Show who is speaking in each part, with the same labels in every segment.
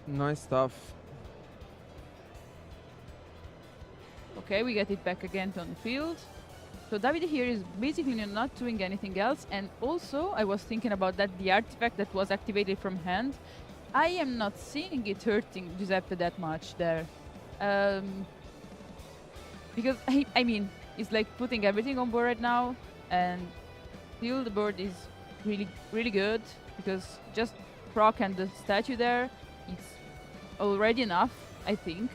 Speaker 1: Nice stuff.
Speaker 2: Okay, we get it back again on the field. So Davide here is basically not doing anything else. And also, I was thinking about that, the artifact that was activated from hand. I am not seeing it hurting Giuseppe that much there. Because, I mean, it's like putting everything on board right now. And still the board is really, really good. Because just proc and the statue there, it's already enough, I think.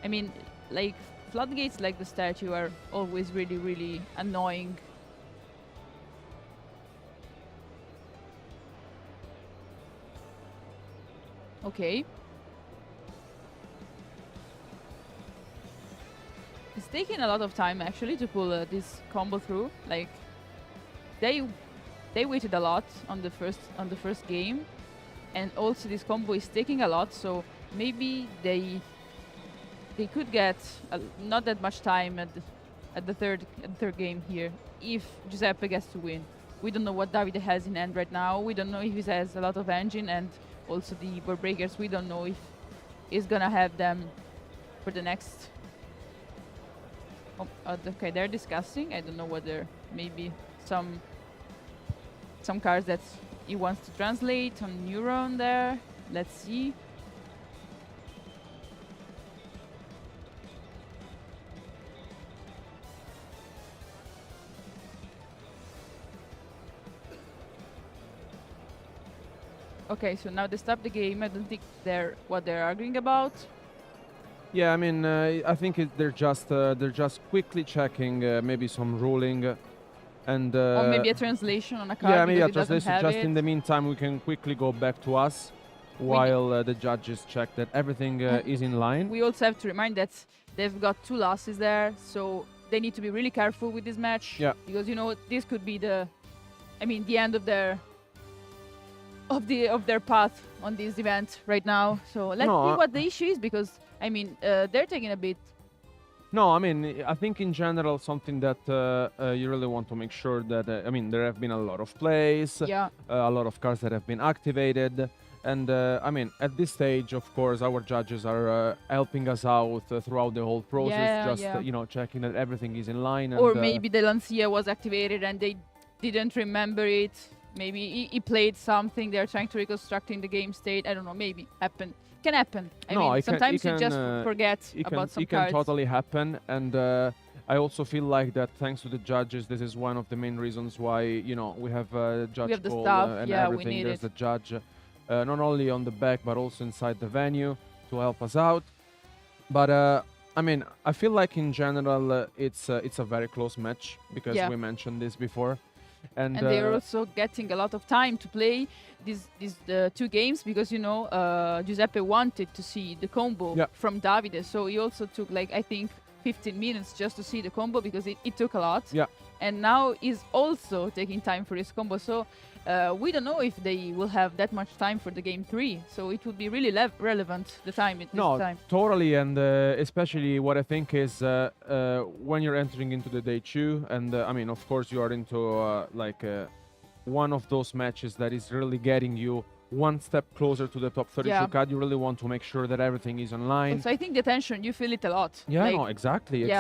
Speaker 2: I mean, like, floodgates like the statue are always really, really annoying. Okay. It's taking a lot of time actually to pull this combo through. Like, they waited a lot on the first game, and also this combo is taking a lot. So maybe they could get not that much time at the third game here if Giuseppe gets to win. We don't know what Davide has in hand right now. We don't know if he has a lot of engine, and also the board breakers. We don't know if he's gonna have them for the next. Oh, okay, they're discussing. I don't know whether maybe some cards that he wants to translate on Neuron there. Let's see. Okay, so now they stop the game. I don't think what they're arguing about.
Speaker 1: Yeah, I mean, I think they're just quickly checking maybe some ruling, and
Speaker 2: Or maybe a translation on a card.
Speaker 1: yeah, maybe a
Speaker 2: because it doesn't
Speaker 1: translation.
Speaker 2: have
Speaker 1: Just
Speaker 2: it.
Speaker 1: in the meantime, we can quickly go back to us while the judges check that everything is in line.
Speaker 2: We also have to remind that they've got 2 losses there, so they need to be really careful with this match.
Speaker 1: Yeah.
Speaker 2: Because this could be the end of their path on this event right now. So let's see what the issue is, because they're taking a bit.
Speaker 1: No, I mean, I think in general something that you really want to make sure that there have been a lot of plays, a lot of cards that have been activated. And at this stage, of course, our judges are helping us out throughout the whole process, checking that everything is in line.
Speaker 2: Or maybe the Lancia was activated and they didn't remember it. Maybe he played something. They're trying to reconstruct in the game state. I don't know. Maybe can happen. Sometimes you just forget about some cards.
Speaker 1: It can totally happen. And I also feel like that thanks to the judges, this is one of the main reasons why we have a judge call and everything. There's a judge. Not only on the back, but also inside the venue to help us out. But I feel like in general it's a very close match because we mentioned this before, and
Speaker 2: they're also getting a lot of time to play these 2 games because Giuseppe wanted to see the combo from Davide, so he also took I think 15 minutes just to see the combo because it took a lot.
Speaker 1: Yeah.
Speaker 2: And now he's also taking time for his combo, so we don't know if they will have that much time for the game 3, so it would be really relevant the time at this time.
Speaker 1: Totally, and especially what I think is when you're entering into the day 2, and of course you are into one of those matches that is really getting you one step closer to the top 32 card. You really want to make sure that everything is online.
Speaker 2: So I think the tension, you feel it a lot.
Speaker 1: Yeah, no, exactly.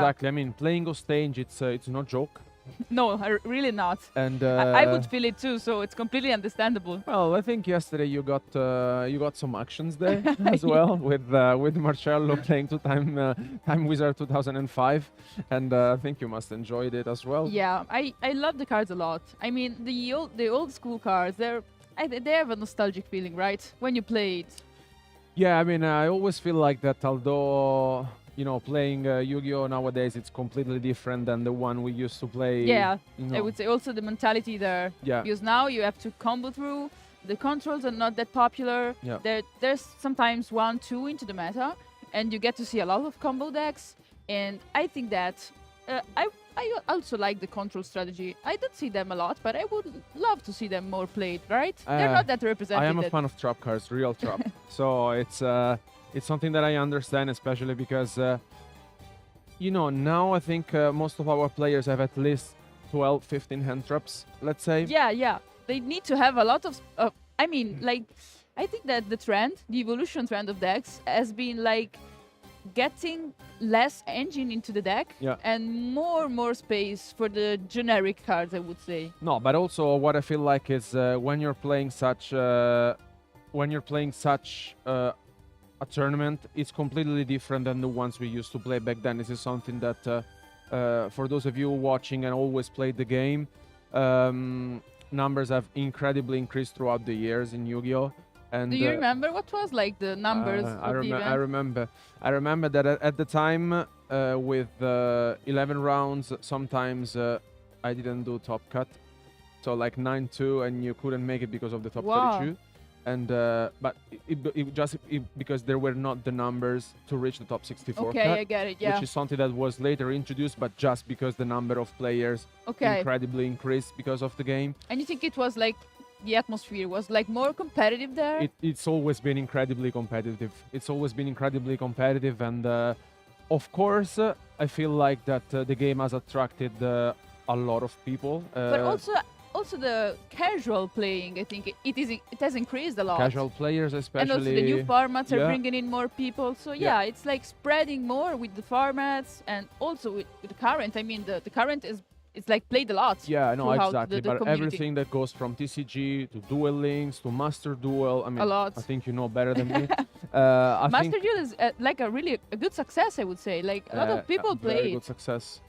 Speaker 1: Playing on stage, it's no joke.
Speaker 2: No, really not.
Speaker 1: And
Speaker 2: I would feel it too, so it's completely understandable.
Speaker 1: Well, I think yesterday you got some actions there as well with Marcello playing Time Wizard 2005, and I think you must enjoyed it as well.
Speaker 2: Yeah, I love the cards a lot. The old school cards, they have a nostalgic feeling, right? When you play it.
Speaker 1: Yeah, I always feel like that, although playing Yu-Gi-Oh! Nowadays, it's completely different than the one we used to play.
Speaker 2: Yeah, I would say also the mentality there.
Speaker 1: Yeah.
Speaker 2: Because now you have to combo through. The controls are not that popular.
Speaker 1: Yeah.
Speaker 2: There's sometimes 1, 2 into the meta, and you get to see a lot of combo decks. And I think that I also like the control strategy. I don't see them a lot, but I would love to see them more played, right? They're not that represented.
Speaker 1: I am a fan of trap cards, real trap. So it's something that I understand, especially because, now I think most of our players have at least 12, 15 hand traps, let's say.
Speaker 2: Yeah. They need to have a lot of... I think that the evolution trend of decks has been like getting less engine into the deck and more space for the generic cards, I would say.
Speaker 1: No, but also what I feel like is when you're playing such a tournament, it's completely different than the ones we used to play back then. This is something that for those of you watching and always played the game, numbers have incredibly increased throughout the years in Yu-Gi-Oh! And
Speaker 2: do you remember what was like the numbers of the event?
Speaker 1: I remember that at the time with 11 rounds, sometimes I didn't do top cut, so like 9-2, and you couldn't make it because of the top 32. And but because there were not the numbers to reach the top 64
Speaker 2: cut, I get it,
Speaker 1: which is something that was later introduced, but just because the number of players incredibly increased because of the game.
Speaker 2: And you think it was like the atmosphere was like more competitive there?
Speaker 1: It's always been incredibly competitive. It's always been incredibly competitive, and of course, I feel like that the game has attracted a lot of people.
Speaker 2: But also the casual playing, I think it has increased a lot.
Speaker 1: Casual players, especially.
Speaker 2: And also the new formats are bringing in more people. So it's like spreading more with the formats, and also with the current. I mean, the current it's like played a lot.
Speaker 1: Yeah, I know, exactly.
Speaker 2: The
Speaker 1: but
Speaker 2: community.
Speaker 1: Everything that goes from TCG to Duel Links to Master Duel, I mean,
Speaker 2: a lot.
Speaker 1: I think you know better than me.
Speaker 2: Master Duel is like a good success, I would say. Like a lot of people play it.
Speaker 1: Very good success.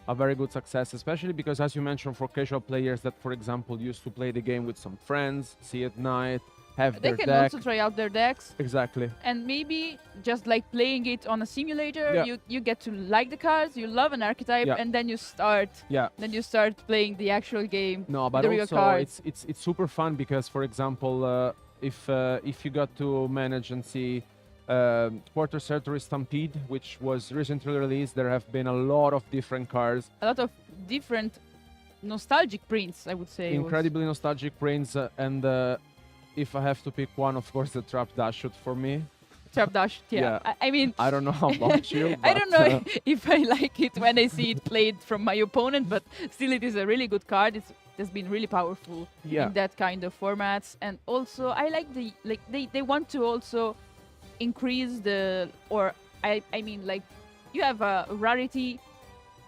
Speaker 1: A very good success, especially because, as you mentioned, for casual players that, for example, used to play the game with some friends, see at night, have their deck.
Speaker 2: They can also try out their decks.
Speaker 1: Exactly.
Speaker 2: And maybe just like playing it on a simulator, you get to like the cards, you love an archetype, and then you start. Then you start playing the actual game.
Speaker 1: No, but
Speaker 2: the real
Speaker 1: also
Speaker 2: cards.
Speaker 1: it's super fun because, for example, if you got to manage and see Quarter Century Stampede, which was recently released, there have been a lot of different cards.
Speaker 2: A lot of different nostalgic prints, I would say.
Speaker 1: Incredibly nostalgic prints, and if I have to pick one, of course, the Trap Dash shoot for me.
Speaker 2: Trap Dash, I mean,
Speaker 1: I don't know how about you.
Speaker 2: I don't know if I like it when I see it played from my opponent, but still, it is a really good card. It has been really powerful in that kind of formats, and also I like they want to also increase I mean, like, you have a rarity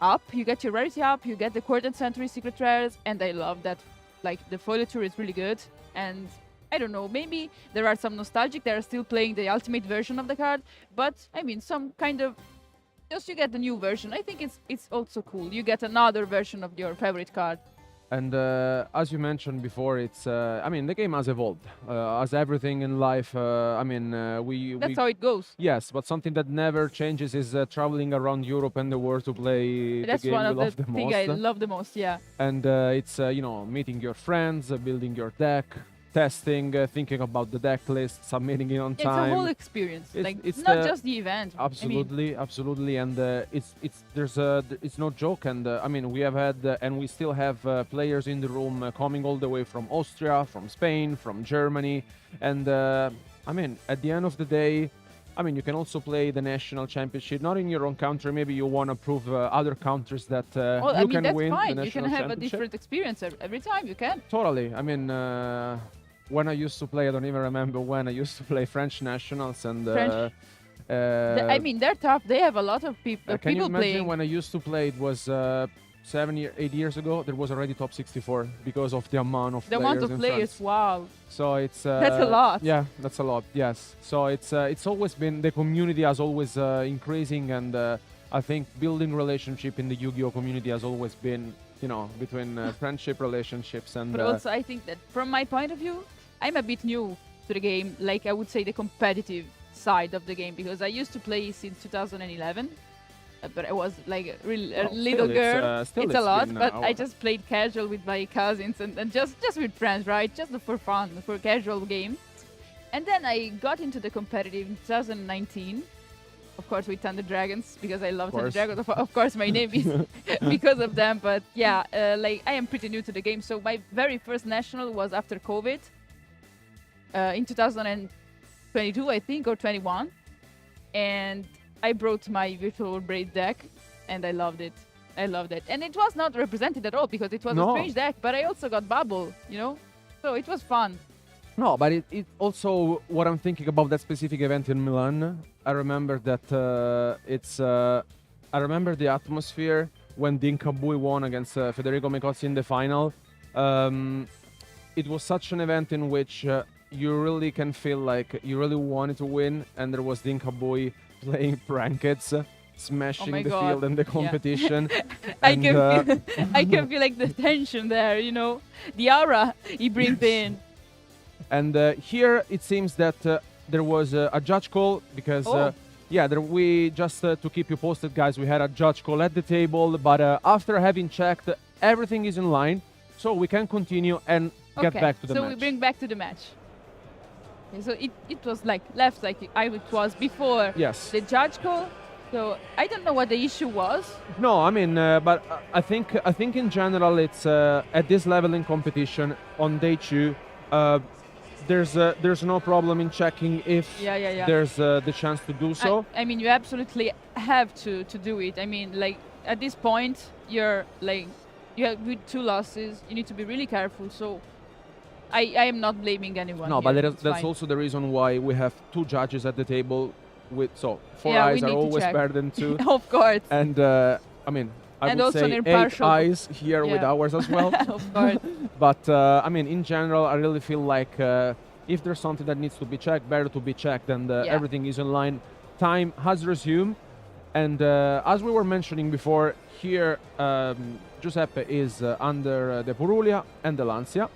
Speaker 2: up, you get your rarity up, you get the Quarter Century Secret Rares, and I love that. Like, the foilature is really good, and I don't know, maybe there are some nostalgic that are still playing the ultimate version of the card, but I mean, some kind of just you get the new version. I think it's also cool. You get another version of your favorite card.
Speaker 1: And as you mentioned before, it's I mean, the game has evolved, as everything in life. I mean,
Speaker 2: that's how it goes.
Speaker 1: Yes, but something that never changes is traveling around Europe and the world to play
Speaker 2: that's
Speaker 1: the game
Speaker 2: one of
Speaker 1: we love
Speaker 2: the
Speaker 1: the
Speaker 2: thing
Speaker 1: most.
Speaker 2: I love the most, yeah.
Speaker 1: And it's meeting your friends, building your deck, testing, thinking about the deck list, submitting it on time.
Speaker 2: It's a whole experience. It's not just the event.
Speaker 1: Absolutely, absolutely, and it's no joke. And I mean, we have had and we still have players in the room coming all the way from Austria, from Spain, from Germany, and I mean, at the end of the day, I mean, you can also play the national championship, not in your own country. Maybe you want to prove other countries that you can
Speaker 2: that's
Speaker 1: win
Speaker 2: fine.
Speaker 1: the national championship.
Speaker 2: You can have a different experience every time. You can.
Speaker 1: Totally. I mean, when I used to play, I don't even remember when I used to play French nationals and.
Speaker 2: French. I mean, they're tough. They have a lot of people.
Speaker 1: Can you imagine
Speaker 2: playing.
Speaker 1: when I used to play? It was 8 years ago. There was already top 64 because of the amount of players.
Speaker 2: Wow.
Speaker 1: So it's
Speaker 2: that's a lot.
Speaker 1: Yeah, that's a lot. Yes. So it's always been, the community has always increasing, and I think building relationship in the Yu-Gi-Oh community has always been, between friendship relationships and.
Speaker 2: But also, I think that from my point of view, I'm a bit new to the game. Like, I would say the competitive side of the game, because I used to play since 2011. But I was like really a little girl. It's a lot, but I just played casual with my cousins and just with friends, right? Just for fun, for casual game. And then I got into the competitive in 2019. Of course, with Thunder Dragons, because I love Thunder Dragons. Of course, my name is because of them. But yeah, like, I am pretty new to the game. So my very first national was after COVID. In 2022, I think, or 21. And I brought my Virtual Braid deck, and I loved it. I loved it. And it was not represented at all, because it was a strange deck, but I also got Bubble, So it was fun.
Speaker 1: No, but it also what I'm thinking about that specific event in Milan. I remember that I remember the atmosphere when Dean Kabui won against Federico Micozzi in the final. It was such an event in which you really can feel like you really wanted to win, and there was Dean Kabui playing prankets, smashing the field and the competition.
Speaker 2: I can feel like the tension there, you know, the aura he brings in.
Speaker 1: And here it seems that there was a judge call because, we just to keep you posted, guys, we had a judge call at the table, but after having checked, everything is in line, so we can continue and get back to the match.
Speaker 2: So we bring back to the match. Okay, so it was like left like it was before the judge call. So I don't know what the issue was.
Speaker 1: No, I mean, but I think in general it's at this level in competition on day 2. There's no problem in checking if there's the chance to do so.
Speaker 2: I mean, you absolutely have to do it. I mean, like at this point, you're like you have with 2 losses. You need to be really careful. So I am not blaming anyone.
Speaker 1: No,
Speaker 2: here.
Speaker 1: But that's also the reason why we have 2 judges at the table. So 4 eyes are always better than 2.
Speaker 2: Of course.
Speaker 1: And I mean, I would say 8 eyes here with ours as well.
Speaker 2: Of course.
Speaker 1: But I mean, in general, I really feel like if there's something that needs to be checked, better to be checked, and everything is in line. Time has resumed, and as we were mentioning before, here Giuseppe is under the Puglia and the Lancia.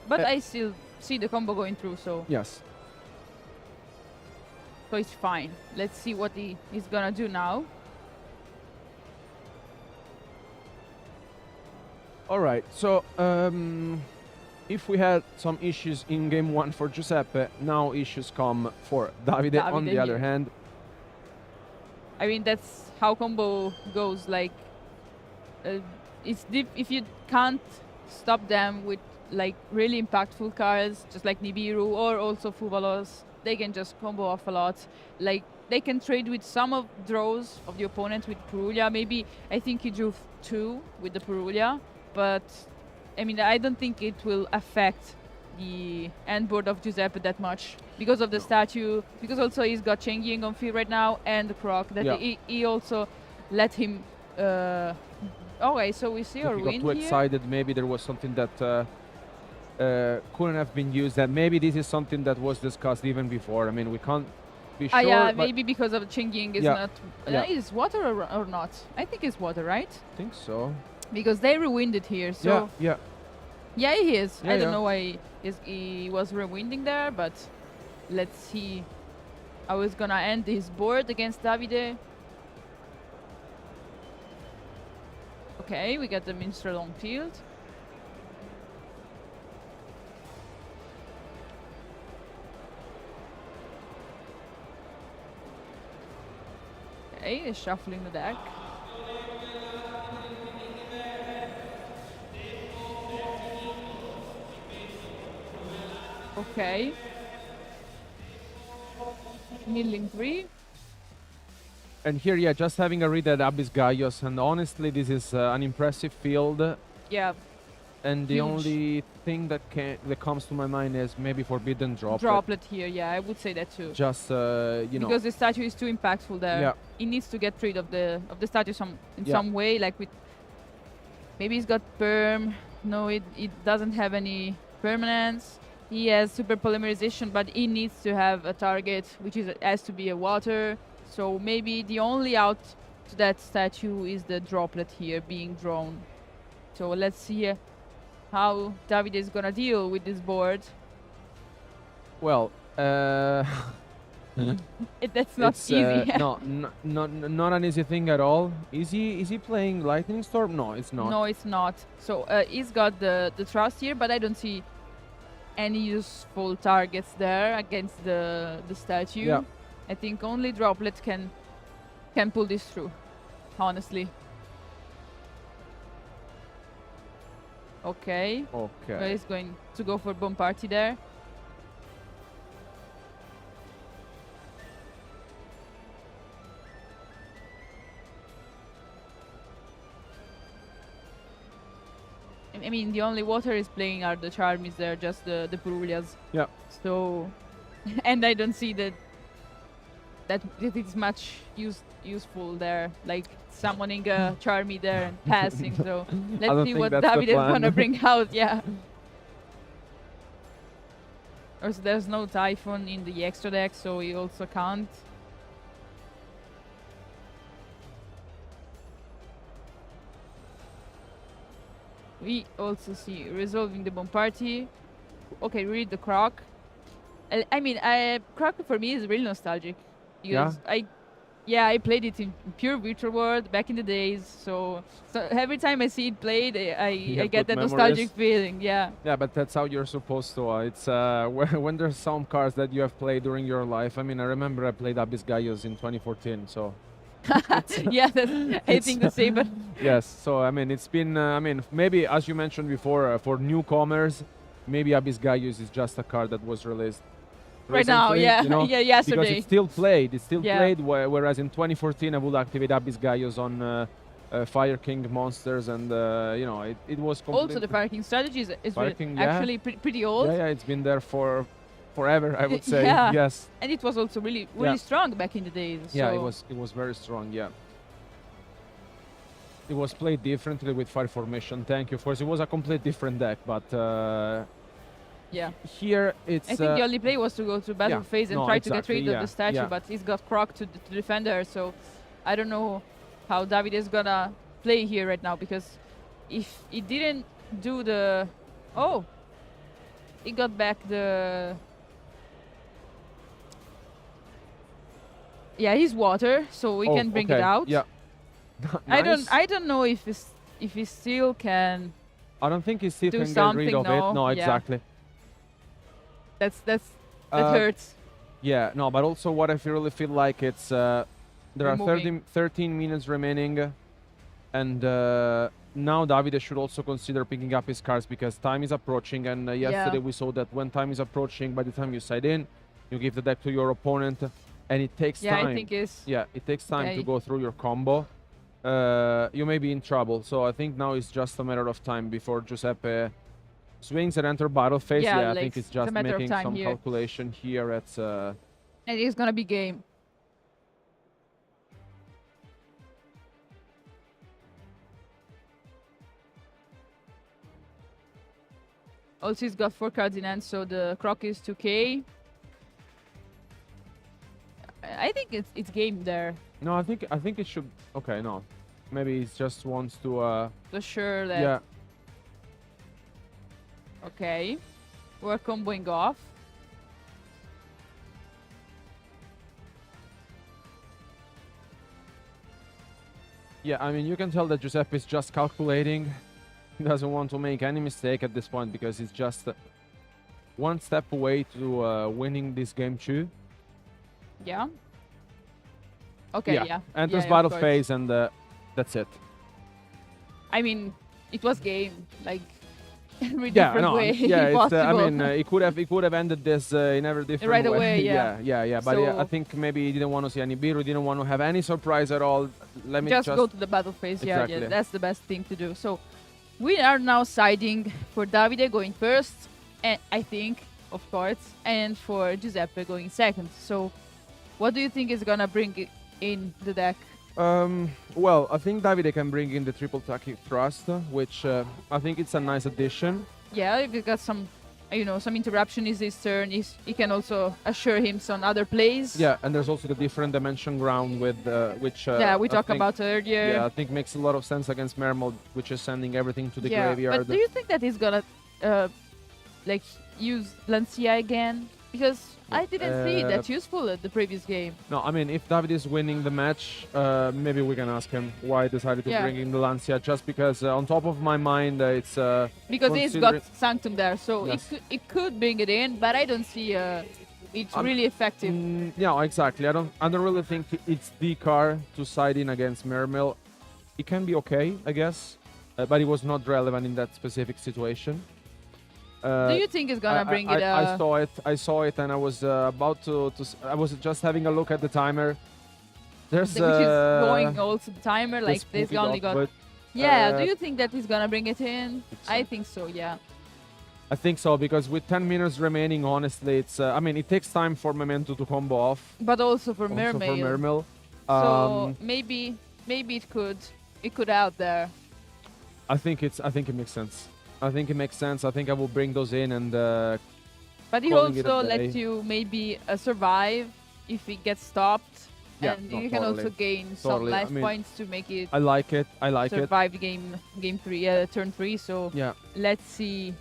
Speaker 2: But I still see the combo going through, so
Speaker 1: yes.
Speaker 2: So it's fine. Let's see what he's gonna do now.
Speaker 1: All right, so if we had some issues in game 1 for Giuseppe, now issues come for Davide on the other hand.
Speaker 2: I mean, that's how combo goes. Like, it's if you can't stop them with like really impactful cards, just like Nibiru or also Fuvalos, they can just combo off a lot. Like, they can trade with some of draws of the opponent with Puglia. Maybe, I think he drew 2 with the Puglia. But, I mean, I don't think it will affect the end board of Giuseppe that much because of the statue, because also he's got Cheng Ying on field right now and the Croc that he also let him... okay, so we see our win here.
Speaker 1: He got too excited. Maybe there was something that couldn't have been used. And maybe this is something that was discussed even before. I mean, we can't be sure.
Speaker 2: Yeah, maybe because of Cheng Ying is not... Is water or not? I think it's water, right?
Speaker 1: I think so.
Speaker 2: Because they ruined it here, so...
Speaker 1: Yeah,
Speaker 2: he is. I don't know why he was rewinding there, but let's see how he's gonna end his board against Davide. Okay, we got the Minstrel on field. Okay, he's shuffling the deck. Okay. Milling 3.
Speaker 1: And here, just having a read at Abyss Gaios, and honestly, this is an impressive field.
Speaker 2: Yeah.
Speaker 1: And the only thing that comes to my mind is maybe Forbidden Droplet.
Speaker 2: Droplet here, I would say that too.
Speaker 1: Just you know.
Speaker 2: Because the statue is too impactful there.
Speaker 1: Yeah.
Speaker 2: He needs to get rid of the statue in some way, like with. Maybe he's got perm. No, it doesn't have any permanence. He has super polymerization, but he needs to have a target, which has to be a water. So maybe the only out to that statue is the droplet here being drawn. So let's see how Davide is gonna deal with this board.
Speaker 1: Well,
Speaker 2: that's not easy.
Speaker 1: not an easy thing at all. Is he playing Lightning Storm? No, it's not.
Speaker 2: No, it's not. So he's got the trust here, but I don't see any useful targets there against the statue.
Speaker 1: Yeah.
Speaker 2: I think only Droplet can pull this through, honestly. Okay.
Speaker 1: Okay.
Speaker 2: So he's going to go for Bomb Party there. I mean, the only water is playing are the Charmies there, just the Purulias.
Speaker 1: Yeah.
Speaker 2: So, and I don't see that it's much useful there, like summoning a Charmy there and passing. So let's see what David is gonna bring out. Yeah. Also, there's no Typhon in the extra deck, so he also can't. We also see resolving the bomb party. Okay, read the Croc. I mean, Croc for me is really nostalgic. Because I played it in pure virtual world back in the days. So every time I see it played, I get that nostalgic feeling. Yeah.
Speaker 1: Yeah, but that's how you're supposed to. It's when there's some cards that you have played during your life. I mean, I remember I played Abyss Gaius in 2014. So.
Speaker 2: Yeah, I think the same. But
Speaker 1: yes. So I mean, it's been. I mean, maybe as you mentioned before, for newcomers, maybe Abyss Gaius is just a card that was released.
Speaker 2: Right now, yeah,
Speaker 1: you know,
Speaker 2: yeah, yesterday.
Speaker 1: Because it's still played. It's still played. Whereas in 2014, I would activate Abyss Gaius on Fire King monsters, and you know, it was
Speaker 2: also the Fire King strategy is actually pretty old.
Speaker 1: Yeah, it's been there for forever, I would say.
Speaker 2: Yeah.
Speaker 1: Yes.
Speaker 2: And it was also really strong back in the days.
Speaker 1: Yeah, it was very strong. Yeah. It was played differently with Fire Formation. Thank you. Of course, it was a complete different deck, but.
Speaker 2: Yeah.
Speaker 1: Here it's.
Speaker 2: I think the only play was to go to battle phase and try to get rid of the statue, but he's got Croc to defend her. So I don't know how David is gonna play here right now, because if he didn't do the he got back the his water, so we can bring it out.
Speaker 1: Yeah. Nice.
Speaker 2: I don't know if he still can.
Speaker 1: I don't think he still can get rid of it. No, exactly.
Speaker 2: That hurts.
Speaker 1: Yeah, no, but also what I really feel like it's there are 13 minutes remaining, and now Davide should also consider picking up his cards because time is approaching. And yesterday we saw that when time is approaching, by the time you side in, you give the deck to your opponent, and it takes time.
Speaker 2: I think
Speaker 1: it takes time to go through your combo. You may be in trouble. So I think now it's just a matter of time before Giuseppe swings and enter battle phase. Yeah, I think it's just making some calculation here. It's
Speaker 2: and it's gonna be game. Also, he's got 4 cards in hand, so the Croc is 2k. I think it's game there.
Speaker 1: No, I think it should. Okay, no, maybe he just wants to.
Speaker 2: Sure that.
Speaker 1: Yeah.
Speaker 2: Okay, we're comboing off.
Speaker 1: Yeah, I mean, you can tell that Giuseppe is just calculating. He doesn't want to make any mistake at this point because he's just one step away to winning this game too.
Speaker 2: Yeah. Okay, yeah.
Speaker 1: Enters battle phase and that's it.
Speaker 2: I mean, it was game, like every different way possible.
Speaker 1: I mean, it could have ended this in every different
Speaker 2: way. Right away,
Speaker 1: yeah. But so I think maybe he didn't want to see any beer. He didn't want to have any surprise at all. Let me just
Speaker 2: go to the battle phase.
Speaker 1: Exactly.
Speaker 2: Yeah, that's the best thing to do. So we are now siding for Davide going first, and I think, of course, and for Giuseppe going second. So what do you think is gonna bring in the deck?
Speaker 1: Well, I think Davide can bring in the triple tacking thrust, which I think it's a nice addition.
Speaker 2: Yeah, if you got some, some interruption is his turn, he can also assure him some other plays.
Speaker 1: Yeah, and there's also the different dimension ground with which
Speaker 2: we talked about earlier.
Speaker 1: Yeah, I think makes a lot of sense against Mermel, which is sending everything to the graveyard.
Speaker 2: But do you think that he's gonna use Lancia again? Because I didn't see that useful at the previous game.
Speaker 1: No, I mean, if David is winning the match, maybe we can ask him why he decided to bring in the Lancia. Just because on top of my mind, it's...
Speaker 2: because he's got Sanctum there, so it could bring it in, but I don't see it's really effective.
Speaker 1: Yeah, exactly. I don't really think it's the card to side in against Mermel. It can be okay, I guess, but it was not relevant in that specific situation.
Speaker 2: Do you think it's gonna bring it?
Speaker 1: I saw it, and I was about to. I was just having a look at the timer. There's
Speaker 2: which is going also the timer. Like this only got Yeah, do you think that he's gonna bring it in? I think so, yeah.
Speaker 1: I think so, because with 10 minutes remaining, honestly, it's... I mean, it takes time for Memento to combo off.
Speaker 2: But also for Mermail. So maybe it could out there.
Speaker 1: I think it makes sense. I think it makes sense. I think I will bring those in and...
Speaker 2: but he also lets you maybe survive if it gets stopped.
Speaker 1: Yeah,
Speaker 2: and you can also gain some life points to make it...
Speaker 1: I like it.
Speaker 2: Survive game 3, turn 3. So
Speaker 1: yeah.
Speaker 2: Let's see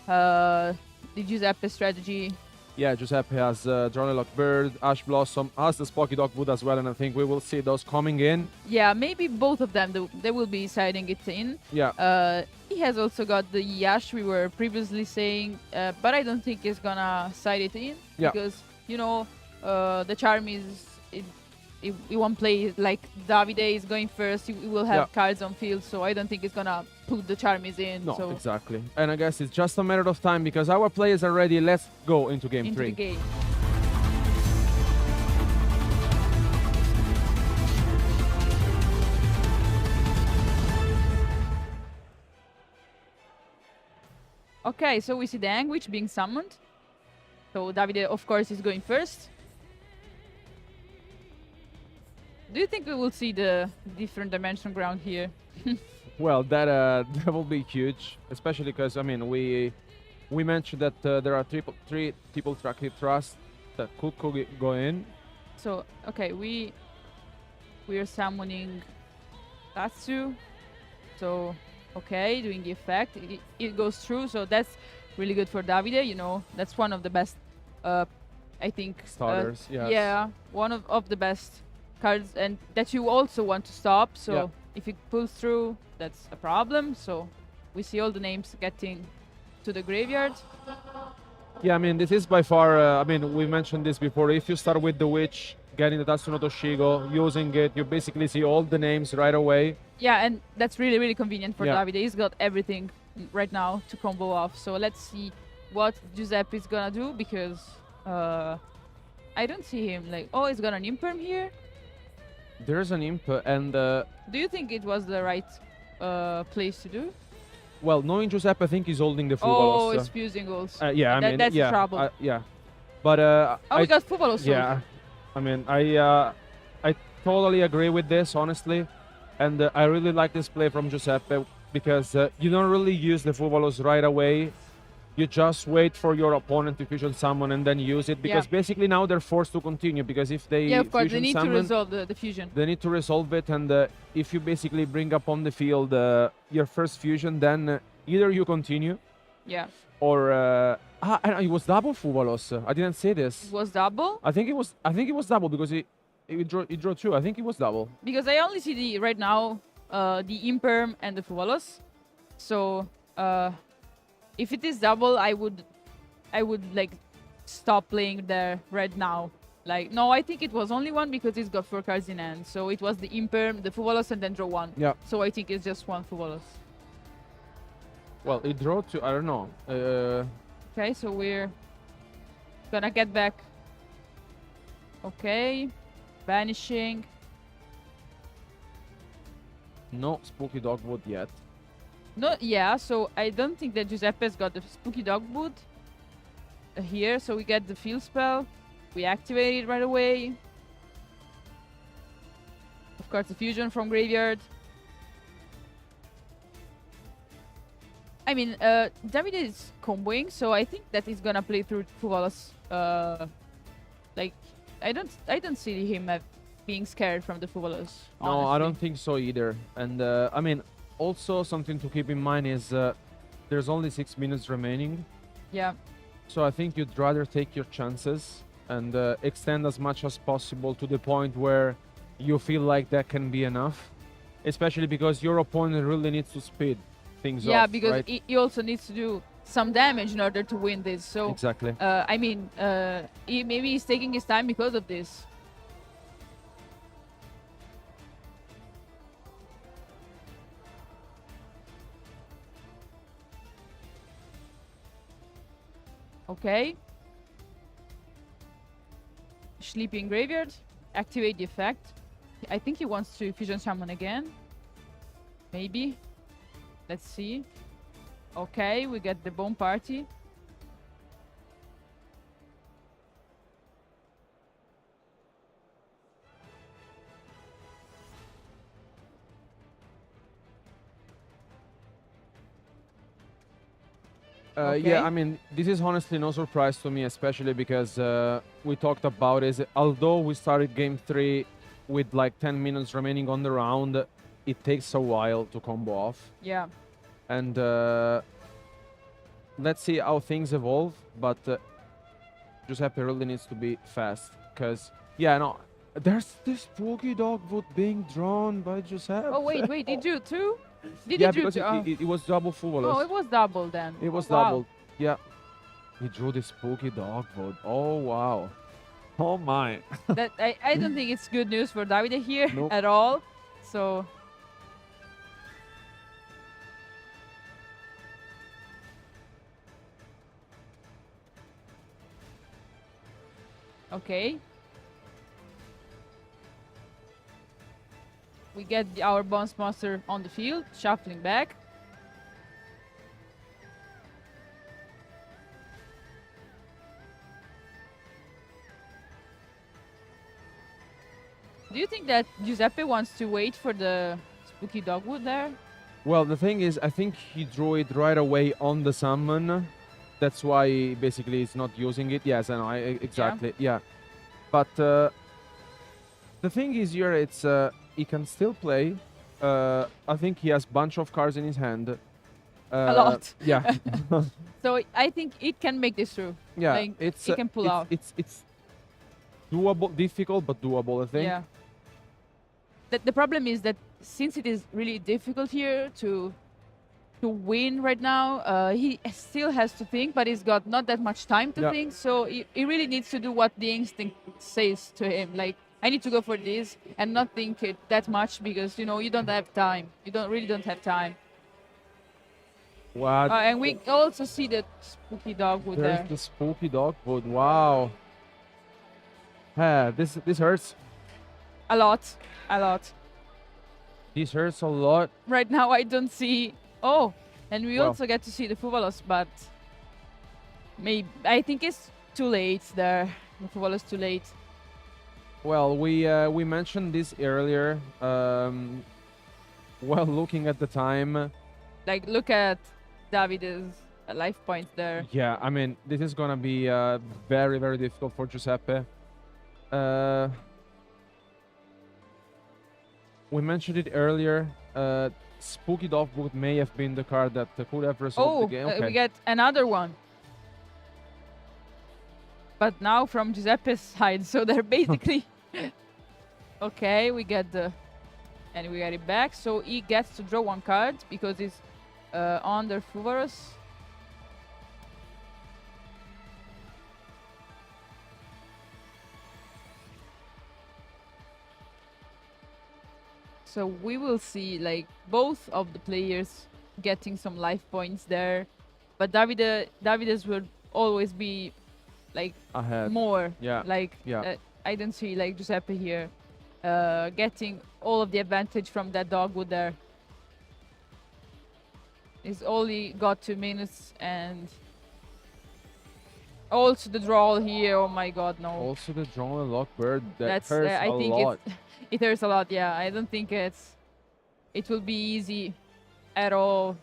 Speaker 2: the Giuseppe strategy.
Speaker 1: Yeah, Giuseppe has Dronelock Bird, Ash Blossom, has the Spocky Dogwood as well, and I think we will see those coming in.
Speaker 2: Yeah, maybe both of them, they will be siding it in.
Speaker 1: Yeah.
Speaker 2: He has also got the Yash we were previously saying, but I don't think he's gonna side it in.
Speaker 1: Yeah.
Speaker 2: Because, you know, the charm is... It won't play like Davide is going first. He will have cards on field, so I don't think it's gonna put the charmies in.
Speaker 1: No,
Speaker 2: so
Speaker 1: exactly. And I guess it's just a matter of time because our players are ready. Let's go into game 3.
Speaker 2: The game. Okay, so we see the Anguish being summoned. So Davide, of course, is going first. Do you think we will see the different dimension ground here?
Speaker 1: Well, that will be huge, especially because I mean we mentioned that there are three triple track hit thrust that could go in.
Speaker 2: So okay, we are summoning Tatsu. So okay, doing the effect, it goes through. So that's really good for Davide. You know, that's one of the best. I think
Speaker 1: starters. Yes.
Speaker 2: Yeah, one of the best cards, and that you also want to stop. So if it pulls through, that's a problem. So we see all the names getting to the graveyard.
Speaker 1: Yeah, I mean, this is by far, I mean, we mentioned this before. If you start with the Witch, getting the Tatsuno Toshigo, using it, you basically see all the names right away.
Speaker 2: Yeah, and that's really, really convenient for Davide. He's got everything right now to combo off. So let's see what Giuseppe is gonna do, because I don't see him like, oh, he's got an Imperm here.
Speaker 1: There's an Imp, and...
Speaker 2: do you think it was the right place to do?
Speaker 1: Well, knowing Giuseppe, I think he's holding the Fuvalos.
Speaker 2: Oh, it's fusing also.
Speaker 1: Yeah, I mean,
Speaker 2: that's trouble.
Speaker 1: Yeah, but
Speaker 2: we got Fuvalos.
Speaker 1: Yeah, I mean, I totally agree with this, honestly, and I really like this play from Giuseppe because you don't really use the Fuvalos right away. You just wait for your opponent to fusion summon and then use it, because basically now they're forced to continue, because if they
Speaker 2: of course, they need
Speaker 1: summon,
Speaker 2: to resolve the fusion.
Speaker 1: They need to resolve it, and if you basically bring up on the field your first fusion, then either you continue, or it was double Fuvalos. I didn't say this.
Speaker 2: It was double?
Speaker 1: I think it was double, because it drew 2. I think it was double.
Speaker 2: Because I only see right now the Imperm and the Fuvalos. So if it is double, I would like stop playing there right now. Like, no, I think it was only one, because it's got 4 cards in hand. So it was the Imperm, the Fuvalos, and then draw 1.
Speaker 1: Yeah.
Speaker 2: So I think it's just 1 Fuvalos.
Speaker 1: Well, it drew 2. I don't know.
Speaker 2: Okay, so we're gonna get back. Okay, vanishing.
Speaker 1: No Spooky Dogwood yet.
Speaker 2: No, so I don't think that Giuseppe's got the Spooky Dogwood here. So we get the field spell. We activate it right away. Of course, the fusion from graveyard. I mean, Davide is comboing, so I think that he's gonna play through Fuvalos. Like, I don't see him being scared from the Fuvalos.
Speaker 1: No, I don't think so either. And I mean, also something to keep in mind is there's only 6 minutes remaining.
Speaker 2: Yeah.
Speaker 1: So I think you'd rather take your chances and extend as much as possible to the point where you feel like that can be enough. Especially because your opponent really needs to speed things off.
Speaker 2: Yeah, because
Speaker 1: right?
Speaker 2: he also needs to do some damage in order to win this. So
Speaker 1: exactly.
Speaker 2: I mean, maybe he's taking his time because of this. Okay. Sleeping Graveyard. Activate the effect. I think he wants to Fusion Summon again. Maybe. Let's see. Okay, we get the Bone Party. Okay.
Speaker 1: Yeah, I mean, this is honestly no surprise to me, especially because we talked about it. Although we started game 3 with like 10 minutes remaining on the round, it takes a while to combo off.
Speaker 2: Yeah.
Speaker 1: And let's see how things evolve, but Giuseppe really needs to be fast, because, yeah, no, there's this spooky dogwood being drawn by Giuseppe.
Speaker 2: Oh, wait, did you too?
Speaker 1: Yeah, because it was double fuvolus.
Speaker 2: Oh, it was double then.
Speaker 1: It was
Speaker 2: wow.
Speaker 1: doubled. Yeah. He drew the spooky dogwood. Oh, wow. Oh, my.
Speaker 2: That I don't think it's good news for Davide here
Speaker 1: Nope.
Speaker 2: at all. So... Okay. We get our bounce monster on the field, shuffling back. Do you think that Giuseppe wants to wait for the spooky dogwood there?
Speaker 1: Well, the thing is, I think he drew it right away on the summon. That's why basically he's not using it. Yes, and exactly. Yeah. But the thing is here, it's he can still play. I think he has bunch of cards in his hand.
Speaker 2: A lot.
Speaker 1: Yeah.
Speaker 2: So I think it can make this through.
Speaker 1: Yeah,
Speaker 2: like, it can pull out.
Speaker 1: It's doable, difficult, but doable, I think.
Speaker 2: Yeah. The problem is that since it is really difficult here to win right now, he still has to think, but he's got not that much time to think. So he really needs to do what the instinct says to him. Like, I need to go for this and not think it that much because, you know, you don't have time. You really don't have time.
Speaker 1: What?
Speaker 2: And we also see the spooky dogwood there.
Speaker 1: There's the spooky dogwood. Wow. This hurts.
Speaker 2: A lot. A lot.
Speaker 1: This hurts a lot.
Speaker 2: Right now I don't see... Oh, and we also get to see the Fuvalos, but... Maybe... I think it's too late there. The Fuvalos too late.
Speaker 1: Well, we mentioned this earlier. Well, looking at the time...
Speaker 2: Like, look at Davide's life points there.
Speaker 1: Yeah, I mean, this is gonna be very, very difficult for Giuseppe. We mentioned it earlier. Spooky Dogwood may have been the card that could have resolved the game. Okay.
Speaker 2: We get another one. But now from Giuseppe's side, so they're basically... Okay, we get the... And we get it back, so he gets to draw one card because it's under Fuvarus. So we will see like both of the players getting some life points there, but Davide's will always be like
Speaker 1: ahead.
Speaker 2: More.
Speaker 1: Yeah.
Speaker 2: Like I don't see like Giuseppe here getting all of the advantage from that dogwood there. He's only got 2 minutes and also the draw here. Oh my God, no.
Speaker 1: Also the draw and lock bird.
Speaker 2: That's
Speaker 1: hurts
Speaker 2: I think
Speaker 1: a lot.
Speaker 2: It hurts a lot. Yeah, I don't think it will be easy at all.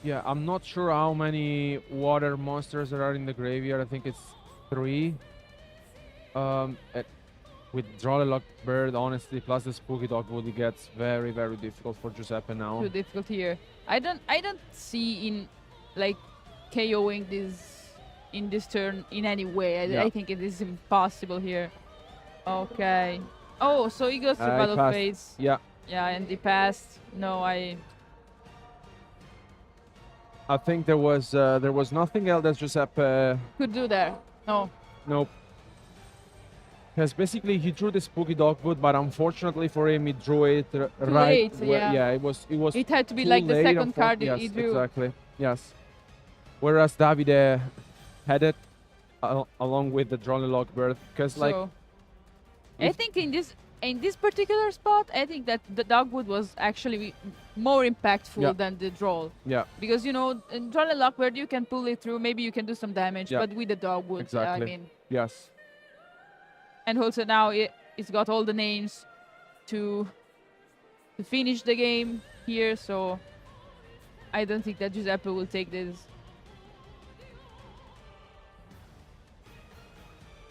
Speaker 1: Yeah, I'm not sure how many water monsters there are in the graveyard. I think it's 3. With Draw Lock Bird, honestly, plus the Spooky Dogwood, it gets very, very difficult for Giuseppe now.
Speaker 2: Too difficult here. I don't see in like KOing this in this turn in any way. I think it is impossible here. Okay. Oh, so he goes to battle phase.
Speaker 1: Yeah.
Speaker 2: Yeah, and he passed. No, I
Speaker 1: think there was nothing else that Giuseppe
Speaker 2: could do there. No.
Speaker 1: Nope. Because basically he drew the Spooky Dogwood, but unfortunately for him, he drew it right.
Speaker 2: Late, yeah.
Speaker 1: It was.
Speaker 2: It had to be like the second card
Speaker 1: yes,
Speaker 2: he drew.
Speaker 1: Exactly. Yes. Whereas Davide had it along with the Drawn Lock Bird, because like.
Speaker 2: I think in this in this particular spot, I think that the dogwood was actually more impactful than the draw.
Speaker 1: Yeah.
Speaker 2: Because, you know, in draw and lockbird, you can pull it through. Maybe you can do some damage, but with the dogwood,
Speaker 1: exactly.
Speaker 2: I mean.
Speaker 1: Yes.
Speaker 2: And also now it's got all the names to finish the game here, so I don't think that Giuseppe will take this.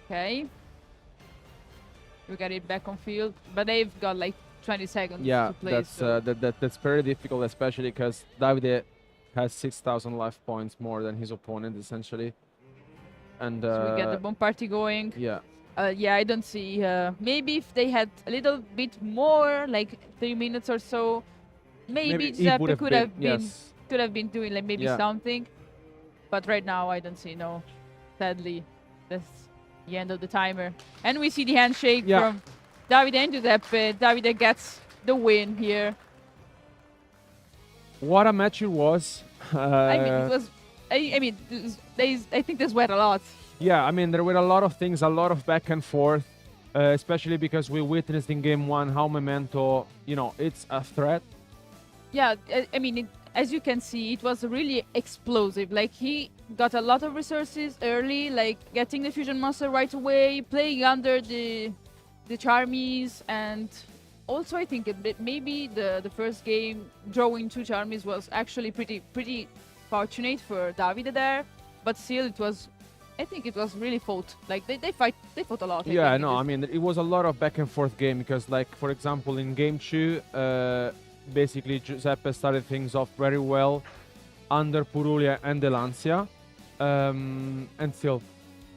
Speaker 2: Okay. We got it back on field, but they've got like 20 seconds to play.
Speaker 1: That's very difficult, especially because Davide has 6,000 life points more than his opponent, essentially. And
Speaker 2: so we get the bomb party going.
Speaker 1: Yeah.
Speaker 2: Yeah, I don't see. Maybe if they had a little bit more, like 3 minutes or so, maybe Giuseppe could have been doing like maybe something. But right now, I don't see. No, sadly, that's the end of the timer. And we see the handshake from Davide and Giuseppe. Davide gets the win here.
Speaker 1: What a match it was.
Speaker 2: I mean, it was. I mean, I think there's were a lot.
Speaker 1: Yeah, I mean, there were a lot of things, a lot of back and forth, especially because we witnessed in game one how Memento, you know, it's a threat.
Speaker 2: Yeah, I mean, as you can see, it was really explosive. Like, he got a lot of resources early, like getting the fusion monster right away, playing under the Charmies, and also I think maybe the first game drawing 2 Charmies was actually pretty fortunate for Davide there, but still it was. I think it was really fought. Like they fought a lot.
Speaker 1: Yeah, no, I mean it was a lot of back and forth game because, like, for example, in game 2, basically Giuseppe started things off very well under Puglia and Delancia, and still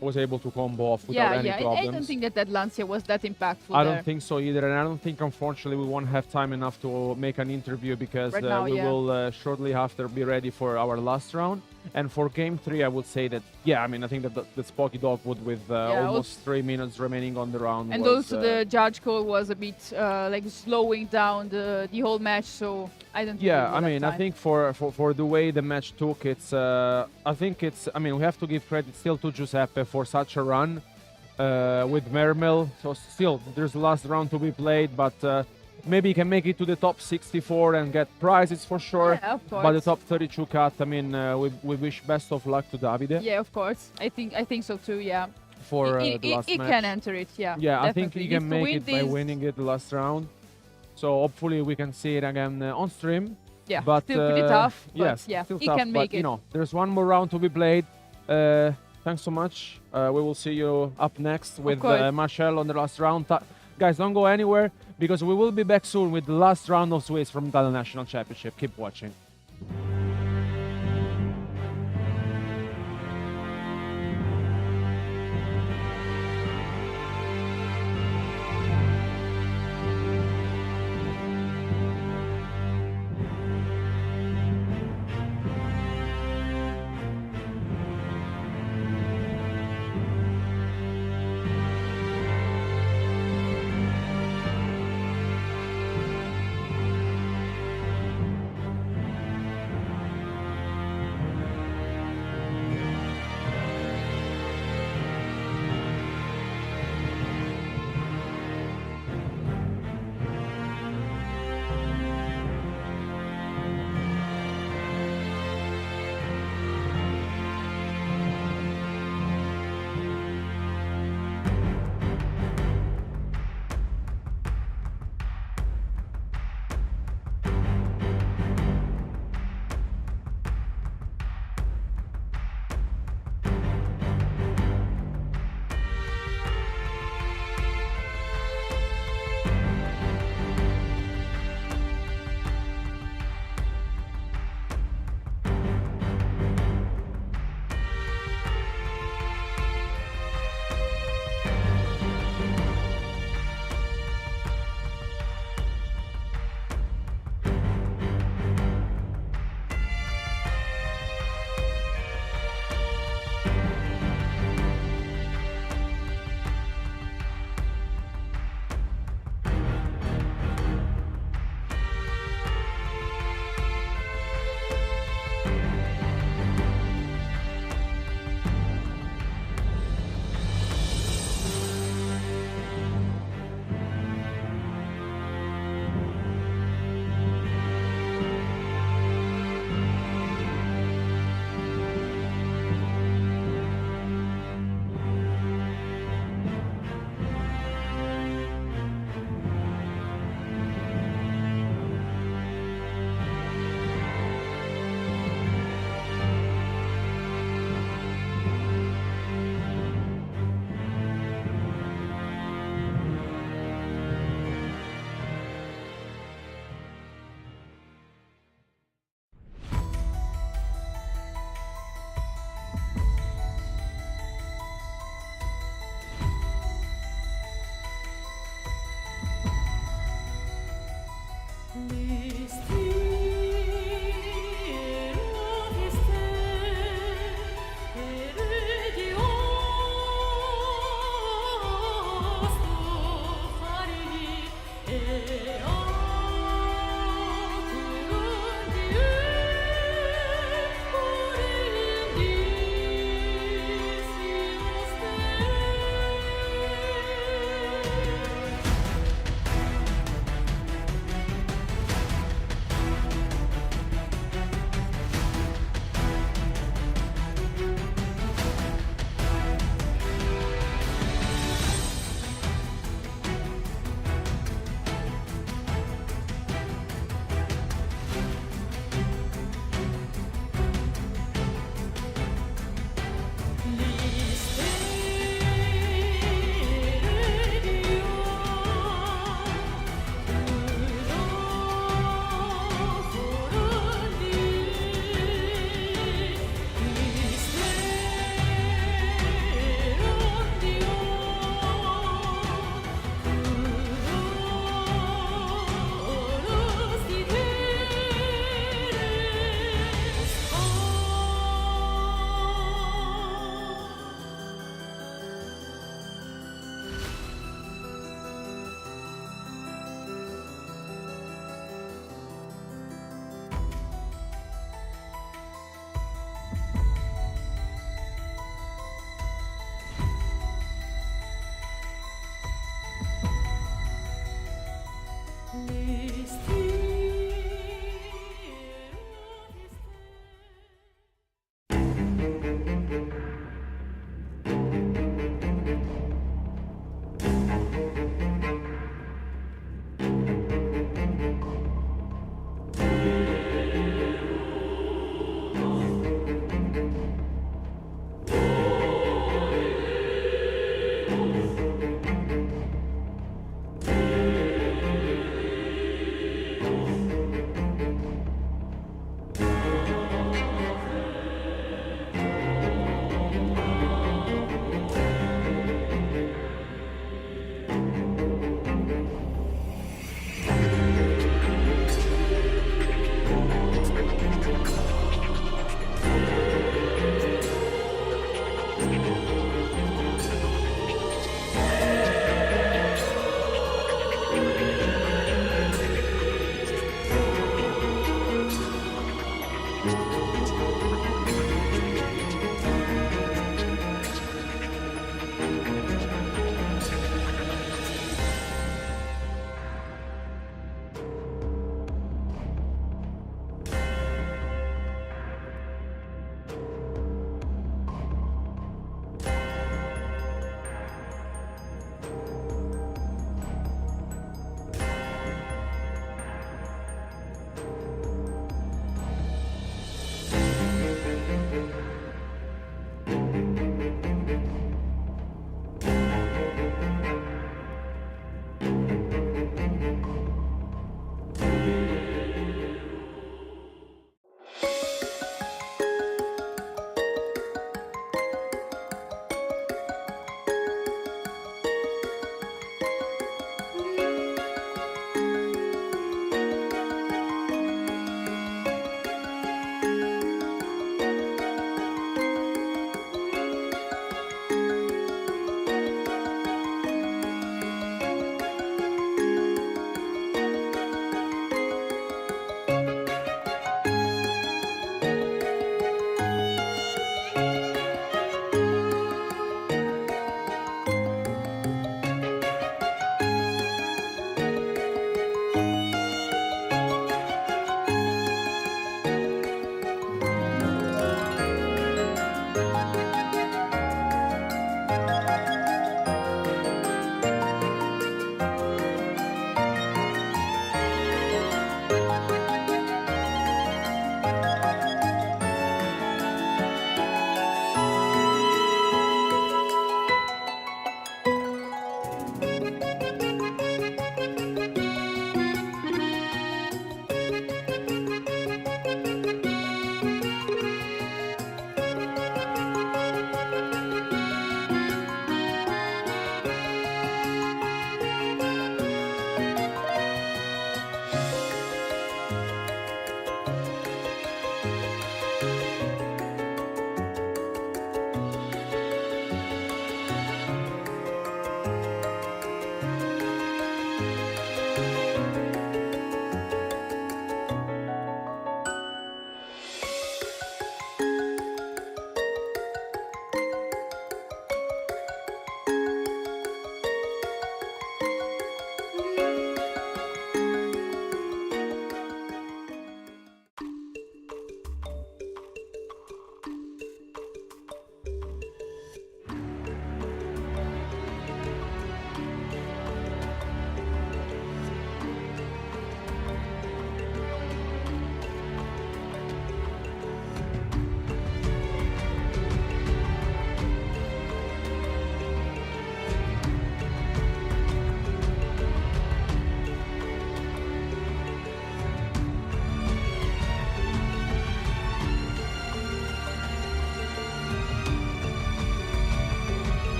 Speaker 1: was able to combo off without any problems.
Speaker 2: I don't think that Lancia was that impactful.
Speaker 1: I don't think so either, and I don't think, unfortunately, we won't have time enough to make an interview because we will shortly after be ready for our last round. And for game 3, I would say that, I mean, I think that the Spocky Dogwood with almost 3 minutes remaining on the round.
Speaker 2: And also the judge call was a bit like slowing down the whole match, so I don't think
Speaker 1: I mean, I think for the way the match took, it's, I think it's, I mean, we have to give credit still to Giuseppe for such a run with Mermel. So still, there's the last round to be played, but maybe he can make it to the top 64 and get prizes for sure.
Speaker 2: Yeah, of course.
Speaker 1: But the top 32 cut, I mean, we wish best of luck to Davide.
Speaker 2: Yeah, of course. I think so too, yeah.
Speaker 1: For the last match.
Speaker 2: He can enter it, yeah.
Speaker 1: Yeah, definitely. I think he can make it by winning it the last round. So hopefully we can see it again on stream.
Speaker 2: Yeah,
Speaker 1: but,
Speaker 2: still pretty tough. But
Speaker 1: yeah,
Speaker 2: he can make it.
Speaker 1: You know, there's one more round to be played. Thanks so much. We will see you up next with Marcel on the last round. Guys, don't go anywhere because we will be back soon with the last round of Swiss from the National Championship. Keep watching.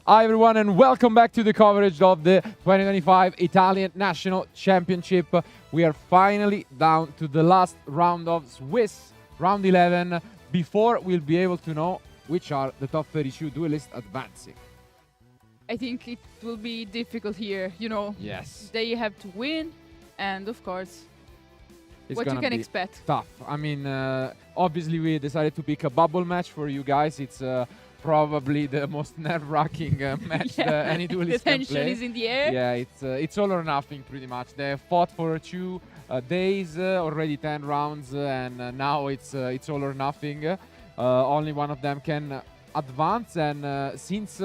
Speaker 3: Hi everyone and welcome back to the coverage of the 2025 Italian National Championship. We are finally down to the last round of Swiss round 11 before we'll be able to know which are the top 32 duelists advancing.
Speaker 2: I think it will be difficult here, you know.
Speaker 3: Yes.
Speaker 2: They have to win, and of course,
Speaker 3: it's
Speaker 2: what you can expect.
Speaker 3: Tough. I mean, obviously we decided to pick a bubble match for you guys. It's probably the most nerve-wracking match any duelist can play.
Speaker 2: The tension is in the air.
Speaker 3: Yeah, it's all or nothing pretty much. They have fought for 2 days, already 10 rounds, and now it's all or nothing. Only one of them can advance, and since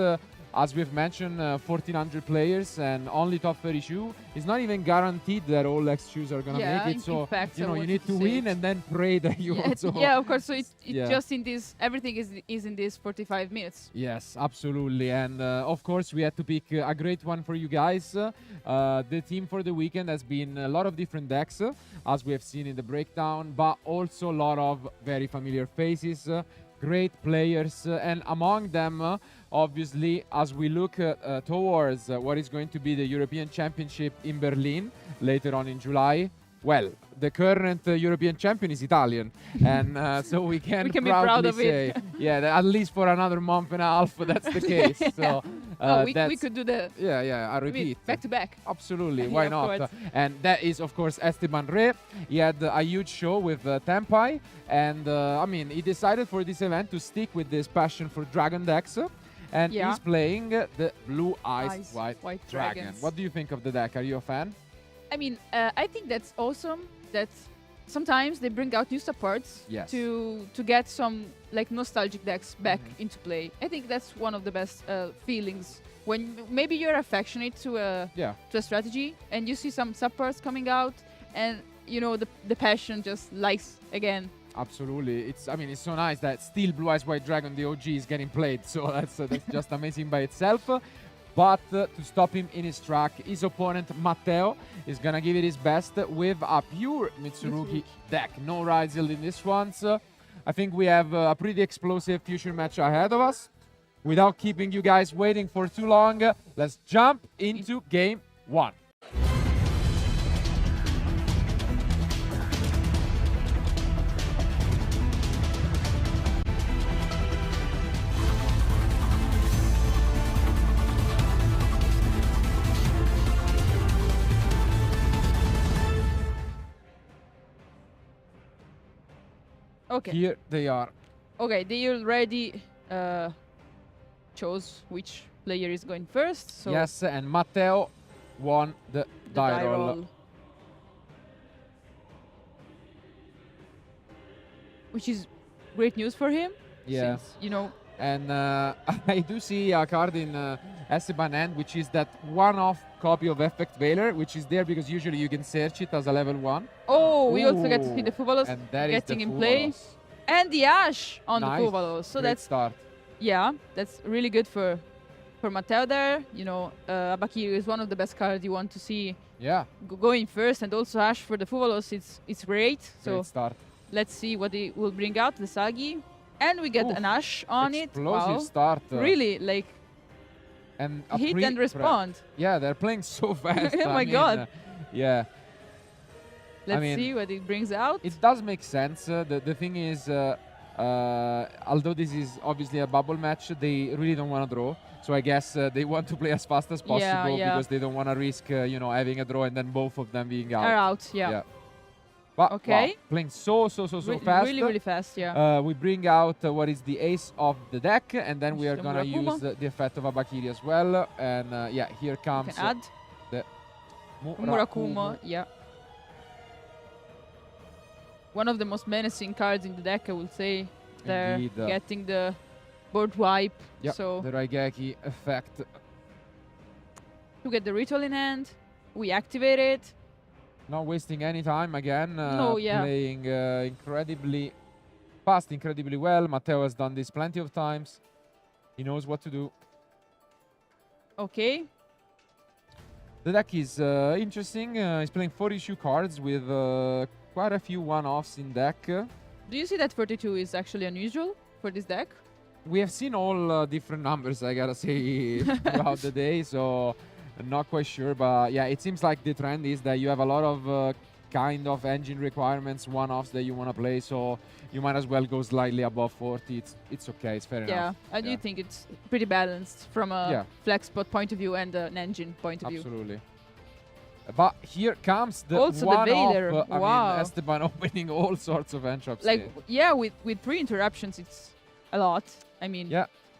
Speaker 3: as we've mentioned, 1,400 players and only top 32. It's not even guaranteed that all X2s are gonna make it. So
Speaker 2: fact,
Speaker 3: you need to win and then pray that you also.
Speaker 2: Yeah, of course. So it's just in this. Everything is in these 45 minutes.
Speaker 3: Yes, absolutely. And of course, we had to pick a great one for you guys. The team for the weekend has been a lot of different decks, as we have seen in the breakdown, but also a lot of very familiar faces. Great players, and among them, obviously, as we look towards what is going to be the European Championship in Berlin later on in July, well, the current European champion is Italian, and so we can
Speaker 2: be proud of
Speaker 3: say,
Speaker 2: it.
Speaker 3: at least for another month and a half, that's the case. So
Speaker 2: we could do that.
Speaker 3: Yeah, I repeat.
Speaker 2: Back to back.
Speaker 3: Absolutely, why not? And that is, of course, Esteban Re. He had a huge show with Tempai, and I mean, he decided for this event to stick with this passion for Dragon decks, and he's playing the Blue Eyes White Dragon. What do you think of the deck? Are you a fan?
Speaker 2: I mean, I think that's awesome that sometimes they bring out new supports to get some like nostalgic decks back into play. I think that's one of the best feelings when maybe you're affectionate to a strategy and you see some supports coming out, and you know the passion just lights again.
Speaker 3: Absolutely. It's so nice that still Blue Eyes White Dragon, the OG, is getting played. So that's just amazing by itself. But to stop him in his track, his opponent Matteo is gonna give it his best with a pure Mitsurugi deck. No Ryzel in this one. So I think we have a pretty explosive future match ahead of us. Without keeping you guys waiting for too long, let's jump into game 1.
Speaker 2: Okay.
Speaker 3: Here they are.
Speaker 2: Okay, they already chose which player is going first. So
Speaker 3: yes, and Matteo won the die roll.
Speaker 2: Which is great news for him.
Speaker 3: Yeah.
Speaker 2: Since, you know.
Speaker 3: And I do see a card in Esteban hand, which is that one-off copy of Effect Veiler, which is there because usually you can search it as a level 1.
Speaker 2: Oh, we also get to see the Fuvalos getting in play. And the Ash on the Fuvalos. So
Speaker 3: great start.
Speaker 2: Yeah, that's really good for Matteo there. You know, Abakiri is one of the best cards you want to see going first, and also Ash for the Fuvalos, it's great. So
Speaker 3: great start.
Speaker 2: Let's see what he will bring out, the Sagi. And we get an Ash on it.
Speaker 3: Explosive start.
Speaker 2: Really, like,
Speaker 3: and
Speaker 2: hit and respond.
Speaker 3: Yeah, they're playing so fast.
Speaker 2: Oh my god.
Speaker 3: Yeah.
Speaker 2: Let's see what it brings out.
Speaker 3: It does make sense. The thing is, although this is obviously a bubble match, they really don't want to draw. So I guess they want to play as fast as possible because they don't want to risk, having a draw and then both of them being out.
Speaker 2: Are out, yeah.
Speaker 3: But wow, playing so fast.
Speaker 2: Really fast, yeah.
Speaker 3: We bring out what is the ace of the deck, and then we are going to use the effect of Abakiri as well. And here comes the
Speaker 2: Murakumo, yeah. One of the most menacing cards in the deck, I would say. They're getting the board wipe.
Speaker 3: Yeah,
Speaker 2: so
Speaker 3: the Raigeki effect.
Speaker 2: To get the ritual in hand, we activate it.
Speaker 3: Not wasting any time again. Playing incredibly fast, incredibly well. Matteo has done this plenty of times. He knows what to do.
Speaker 2: Okay.
Speaker 3: The deck is interesting. He's playing 42 cards with quite a few one-offs in deck.
Speaker 2: Do you see that 42 is actually unusual for this deck?
Speaker 3: we have seen all different numbers, I gotta say, throughout the day, so I'm not quite sure. But yeah, it seems like the trend is that you have a lot of kind of engine requirements, one-offs that you want to play, so you might as well go slightly above 40. It's okay, it's fair enough.
Speaker 2: Yeah, I do think it's pretty balanced from a flex spot point of view and an engine point of view.
Speaker 3: Absolutely. But here comes the
Speaker 2: also
Speaker 3: one
Speaker 2: the Vader.
Speaker 3: off.
Speaker 2: Wow.
Speaker 3: I mean, Esteban opening all sorts of entraps.
Speaker 2: Like, yeah, with 3 interruptions, it's a lot. I mean,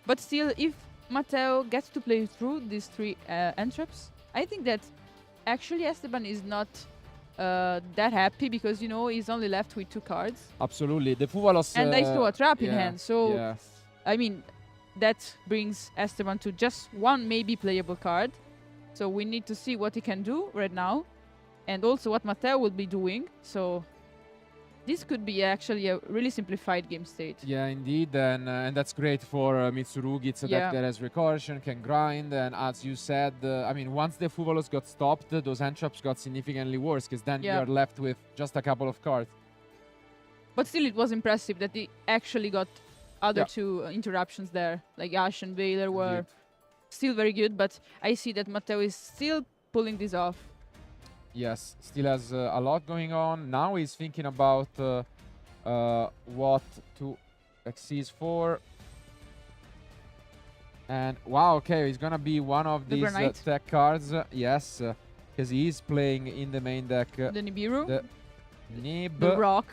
Speaker 2: but still, if Matteo gets to play through these 3 entraps, I think that actually Esteban is not that happy because, you know, he's only left with 2 cards.
Speaker 3: Absolutely. The Fuvalos...
Speaker 2: And I still a trap in hand, so... I mean, that brings Esteban to just 1 maybe playable card. So we need to see what he can do right now. And also what Matteo will be doing. So this could be actually a really simplified game state.
Speaker 3: Yeah, indeed. And that's great for Mitsurugi. It's a deck that has recursion, can grind. And as you said, I mean, once the Fuvalos got stopped, those entraps got significantly worse. Because then you're left with just a couple of cards.
Speaker 2: But still, it was impressive that he actually got other 2 interruptions there. Like Ash and Baylor were... still very good, but I see that Matteo is still pulling this off.
Speaker 3: Yes, still has a lot going on. Now he's thinking about what to seize for. And wow, okay, he's gonna be one of these tech cards. Yes, because he is playing in the main deck.
Speaker 2: The Nibiru.
Speaker 3: The Nib.
Speaker 2: The Rock.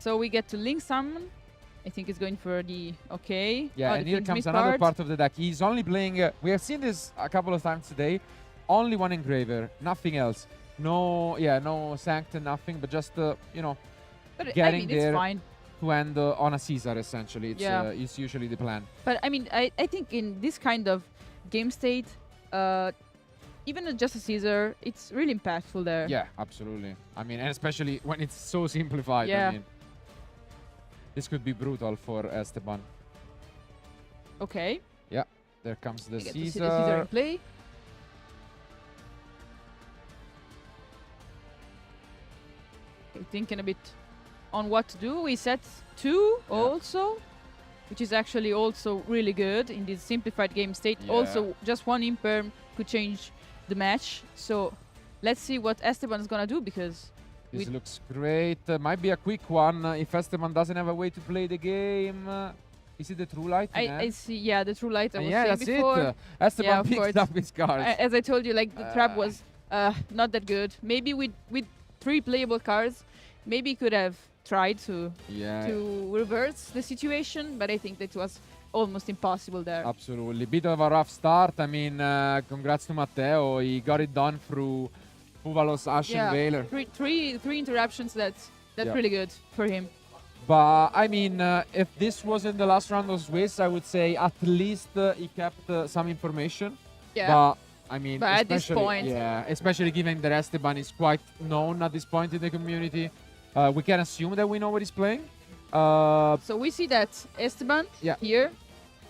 Speaker 2: So we get to Link Summon. I think he's going for the
Speaker 3: Yeah, and here comes another part of the deck. He's only playing... we have seen this a couple of times today. Only 1 Engraver, nothing else. No, no Sanctum, nothing, but just, you know, getting there to end on a Caesar, essentially. It's usually the plan.
Speaker 2: But, I mean, I think in this kind of game state, even just a Caesar, it's really impactful there.
Speaker 3: Yeah, absolutely. I mean, and especially when it's so simplified. I mean. This could be brutal for Esteban.
Speaker 2: Okay.
Speaker 3: Yeah, there comes the Caesar.
Speaker 2: To see the Caesar in play. Okay, thinking a bit on what to do. We set 2 also, which is actually also really good in this simplified game state. Also, just 1 imperm could change the match. So let's see what Esteban is gonna do because...
Speaker 3: This looks great. Might be a quick one if Esteban doesn't have a way to play the game. Is it the True Light?
Speaker 2: I see, the True Light I was
Speaker 3: saying
Speaker 2: before.
Speaker 3: It. Esteban picked up his cards.
Speaker 2: As I told you, like, the trap was not that good. Maybe with 3 playable cards, maybe he could have tried to reverse the situation, but I think that was almost impossible there.
Speaker 3: Absolutely. Bit of a rough start. I mean, congrats to Matteo. He got it done through Fuvalos, Ash, and Baylor.
Speaker 2: Three interruptions. That's really good for him.
Speaker 3: But I mean, if this wasn't the last round of Swiss, I would say at least he kept some information.
Speaker 2: Yeah.
Speaker 3: But I mean,
Speaker 2: at this point,
Speaker 3: especially given that Esteban is quite known at this point in the community, we can assume that we know what he's playing.
Speaker 2: So we see that Esteban here,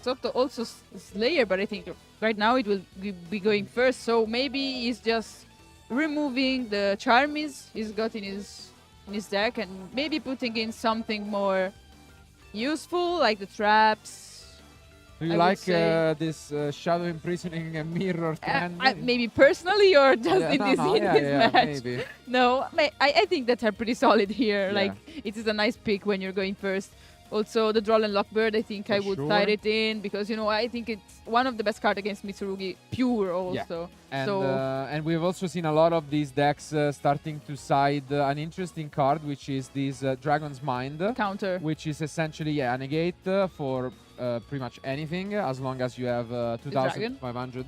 Speaker 2: Soto also Slayer, but I think right now it will be going first. So maybe he's just removing the Charmies he's got in his deck and maybe putting in something more useful like the traps.
Speaker 3: Do you like this shadow imprisoning mirror trend?
Speaker 2: Maybe personally or just in this match?
Speaker 3: Maybe.
Speaker 2: No, I think that are pretty solid here. Like, it is a nice pick when you're going first. Also, the Droll and Lockbird, I think I would tire it in because, you know, I think it's one of the best cards against Mitsurugi, pure also.
Speaker 3: Yeah. And we've also seen a lot of these decks starting to side an interesting card, which is this Dragon's Mind.
Speaker 2: Counter.
Speaker 3: Which is essentially a negate for pretty much anything as long as you have 2,500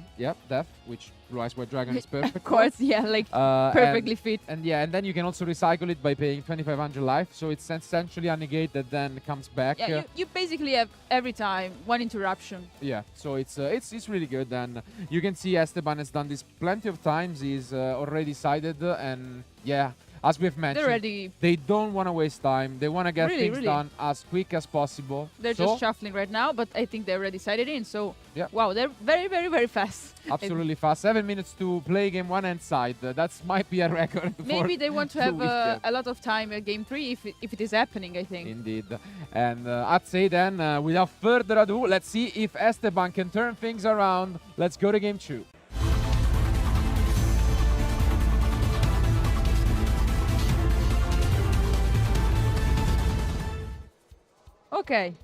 Speaker 3: def, which Blue Eyes White Dragon is perfect.
Speaker 2: Of course, perfectly fit.
Speaker 3: And then you can also recycle it by paying 2,500 life, so it's essentially a negate that then comes back.
Speaker 2: Yeah, you basically have every time 1 interruption.
Speaker 3: Yeah, so it's really good, and you can see Esteban has done this plenty of times. He's already sided, and as we've mentioned, they don't want to waste time. They want to get things done as quick as possible.
Speaker 2: They're just shuffling right now, but I think they already sided in. So
Speaker 3: Yeah.
Speaker 2: Wow, they're very, very, very fast.
Speaker 3: Absolutely fast. 7 minutes to play game 1 and side. That might be a record.
Speaker 2: Maybe they want to have a lot of time at game 3 if it is happening, I think.
Speaker 3: Indeed. And I'd say then, without further ado, let's see if Esteban can turn things around. Let's go to game 2.
Speaker 2: Okay.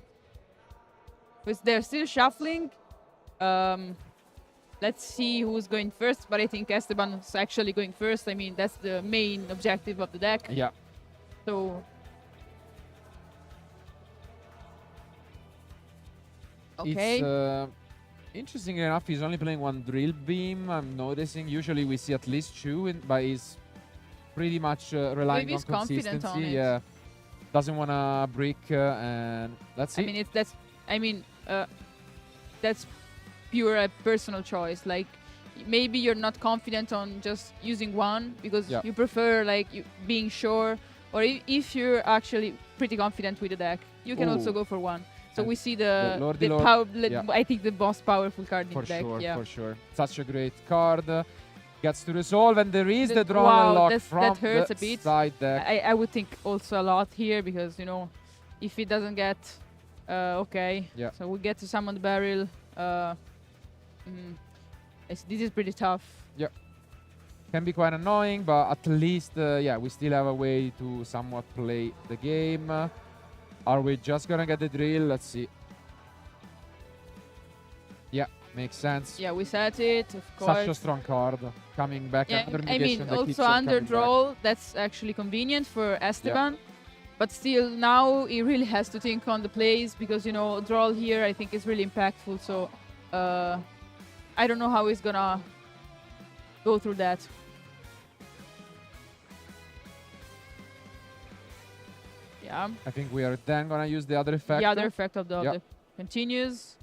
Speaker 2: They're still shuffling. Let's see who's going first, but I think Esteban is actually going first. I mean, that's the main objective of the deck.
Speaker 3: Yeah.
Speaker 2: So... Okay.
Speaker 3: It's, interesting enough, he's only playing 1 drill beam, I'm noticing. Usually we see at least 2, but he's pretty much relying on consistency.
Speaker 2: On
Speaker 3: yeah. Doesn't want to brick, and let's see.
Speaker 2: I mean, that's pure personal choice. Like, maybe you're not confident on just using 1 because you prefer like being sure, or if you're actually pretty confident with the deck, you can also go for 1. So we see I think the most powerful card in the deck.
Speaker 3: For sure. Such a great card. Gets to resolve, and there is the draw unlock from
Speaker 2: that hurts
Speaker 3: the
Speaker 2: a bit.
Speaker 3: Side deck.
Speaker 2: I would think also a lot here because, you know, if it doesn't get... okay.
Speaker 3: Yeah.
Speaker 2: So we get to summon the barrel. This is pretty tough.
Speaker 3: Yeah. Can be quite annoying, but at least, we still have a way to somewhat play the game. Are we just gonna get the drill? Let's see. Yeah, makes sense.
Speaker 2: Yeah, we set it, of course.
Speaker 3: Such a strong card. Coming back, another negation.
Speaker 2: I mean, also under draw, that's actually convenient for Esteban. Yeah. But still, now he really has to think on the plays because, you know, draw here I think is really impactful. So, I don't know how he's gonna go through that. Yeah.
Speaker 3: I think we are then gonna use the other effect.
Speaker 2: The other effect of the other continues.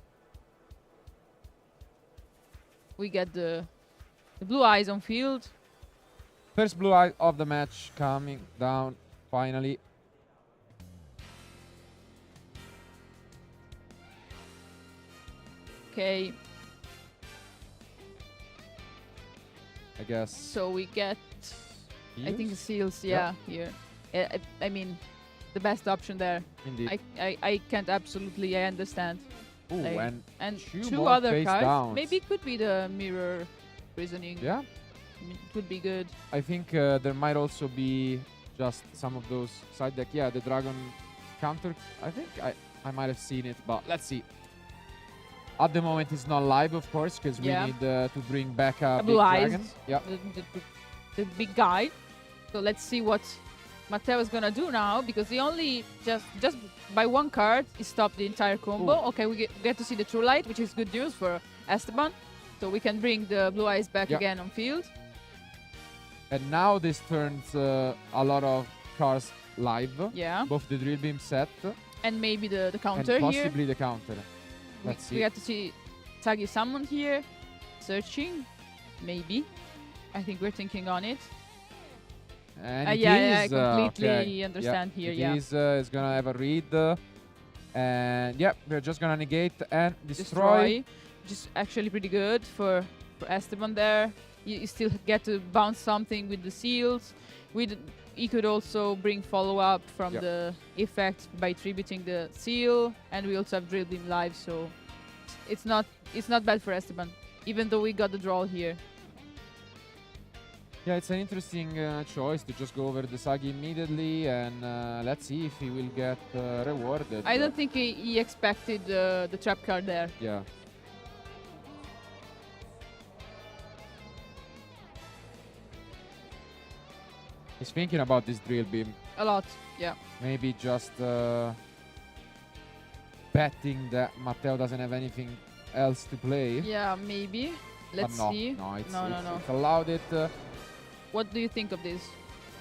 Speaker 2: We get the blue eyes on field.
Speaker 3: First blue eye of the match coming down finally.
Speaker 2: Okay.
Speaker 3: I guess.
Speaker 2: So we get,
Speaker 3: Seals?
Speaker 2: I think seals, here. I mean, the best option there.
Speaker 3: Indeed.
Speaker 2: I can't absolutely, I understand.
Speaker 3: Ooh,
Speaker 2: like, and 2
Speaker 3: more
Speaker 2: other cards.
Speaker 3: Downs.
Speaker 2: Maybe it could be the mirror prisoning.
Speaker 3: Yeah.
Speaker 2: I mean, it would be good.
Speaker 3: I think there might also be just some of those side deck. Yeah, the dragon counter. I think I might have seen it, but let's see. At the moment, it's not live, of course, because we need to bring back a big dragon. Yeah.
Speaker 2: The big guy. So let's see what Matteo is gonna do now, because he only just by 1 card he stopped the entire combo.
Speaker 3: Ooh.
Speaker 2: Okay, we get to see the true light, which is good news for Esteban. So we can bring the blue eyes back again on field.
Speaker 3: And now this turns a lot of cards live.
Speaker 2: Yeah.
Speaker 3: Both the drill beam set
Speaker 2: and maybe the counter
Speaker 3: and
Speaker 2: here.
Speaker 3: possibly the counter. Let's see.
Speaker 2: We get to see Tagi summoned here, searching, maybe. I think we're thinking on it.
Speaker 3: And
Speaker 2: I completely understand here.
Speaker 3: It is gonna have a read, and we're just gonna negate and destroy.
Speaker 2: Just actually pretty good for Esteban there. You still get to bounce something with the seals. He could also bring follow-up from the effect by tributing the seal, and we also have drill beam live, so it's not bad for Esteban, even though we got the draw here.
Speaker 3: Yeah, it's an interesting choice to just go over the Sagi immediately, and let's see if he will get rewarded.
Speaker 2: I don't think he expected the trap card there.
Speaker 3: Yeah. He's thinking about this drill beam.
Speaker 2: A lot, yeah.
Speaker 3: Maybe just betting that Matteo doesn't have anything else to play.
Speaker 2: Yeah, maybe. Let's see.
Speaker 3: No, it's
Speaker 2: no.
Speaker 3: allowed it.
Speaker 2: What do you think of this?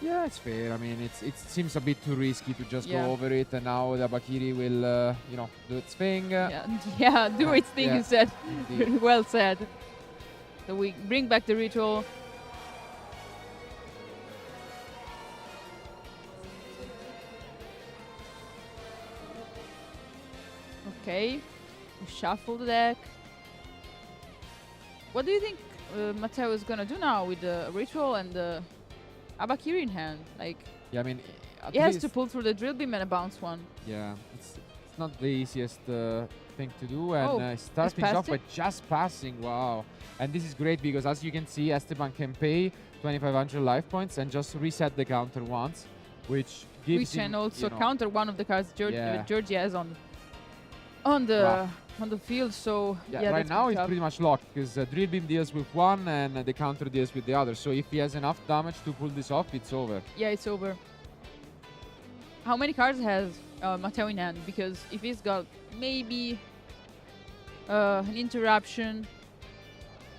Speaker 3: Yeah, it's fair. I mean, it seems a bit too risky to just go over it, and now the Bakiri will, do its thing.
Speaker 2: Do its thing, you said. Well said. So we bring back the ritual. Okay, we shuffle the deck. What do you think Matteo is gonna do now with the ritual and the Abakiri in hand? Like,
Speaker 3: yeah, I mean,
Speaker 2: he has to pull through the drill beam and a bounce one.
Speaker 3: Yeah, it's not the easiest thing to do, and start things off by just passing. Wow. And this is great because, as you can see, Esteban can pay 2,500 life points and just reset the counter once, which gives him,
Speaker 2: can also
Speaker 3: you know,
Speaker 2: counter one of the cards Georgie has on the field. So
Speaker 3: yeah, right now he's pretty much locked because Drill Beam deals with one and the counter deals with the other. So if he has enough damage to pull this off, it's over.
Speaker 2: Yeah, it's over. How many cards has Matteo in hand? Because if he's got maybe an interruption,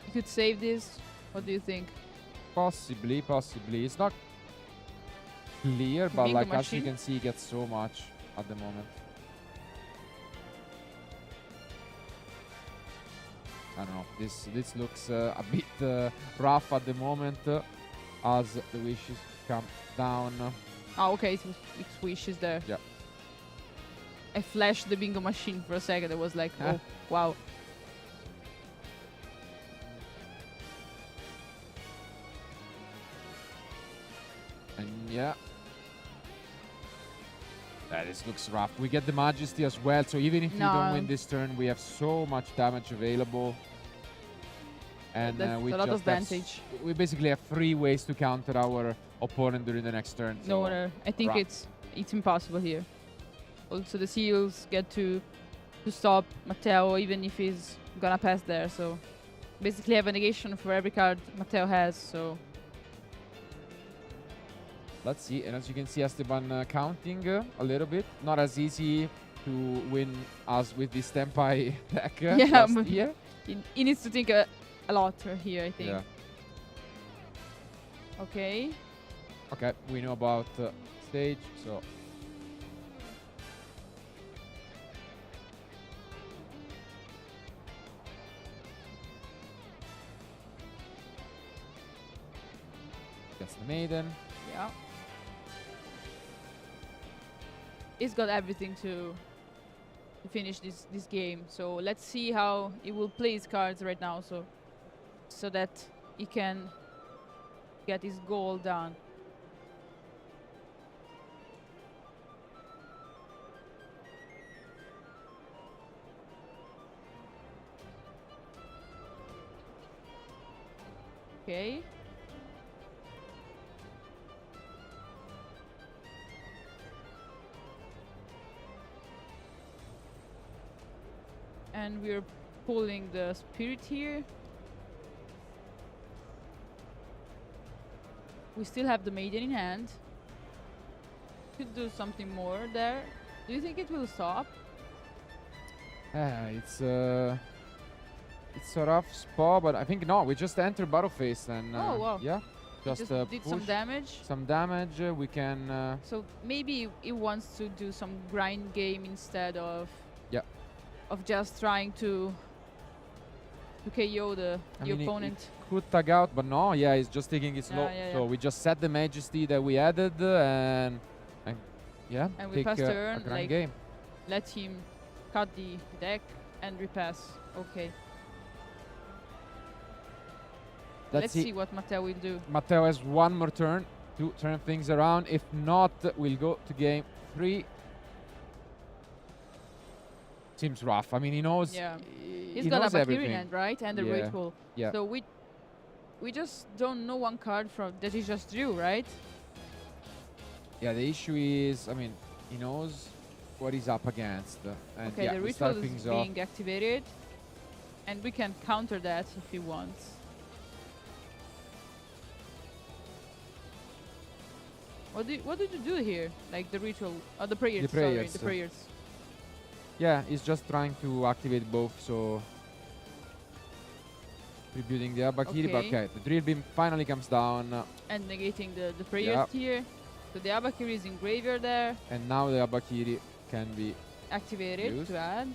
Speaker 2: he could save this. What do you think?
Speaker 3: Possibly. It's not clear, but like as you can see, he gets so much at the moment. I don't know. This looks a bit rough at the moment as the wishes come down.
Speaker 2: Oh, okay. It's wishes there.
Speaker 3: Yeah.
Speaker 2: I flashed the bingo machine for a second. I was like, oh, wow.
Speaker 3: And yeah. This looks rough. We get the Majesty as well, so even if we don't win this turn, we have so much damage available. And we
Speaker 2: a lot of advantage.
Speaker 3: We basically have 3 ways to counter our opponent during the next turn. So
Speaker 2: no, I think it's impossible here. Also, the seals get to stop Matteo, even if he's gonna pass there. So basically, have a negation for every card Matteo has. So
Speaker 3: let's see. And as you can see, Esteban counting a little bit. Not as easy to win as with this Tempai deck last year.
Speaker 2: He needs to think a lot here, I think.
Speaker 3: Yeah.
Speaker 2: Okay.
Speaker 3: Okay, we know about stage, so. That's the maiden.
Speaker 2: Yeah. He's got everything to finish this game. So let's see how he will play his cards right now, so that he can get his goal done. Okay. And we're pulling the spirit here. We still have the maiden in hand. Could do something more there. Do you think it will stop?
Speaker 3: It's a rough spot, but I think no. We just enter battle phase and
Speaker 2: oh wow!
Speaker 3: Yeah, just
Speaker 2: did
Speaker 3: push
Speaker 2: some damage.
Speaker 3: Some damage. We can.
Speaker 2: So maybe he wants to do some grind game instead of.
Speaker 3: Yeah.
Speaker 2: Of just trying to KO the opponent.
Speaker 3: He could tag out, but no, yeah, he's just taking it slow. So we just set the Majesty that we added, and yeah,
Speaker 2: and we pass turn,
Speaker 3: a grand game.
Speaker 2: Let him cut the deck and repass. Okay. Let's see what Matteo will do.
Speaker 3: Matteo has one more turn to turn things around. If not, we'll go to game 3. Seems rough. I mean, he knows.
Speaker 2: Yeah. He's
Speaker 3: he
Speaker 2: got
Speaker 3: knows
Speaker 2: a
Speaker 3: everything.
Speaker 2: Valkyrian hand, right? And the ritual.
Speaker 3: Yeah.
Speaker 2: So we just don't know one card from that he just drew, right?
Speaker 3: Yeah. The issue is, I mean, he knows what he's up against. And
Speaker 2: okay. The ritual is being activated, and we can counter that if he wants. What did you do here? Like the ritual, the prayers. Sorry, the prayers.
Speaker 3: Yeah, he's just trying to activate both, so rebuilding the Abakiri, but okay, the Drill Beam finally comes down.
Speaker 2: And negating the prayers here. So the Abakiri is in graveyard there.
Speaker 3: And now the Abakiri can be
Speaker 2: activated
Speaker 3: used.
Speaker 2: To add.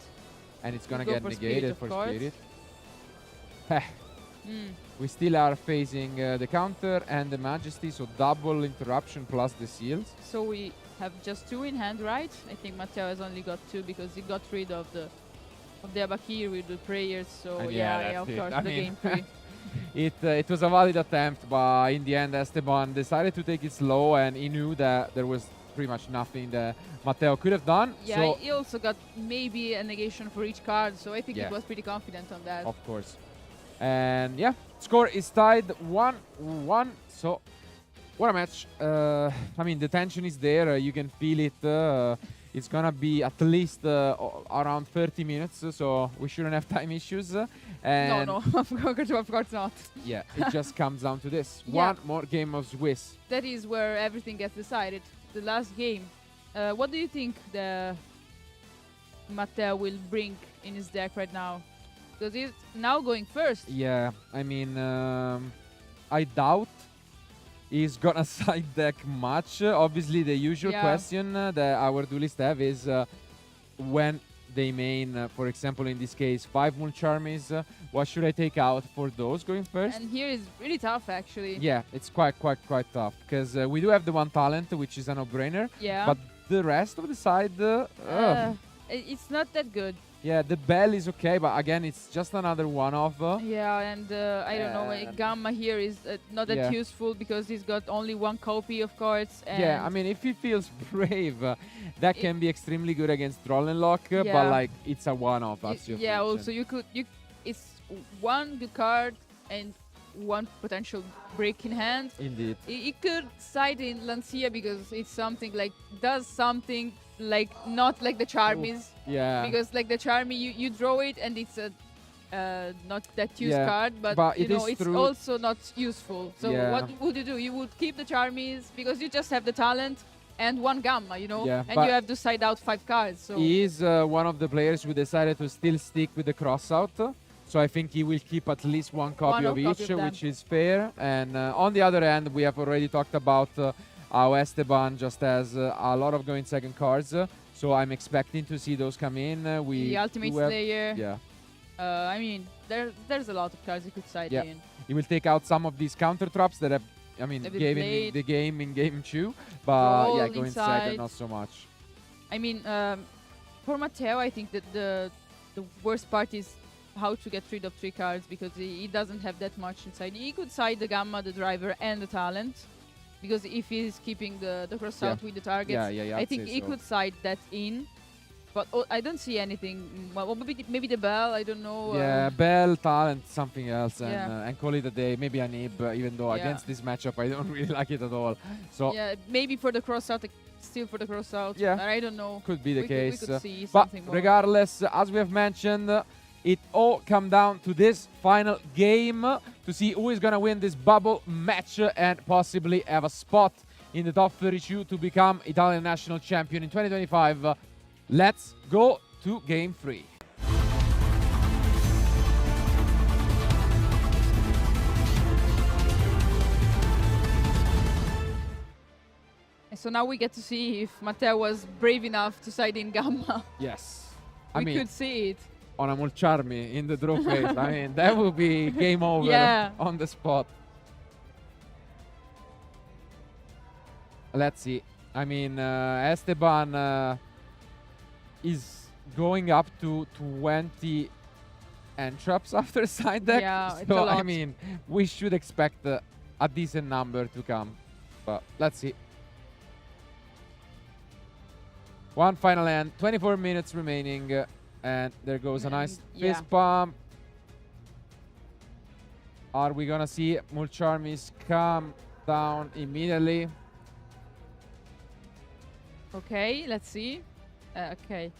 Speaker 3: And it's gonna get negated for Spirit.
Speaker 2: Mm.
Speaker 3: We still are facing the counter and the Majesty, so double interruption plus the seals.
Speaker 2: So we have just 2 in hand, right? I think Matteo has only got 2 because he got rid of the Abakir with the prayers. So
Speaker 3: And
Speaker 2: yeah, of course, the game free.
Speaker 3: It was a valid attempt, but in the end, Esteban decided to take it slow, and he knew that there was pretty much nothing that Matteo could have done.
Speaker 2: Yeah,
Speaker 3: so
Speaker 2: he also got maybe a negation for each card, so I think he was pretty confident on that.
Speaker 3: Of course. And yeah, score is tied 1-1. So what a match. I mean, the tension is there. You can feel it. It's gonna be at least around 30 minutes, so we shouldn't have time issues. And
Speaker 2: No, of course not.
Speaker 3: yeah, it just comes down to this.
Speaker 2: Yeah.
Speaker 3: One more game of Swiss.
Speaker 2: That is where everything gets decided. The last game. What do you think the Matteo will bring in his deck right now? Because he's now going first.
Speaker 3: Yeah, I mean, I doubt he's gonna side deck much. Obviously, the usual question that our duelists have is when they main, for example, in this case, 5 Mulcharmies, what should I take out for those going first?
Speaker 2: And here is really tough, actually.
Speaker 3: Yeah, it's quite tough, because we do have the one talent, which is a no-brainer.
Speaker 2: Yeah.
Speaker 3: But the rest of the side,
Speaker 2: it's not that good.
Speaker 3: yeah, the bell is okay, but again, it's just another one-off.
Speaker 2: Yeah, and I don't know, Gamma here is not that useful because he's got only one copy of cards. And
Speaker 3: yeah, I mean, if he feels brave, that can be extremely good against Troll and Lock, but like, it's a one-off, as you
Speaker 2: yeah, also, it's one good card and one potential break in hand.
Speaker 3: Indeed.
Speaker 2: He could side in Lancia because it's something like, does something like not like the Charmies.
Speaker 3: Yeah.
Speaker 2: Because like the Charmy, you draw it and it's a not that used card, but you know, it's also not useful. So what would you do? You would keep the Charmies because you just have the talent and one Gamma, you know, and you have to side out 5 cards. So
Speaker 3: he is one of the players who decided to still stick with the crossout. So I think he will keep at least one copy of each, which is fair. And on the other hand, we have already talked about how Esteban just has a lot of going second cards. So I'm expecting to see those come in.
Speaker 2: The Ultimate Slayer.
Speaker 3: Yeah.
Speaker 2: I mean, there's a lot of cards you could side in.
Speaker 3: He will take out some of these counter traps that have, I mean, gave him the game in game 2. But yeah, going second, not so much.
Speaker 2: I mean, for Matteo, I think that the worst part is how to get rid of 3 cards because he doesn't have that much inside. He could side the Gamma, the Driver, and the Talent. Because if he's keeping the cross out with the targets, I think he could side that in. But I don't see anything. Well, maybe the Bell, I don't know.
Speaker 3: Yeah, Bell, Talent, something else, and call it a day. Maybe a Nib, even though against this matchup I don't really like it at all. So
Speaker 2: yeah, maybe for the cross out, still for the cross out.
Speaker 3: Yeah,
Speaker 2: I don't know.
Speaker 3: Could be the case.
Speaker 2: We could see
Speaker 3: but
Speaker 2: something more.
Speaker 3: Regardless, as we have mentioned, it all come down to this final game to see who is going to win this bubble match and possibly have a spot in the top 32 to become Italian national champion in 2025. Let's go to game 3.
Speaker 2: And so now we get to see if Matteo was brave enough to side in Gamma.
Speaker 3: Yes.
Speaker 2: I mean, could see it.
Speaker 3: On a Mulcharmy in the draw phase. I mean, that would be game over on the spot. Let's see. I mean, Esteban is going up to 20 entraps after side deck.
Speaker 2: Yeah,
Speaker 3: so, I mean, we should expect a decent number to come. But let's see. One final end, 24 minutes remaining. And there goes a nice fist pump. Are we gonna see Mulcharmies come down immediately?
Speaker 2: Okay, let's see. Okay.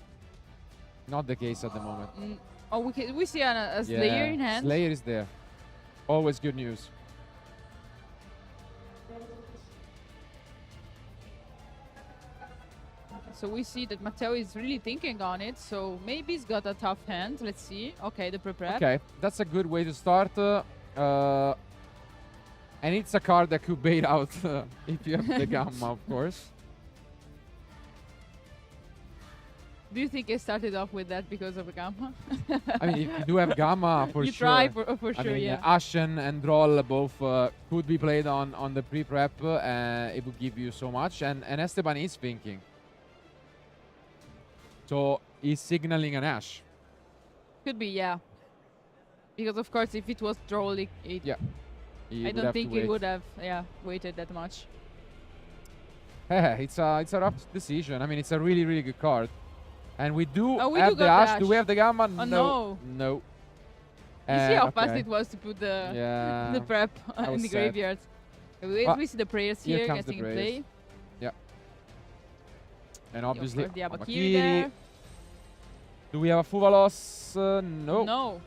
Speaker 3: Not the case at the moment.
Speaker 2: Oh, we see a Slayer in hand.
Speaker 3: Slayer is there. Always good news.
Speaker 2: So we see that Matteo is really thinking on it. So maybe he's got a tough hand. Let's see. Okay, the prep.
Speaker 3: Okay, that's a good way to start. And it's a card that could bait out if you have the Gamma, of course.
Speaker 2: Do you think I started off with that because of a Gamma?
Speaker 3: I mean, if you do have Gamma, for
Speaker 2: you
Speaker 3: sure.
Speaker 2: try for sure,
Speaker 3: I mean, Ashen and Droll both could be played on the pre-prep. It would give you so much. And Esteban is thinking. So he's signaling an Ash.
Speaker 2: Could be, yeah. Because of course, if it was draw,
Speaker 3: yeah,
Speaker 2: I don't think it would have, waited that much.
Speaker 3: It's a rough decision. I mean, it's a really good card, and we do
Speaker 2: we
Speaker 3: have
Speaker 2: do
Speaker 3: the
Speaker 2: got
Speaker 3: Ash. Do we have the Gamma?
Speaker 2: Oh,
Speaker 3: no.
Speaker 2: You see how fast it was to put the the prep in the graveyard. We see the prayers here getting in play.
Speaker 3: Yeah. And obviously
Speaker 2: the
Speaker 3: Abakiri
Speaker 2: there.
Speaker 3: Do we have a Fuvalos? No.
Speaker 2: No.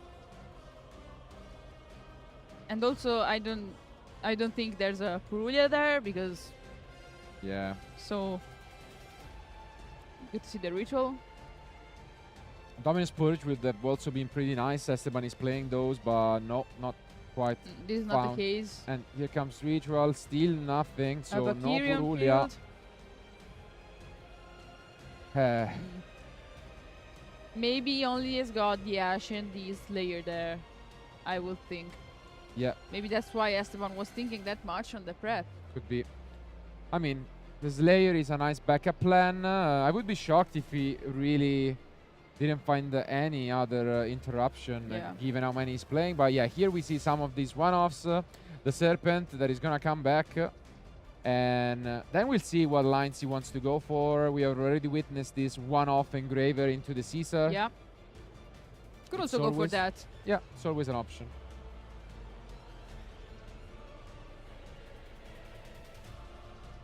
Speaker 2: And also, I don't think there's a Purulia there because.
Speaker 3: Yeah.
Speaker 2: So. Good to see the ritual.
Speaker 3: Dominus Purge would have also been pretty nice. Esteban is playing those, but no, not quite.
Speaker 2: This is not the case.
Speaker 3: And here comes Ritual, still nothing, so no
Speaker 2: Abakiri
Speaker 3: Purulia.
Speaker 2: Maybe only has got the Ash and the Slayer there, I would think.
Speaker 3: Yeah.
Speaker 2: Maybe that's why Esteban was thinking that much on the prep.
Speaker 3: Could be. I mean, the Slayer is a nice backup plan. I would be shocked if he really didn't find any other interruption given how many he's playing. But yeah, here we see some of these one-offs. The Serpent that is going to come back. And then we'll see what lines he wants to go for. We have already witnessed this one-off engraver into the Caesar.
Speaker 2: Yeah. Could also go for that.
Speaker 3: Yeah, it's always an option.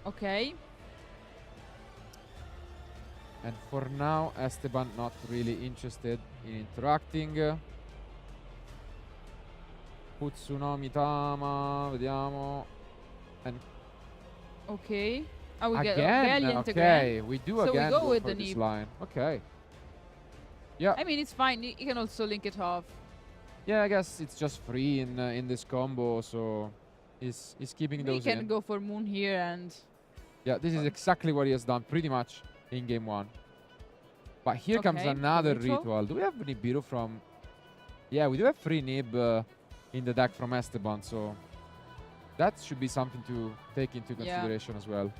Speaker 2: Okay.
Speaker 3: And for now, Esteban not really interested in interacting. Utsunomi Tama, vediamo. And
Speaker 2: okay. We
Speaker 3: again,
Speaker 2: get Valiant
Speaker 3: okay, we do
Speaker 2: so
Speaker 3: again
Speaker 2: we go with
Speaker 3: for
Speaker 2: the
Speaker 3: this
Speaker 2: Nib.
Speaker 3: line. Okay. Yeah.
Speaker 2: I mean, it's fine. You can also link it off.
Speaker 3: Yeah, I guess it's just free in this combo, so he's keeping those in.
Speaker 2: We can go for Moon here and.
Speaker 3: Yeah, this is exactly what he has done pretty much in game 1. But here comes another ritual. Do we have Nibiru from... Yeah, we do have free Nib in the deck from Esteban, so that should be something to take into consideration as well.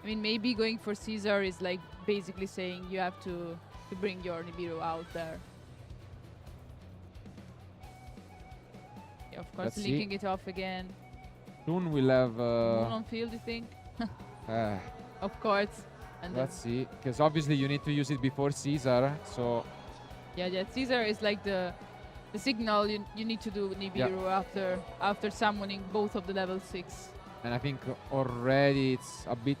Speaker 2: I mean, maybe going for Caesar is like basically saying you have to bring your Nibiru out there. Yeah, of course, linking it off again.
Speaker 3: Soon we'll have...
Speaker 2: Moon on field, you think? Of course. And
Speaker 3: let's see, because obviously you need to use it before Caesar, so...
Speaker 2: Yeah, Caesar is like the signal you need to do Nibiru after summoning both of the level 6.
Speaker 3: And I think already it's a bit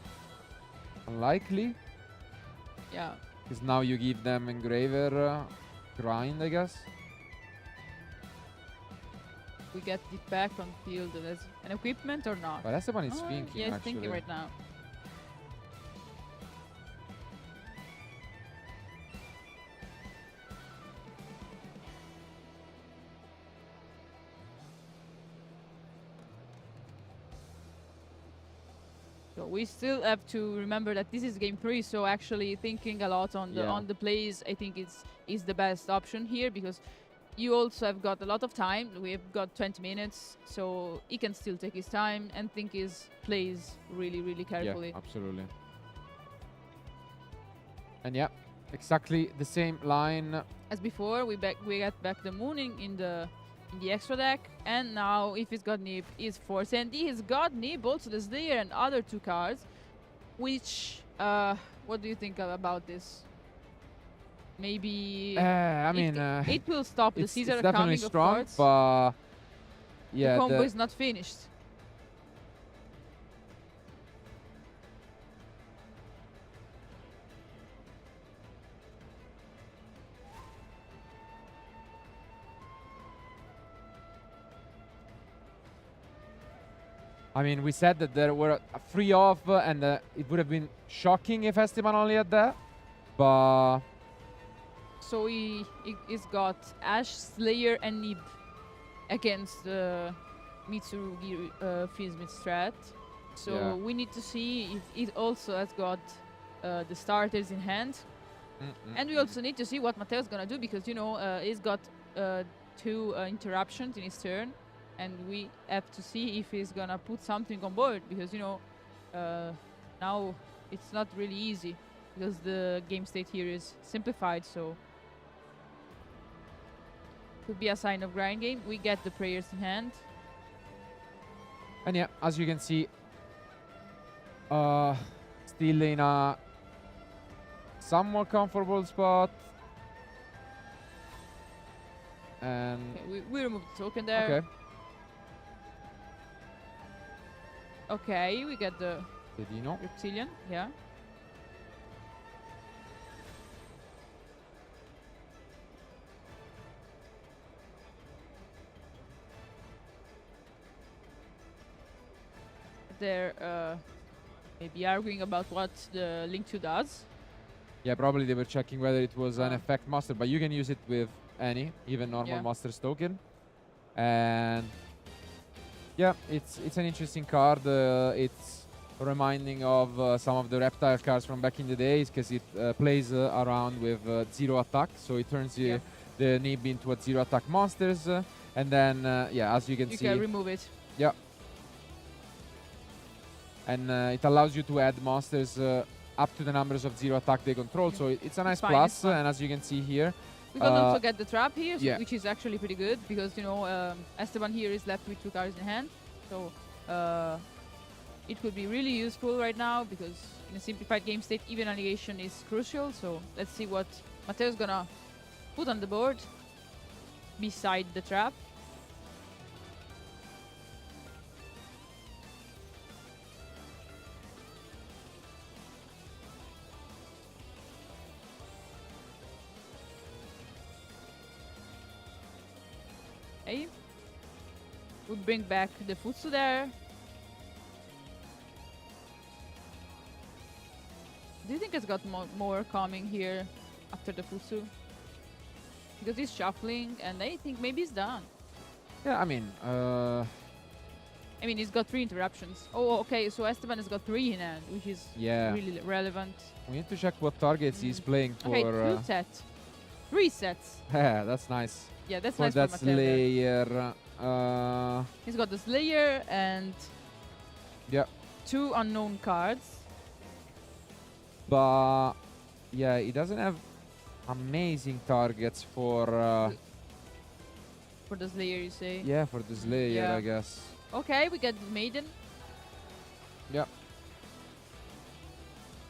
Speaker 3: unlikely.
Speaker 2: Yeah.
Speaker 3: Because now you give them Engraver grind, I guess.
Speaker 2: We get it back on field as an equipment or not?
Speaker 3: But Esteban is thinking,
Speaker 2: yeah, he's thinking right now. So we still have to remember that this is game 3, so actually thinking a lot on the plays, I think is the best option here, because you also have got a lot of time. We've got 20 minutes, so he can still take his time and think his plays really carefully.
Speaker 3: Yeah, absolutely. And yeah, exactly the same line
Speaker 2: as before. We get back the Moon in the extra deck, and now if he's got Nib, he's forced, and he has got Nib, also the Slayer and other 2 cards. Which what do you think about this? Maybe
Speaker 3: I mean
Speaker 2: it will stop the Caesar
Speaker 3: it's definitely
Speaker 2: coming
Speaker 3: strong,
Speaker 2: of cards.
Speaker 3: But yeah,
Speaker 2: the combo is not finished.
Speaker 3: I mean, we said that there were a free off, and it would have been shocking if Esteban only had that, but...
Speaker 2: So he's got Ash, Slayer, and Nib against Mitsurugi Fizzmith strat. So we need to see if it also has got the starters in hand. And we also need to see what Matteo's gonna do, because, you know, he's got 2 interruptions in his turn. And we have to see if he's gonna put something on board, because, you know, now it's not really easy, because the game state here is simplified, so Could be a sign of grind game. We get the prayers in hand.
Speaker 3: And yeah, as you can see, still in a somewhat comfortable spot. And
Speaker 2: okay, we remove the token there.
Speaker 3: Okay.
Speaker 2: Okay, we get the
Speaker 3: Dedino.
Speaker 2: reptilian. Yeah. They're maybe arguing about what the Link 2 does.
Speaker 3: Yeah, probably they were checking whether it was an effect master, but you can use it with any, even normal master's token. And yeah, it's an interesting card. It's reminding of some of the reptile cards from back in the days, because it plays around with 0 attack, so it turns the Nib into a 0 attack monsters, and then yeah, as you can see,
Speaker 2: you can remove it.
Speaker 3: Yeah. And it allows you to add monsters up to the numbers of 0 attack they control, so it's a nice plus. And as you can see here,
Speaker 2: we can also get the trap here, so which is actually pretty good, because, you know, Esteban here is left with 2 cards in hand, so it could be really useful right now, because in a simplified game state, even a negation is crucial. So let's see what Matteo's gonna put on the board beside the trap. Okay. We bring back the Futsu there. Do you think it's got more coming here after the Futsu? Because he's shuffling, and I think maybe he's done.
Speaker 3: Yeah, I mean,
Speaker 2: he's got 3 interruptions. Oh, okay, so Esteban has got 3 in hand, which is really relevant.
Speaker 3: We need to check what targets he's playing for.
Speaker 2: Okay, 2 sets. 3 sets.
Speaker 3: Yeah, that's nice.
Speaker 2: Yeah, that's
Speaker 3: for
Speaker 2: nice
Speaker 3: that
Speaker 2: for Matteo.
Speaker 3: Slayer.
Speaker 2: He's got the Slayer and 2 unknown cards.
Speaker 3: But yeah, he doesn't have amazing targets for
Speaker 2: the Slayer, you say?
Speaker 3: Yeah, for the Slayer, I guess.
Speaker 2: Okay, we get the Maiden.
Speaker 3: Yeah.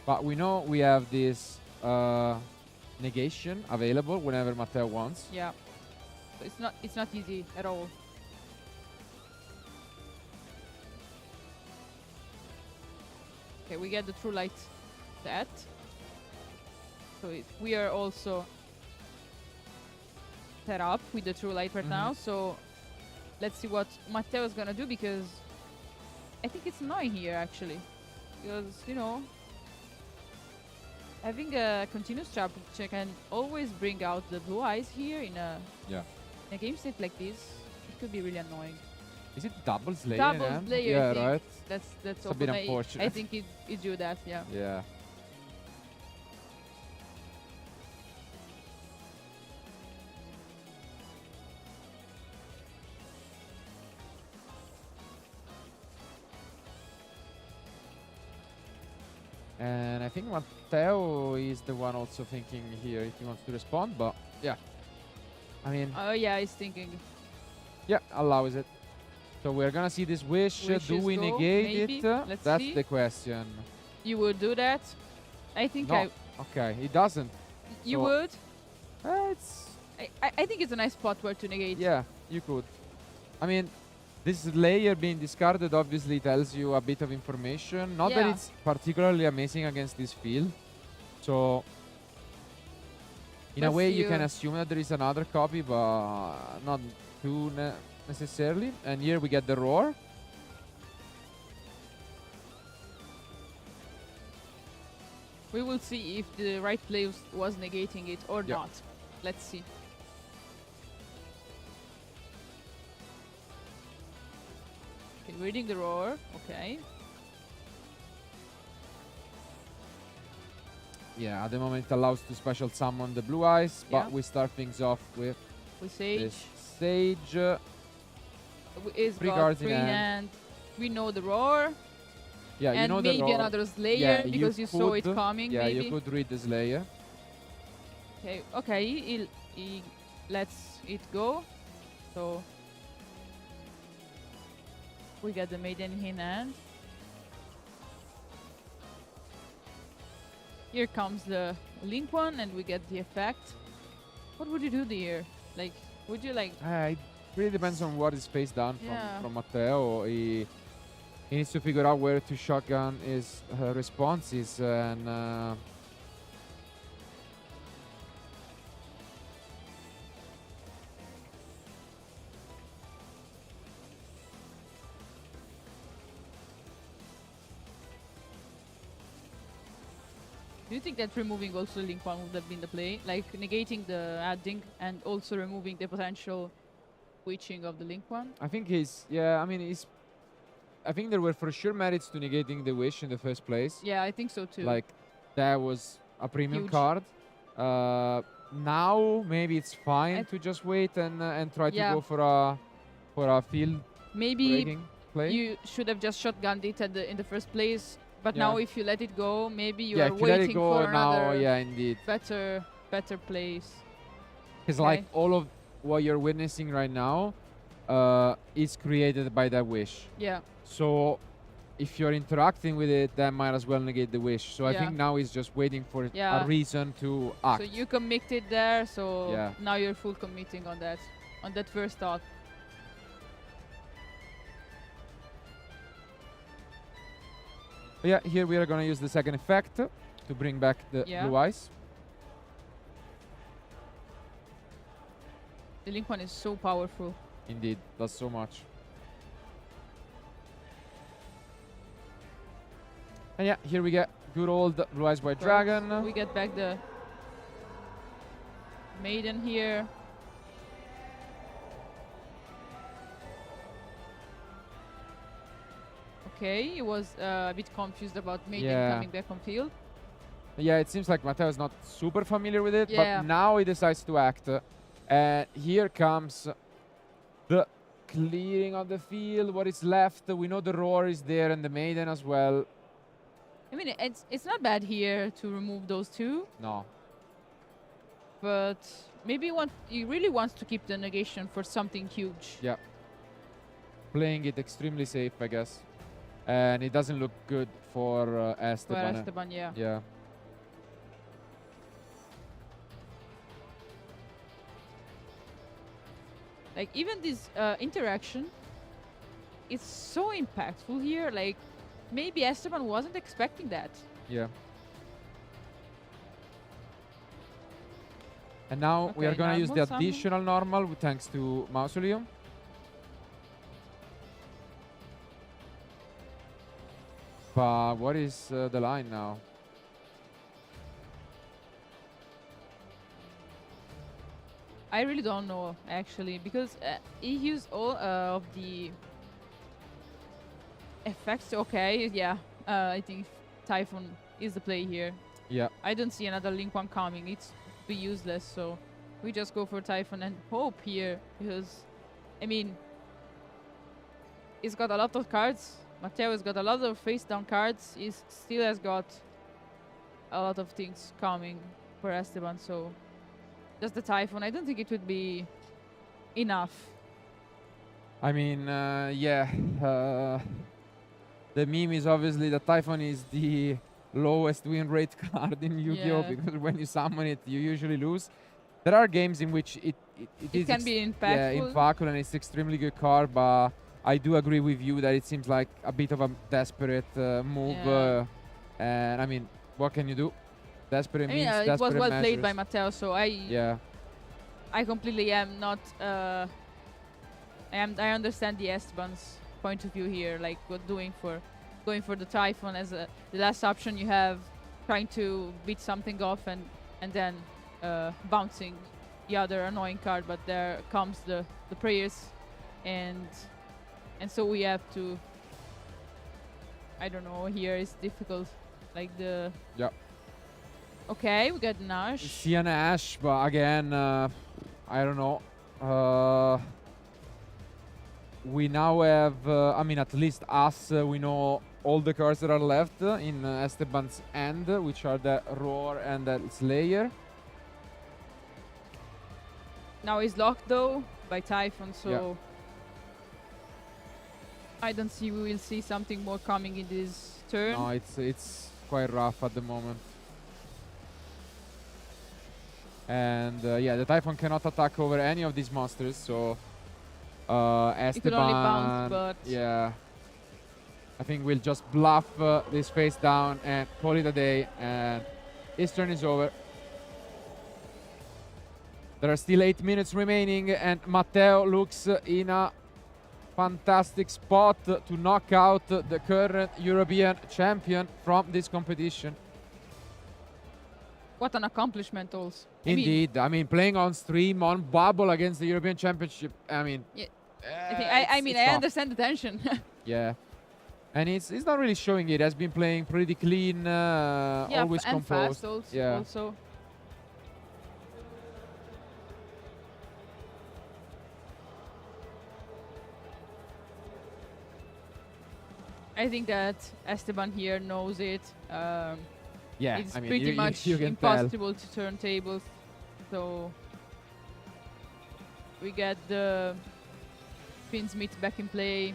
Speaker 3: But we know we have this negation available whenever Matteo wants.
Speaker 2: Yeah. So it's not easy at all. Okay, we get the True Light set. So we are also set up with the True Light right now. So let's see what Matteo is gonna do, because I think it's annoying here actually, because, you know, having a continuous trap which can always bring out the blue eyes here in a game state like this, it could be really annoying.
Speaker 3: Is it double Slayer?
Speaker 2: Double Slayer.
Speaker 3: Yeah, right.
Speaker 2: That's
Speaker 3: a bit unfortunate.
Speaker 2: I think it do that. Yeah.
Speaker 3: Yeah. And I think Matteo is the one also thinking here if he wants to respond, but yeah. I mean...
Speaker 2: Oh, yeah, he's thinking.
Speaker 3: Yeah, allows it. So we're gonna see this wish. Do we negate it? That's the question.
Speaker 2: You would do that? I think
Speaker 3: no. Okay, he doesn't.
Speaker 2: You would? I think it's a nice spot where to negate.
Speaker 3: Yeah, you could. I mean, this layer being discarded obviously tells you a bit of information. Not that it's particularly amazing against this field. So, in a way, you can assume that there is another copy, but not too necessarily. And here we get the Roar.
Speaker 2: We will see if the right play was negating it or not. Let's see. Okay, reading the Roar. Okay.
Speaker 3: Yeah, at the moment it allows to special summon the blue eyes, but we start things off with
Speaker 2: Sage.
Speaker 3: This Sage.
Speaker 2: It's got 3 hand. We know the Roar.
Speaker 3: Yeah,
Speaker 2: and
Speaker 3: you know
Speaker 2: maybe
Speaker 3: the Roar.
Speaker 2: Another Slayer, because you saw it coming.
Speaker 3: Yeah,
Speaker 2: maybe.
Speaker 3: you could read the Slayer.
Speaker 2: Okay, okay. He lets it go. So we get the maiden in hand. Here comes the link one, and we get the effect. What would you do here? Like, would you like?
Speaker 3: It really depends on what is face down from Matteo. He needs to figure out where to shotgun his responses, and
Speaker 2: do you think that removing also link one would have been the play? Like negating the adding and also removing the potential switching of the link one?
Speaker 3: I think I think there were for sure merits to negating the wish in the first place.
Speaker 2: Yeah, I think so too.
Speaker 3: Like, that was a premium
Speaker 2: Huge.
Speaker 3: card. Now maybe it's fine to just wait and try to go for a field breaking play.
Speaker 2: You should have just shotgunned it in the first place. But now if you let it go, maybe you are
Speaker 3: if you let
Speaker 2: waiting
Speaker 3: it go
Speaker 2: for
Speaker 3: now,
Speaker 2: another
Speaker 3: indeed.
Speaker 2: better place.
Speaker 3: Because like all of what you're witnessing right now is created by that wish.
Speaker 2: Yeah.
Speaker 3: So if you're interacting with it, then might as well negate the wish. So I think now he's just waiting for a reason to act.
Speaker 2: So you committed there, so now you're full committing on that first thought.
Speaker 3: Yeah, here we are going to use the second effect to bring back the blue eyes.
Speaker 2: The link one is so powerful.
Speaker 3: Indeed, does so much. And yeah, here we get good old Blue Eyes White Dragon.
Speaker 2: We get back the maiden here. Okay, he was a bit confused about maiden coming back on field.
Speaker 3: Yeah, it seems like Matteo is not super familiar with it, but now he decides to act. And here comes the clearing of the field, what is left. We know the roar is there and the maiden as well.
Speaker 2: I mean, it's not bad here to remove those two.
Speaker 3: No.
Speaker 2: But maybe he really wants to keep the negation for something huge.
Speaker 3: Yeah. Playing it extremely safe, I guess. And it doesn't look good for Esteban.
Speaker 2: For Esteban, yeah.
Speaker 3: Yeah.
Speaker 2: Like, even this interaction is so impactful here. Like, maybe Esteban wasn't expecting that.
Speaker 3: Yeah. And now we are going to use the additional normal thanks to Mausoleum. But what is the line now?
Speaker 2: I really don't know, actually, because he used all of the effects. Okay, yeah. I think Typhoon is the play here.
Speaker 3: Yeah.
Speaker 2: I don't see another Link 1 coming. It's be useless, so we just go for Typhoon and hope here, because, I mean, he's got a lot of cards. Matteo has got a lot of face-down cards. He still has got a lot of things coming for Esteban, so just the Typhoon. I don't think it would be enough.
Speaker 3: I mean, yeah. The meme is obviously that Typhoon is the lowest win rate card in Yu-Gi-Oh! Because when you summon it, you usually lose. There are games in which it
Speaker 2: can be impactful.
Speaker 3: Yeah, impactful, and it's extremely good card, but I do agree with you that it seems like a bit of a desperate move.
Speaker 2: Yeah.
Speaker 3: And I mean, what can you do? Desperate means
Speaker 2: it
Speaker 3: desperate
Speaker 2: was well
Speaker 3: measures.
Speaker 2: played by Matteo, so I completely am not. I understand the Esteban's point of view here, like going for the Typhoon as the last option you have, trying to beat something off and then bouncing the other annoying card. But there comes the prayers, and so we have to. I don't know. Here is difficult, like the.
Speaker 3: Yeah.
Speaker 2: Okay, we got Nash.
Speaker 3: See an Ash, but again, I don't know. We now have, I mean, at least us, we know all the cards that are left in Esteban's end, which are the Roar and the Slayer.
Speaker 2: Now he's locked though by Typhon, so I don't see we will see something more coming in this turn.
Speaker 3: No, it's quite rough at the moment. And yeah, the Typhon cannot attack over any of these monsters, so Esteban,
Speaker 2: it could only bounce, but
Speaker 3: yeah, I think we'll just bluff this face down and call it a day, and his turn is over. There are still 8 minutes remaining, and Matteo looks in a fantastic spot to knock out the current European champion from this competition.
Speaker 2: What an accomplishment also.
Speaker 3: Indeed. I mean, playing on stream, on Bubble against the European Championship, I mean...
Speaker 2: Yeah, I understand the tension.
Speaker 3: Yeah. And it's not really showing it. Has been playing pretty clean, always
Speaker 2: and
Speaker 3: composed.
Speaker 2: Fast also,
Speaker 3: yeah.
Speaker 2: Also. I think that Esteban here knows it.
Speaker 3: Yeah,
Speaker 2: it's
Speaker 3: I mean,
Speaker 2: pretty much
Speaker 3: you can
Speaker 2: impossible to turn tables. So we get the Finsmith back in play.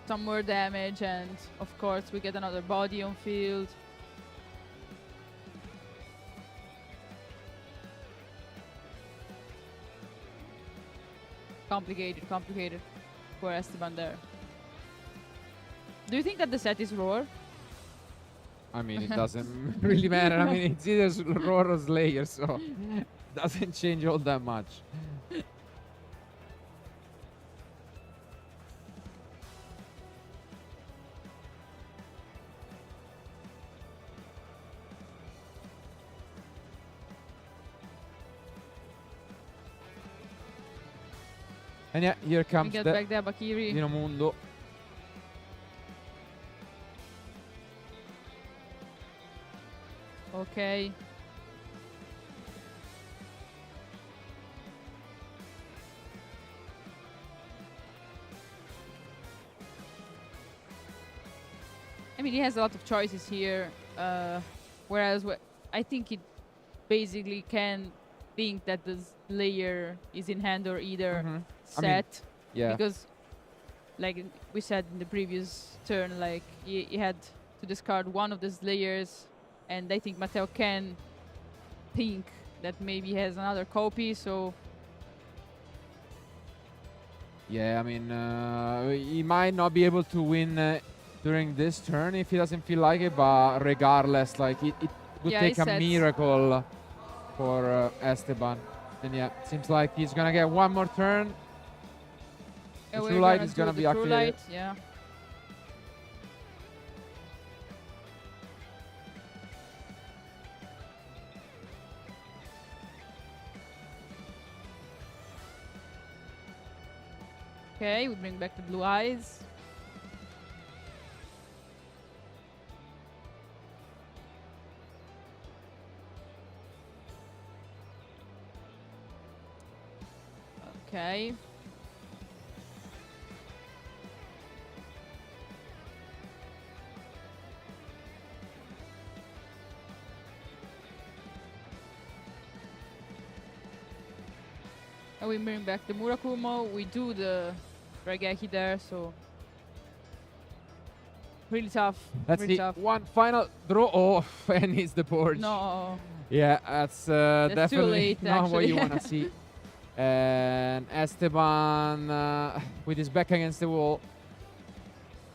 Speaker 2: Some more damage, and of course we get another body on field. Complicated for Esteban there. Do you think that the set is Roar?
Speaker 3: I mean, it doesn't really matter. I mean, it's either Roar or Slayer, so doesn't change all that much. And yeah, here comes
Speaker 2: we get
Speaker 3: the
Speaker 2: back there, Bakiri.
Speaker 3: Dinomundo.
Speaker 2: Okay. I mean, he has a lot of choices here, whereas I think it basically can think that the Slayer is in hand or either set.
Speaker 3: I mean, yeah.
Speaker 2: Because, like we said in the previous turn, like he had to discard one of the Slayers, and I think Matteo can think that maybe he has another copy, so...
Speaker 3: Yeah, I mean, he might not be able to win during this turn if he doesn't feel like it, but regardless, like it would take a miracle for Esteban. And yeah, seems like he's gonna get one more turn.
Speaker 2: Yeah,
Speaker 3: the True Light is gonna be activated.
Speaker 2: Yeah. Okay, we bring back the blue eyes. Okay. And we bring back the Murakumo. We do the Raigeki there, so really tough.
Speaker 3: Let's
Speaker 2: really
Speaker 3: see.
Speaker 2: Tough.
Speaker 3: One final draw. Oh, and it's the board.
Speaker 2: No.
Speaker 3: Yeah, that's definitely
Speaker 2: too late,
Speaker 3: not what you want to
Speaker 2: actually.
Speaker 3: see. And Esteban with his back against the wall.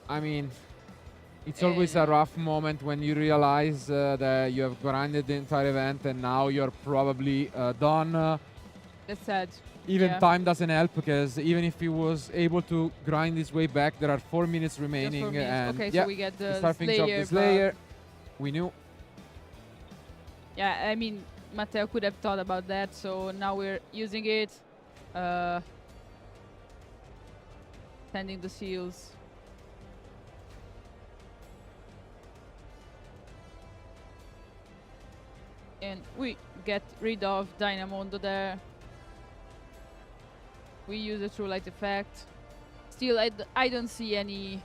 Speaker 3: I mean, it's always a rough moment when you realize that you have grinded the entire event and now you're probably done.
Speaker 2: That's sad.
Speaker 3: Even time doesn't help, because even if he was able to grind his way back, there are 4 minutes remaining.
Speaker 2: 4 minutes.
Speaker 3: And
Speaker 2: okay,
Speaker 3: yeah,
Speaker 2: so we get the
Speaker 3: start things off the Slayer. We knew.
Speaker 2: Yeah, I mean, Matteo could have thought about that, so now we're using it. Sending the seals. And we get rid of Dynamondo there. We use the True Light effect. Still, I don't see any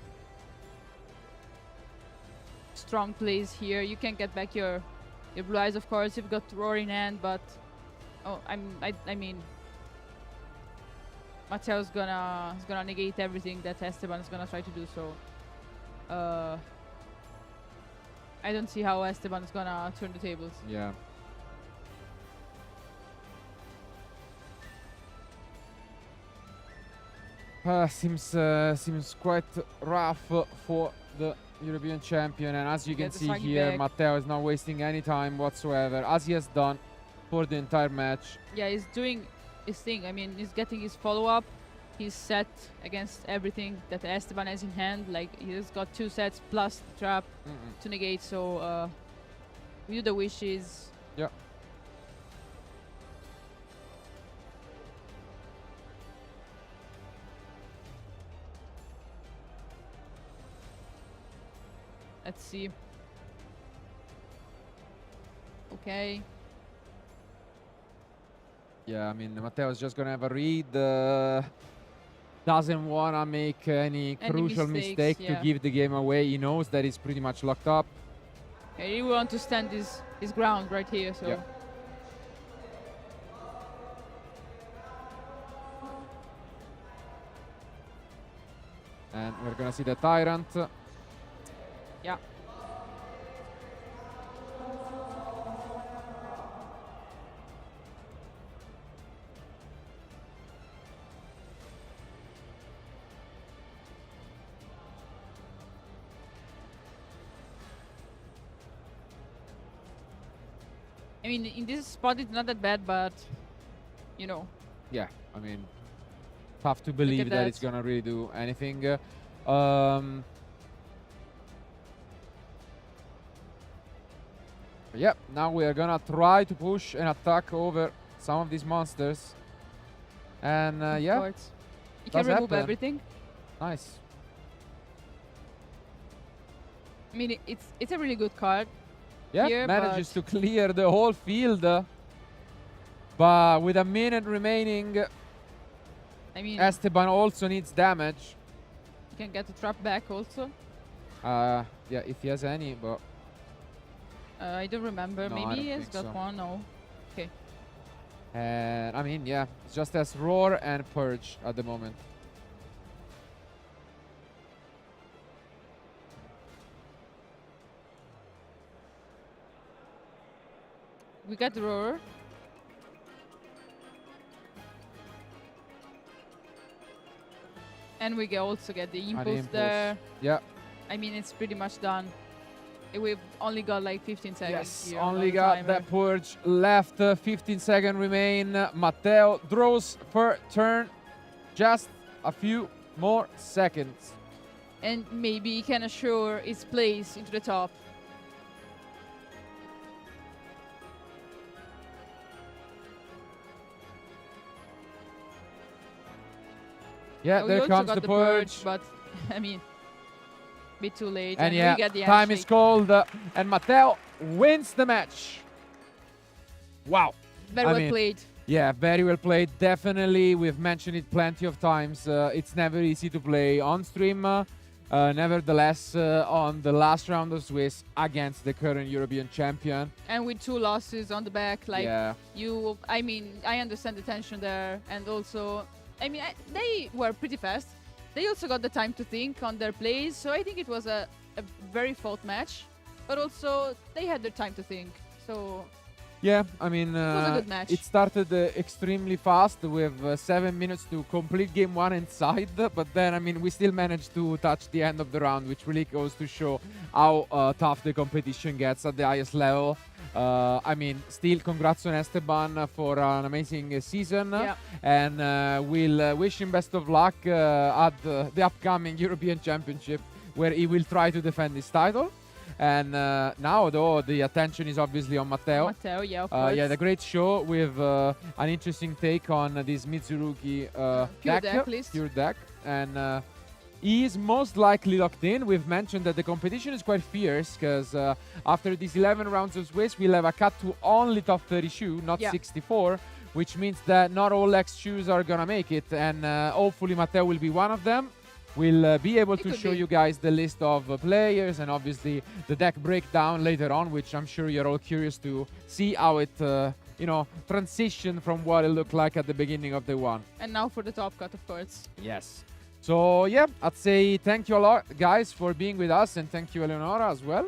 Speaker 2: strong plays here. You can get back your Your blue eyes, of course, you've got Roar in hand, but I mean, Matteo's gonna negate everything that Esteban is gonna try to do. So I don't see how Esteban is gonna turn the tables.
Speaker 3: Yeah. Seems quite rough for the European champion, and as you can see here, Matteo is not wasting any time whatsoever, as he has done for the entire match.
Speaker 2: Yeah, he's doing his thing. I mean, he's getting his follow-up. He's set against everything that Esteban has in hand. Like, he's got 2 sets plus the trap to negate. So we do the wishes.
Speaker 3: Yeah.
Speaker 2: Let's see. Okay.
Speaker 3: Yeah, I mean, Matteo's just gonna have a read. Doesn't wanna make any crucial mistake to give the game away. He knows that he's pretty much locked up.
Speaker 2: Yeah, he want to stand his ground right here. So.
Speaker 3: Yeah. And we're gonna see the Tyrant.
Speaker 2: Yeah. I mean, in this spot, it's not that bad, but, you know.
Speaker 3: Yeah, I mean, tough to believe that it's gonna really do anything. Yep, now we are gonna try to push and attack over some of these monsters. And yeah,
Speaker 2: you can remove everything.
Speaker 3: Nice.
Speaker 2: I mean, it's a really good card.
Speaker 3: Yeah,
Speaker 2: here,
Speaker 3: manages to clear the whole field. But with a minute remaining,
Speaker 2: I mean,
Speaker 3: Esteban also needs damage.
Speaker 2: You can get the trap back also.
Speaker 3: Yeah, if he has any, but
Speaker 2: I don't remember.
Speaker 3: No,
Speaker 2: maybe he has got one. No. Okay.
Speaker 3: And I mean, yeah, it's just as Roar and Purge at the moment.
Speaker 2: We got the Roar. And we also get the impulse there.
Speaker 3: Yeah.
Speaker 2: I mean, it's pretty much done. We've only got like 15 seconds.
Speaker 3: Yes,
Speaker 2: here
Speaker 3: only got that Purge left. 15 seconds remain. Matteo draws per turn. Just a few more seconds.
Speaker 2: And maybe he can assure his place into the top.
Speaker 3: Yeah, there comes the Purge.
Speaker 2: But, I mean, bit too late.
Speaker 3: And
Speaker 2: we
Speaker 3: yeah,
Speaker 2: get the
Speaker 3: time is called. And Matteo wins the match. Wow.
Speaker 2: Very well played.
Speaker 3: Yeah, very well played. Definitely, we've mentioned it plenty of times. It's never easy to play on stream. Nevertheless, on the last round of Swiss against the current European champion.
Speaker 2: And with 2 losses on the back, like
Speaker 3: yeah.
Speaker 2: I mean, I understand the tension there. And also, I mean, they were pretty fast. They also got the time to think on their plays. So I think it was a very fought match. But also, they had their time to think. So
Speaker 3: yeah, I mean,
Speaker 2: it was a good match.
Speaker 3: It started extremely fast with 7 minutes to complete game 1 inside. But then, I mean, we still managed to touch the end of the round, which really goes to show how tough the competition gets at the highest level. I mean, still congrats on Esteban for an amazing season.
Speaker 2: Yeah.
Speaker 3: And we'll wish him best of luck at the upcoming European Championship, where he will try to defend his title. And now, though, the attention is obviously on Matteo.
Speaker 2: Matteo, yeah, of course.
Speaker 3: Yeah, the great show with an interesting take on this Mitsurugi pure deck. And he is most likely locked in. We've mentioned that the competition is quite fierce because after these 11 rounds of Swiss, we'll have a cut to only top 30 shoe, not 64, which means that not all X shoes are going to make it. And hopefully Matteo will be one of them. We'll be able to show you guys the list of players and obviously the deck breakdown later on, which I'm sure you're all curious to see how it, transition from what it looked like at the beginning of the one.
Speaker 2: And now for the top cut, of course.
Speaker 3: Yes. So, yeah, I'd say thank you a lot, guys, for being with us, and thank you, Eleonora, as well.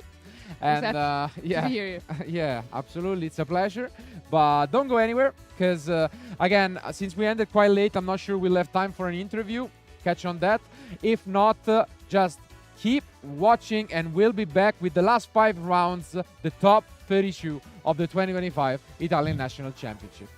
Speaker 3: And yeah, yeah, absolutely, it's a pleasure. But don't go anywhere, because again, since we ended quite late, I'm not sure we'll have time for an interview. Catch on that. If not, just keep watching, and we'll be back with the last 5 rounds, the top 32 of the 2025 Italian National Championship.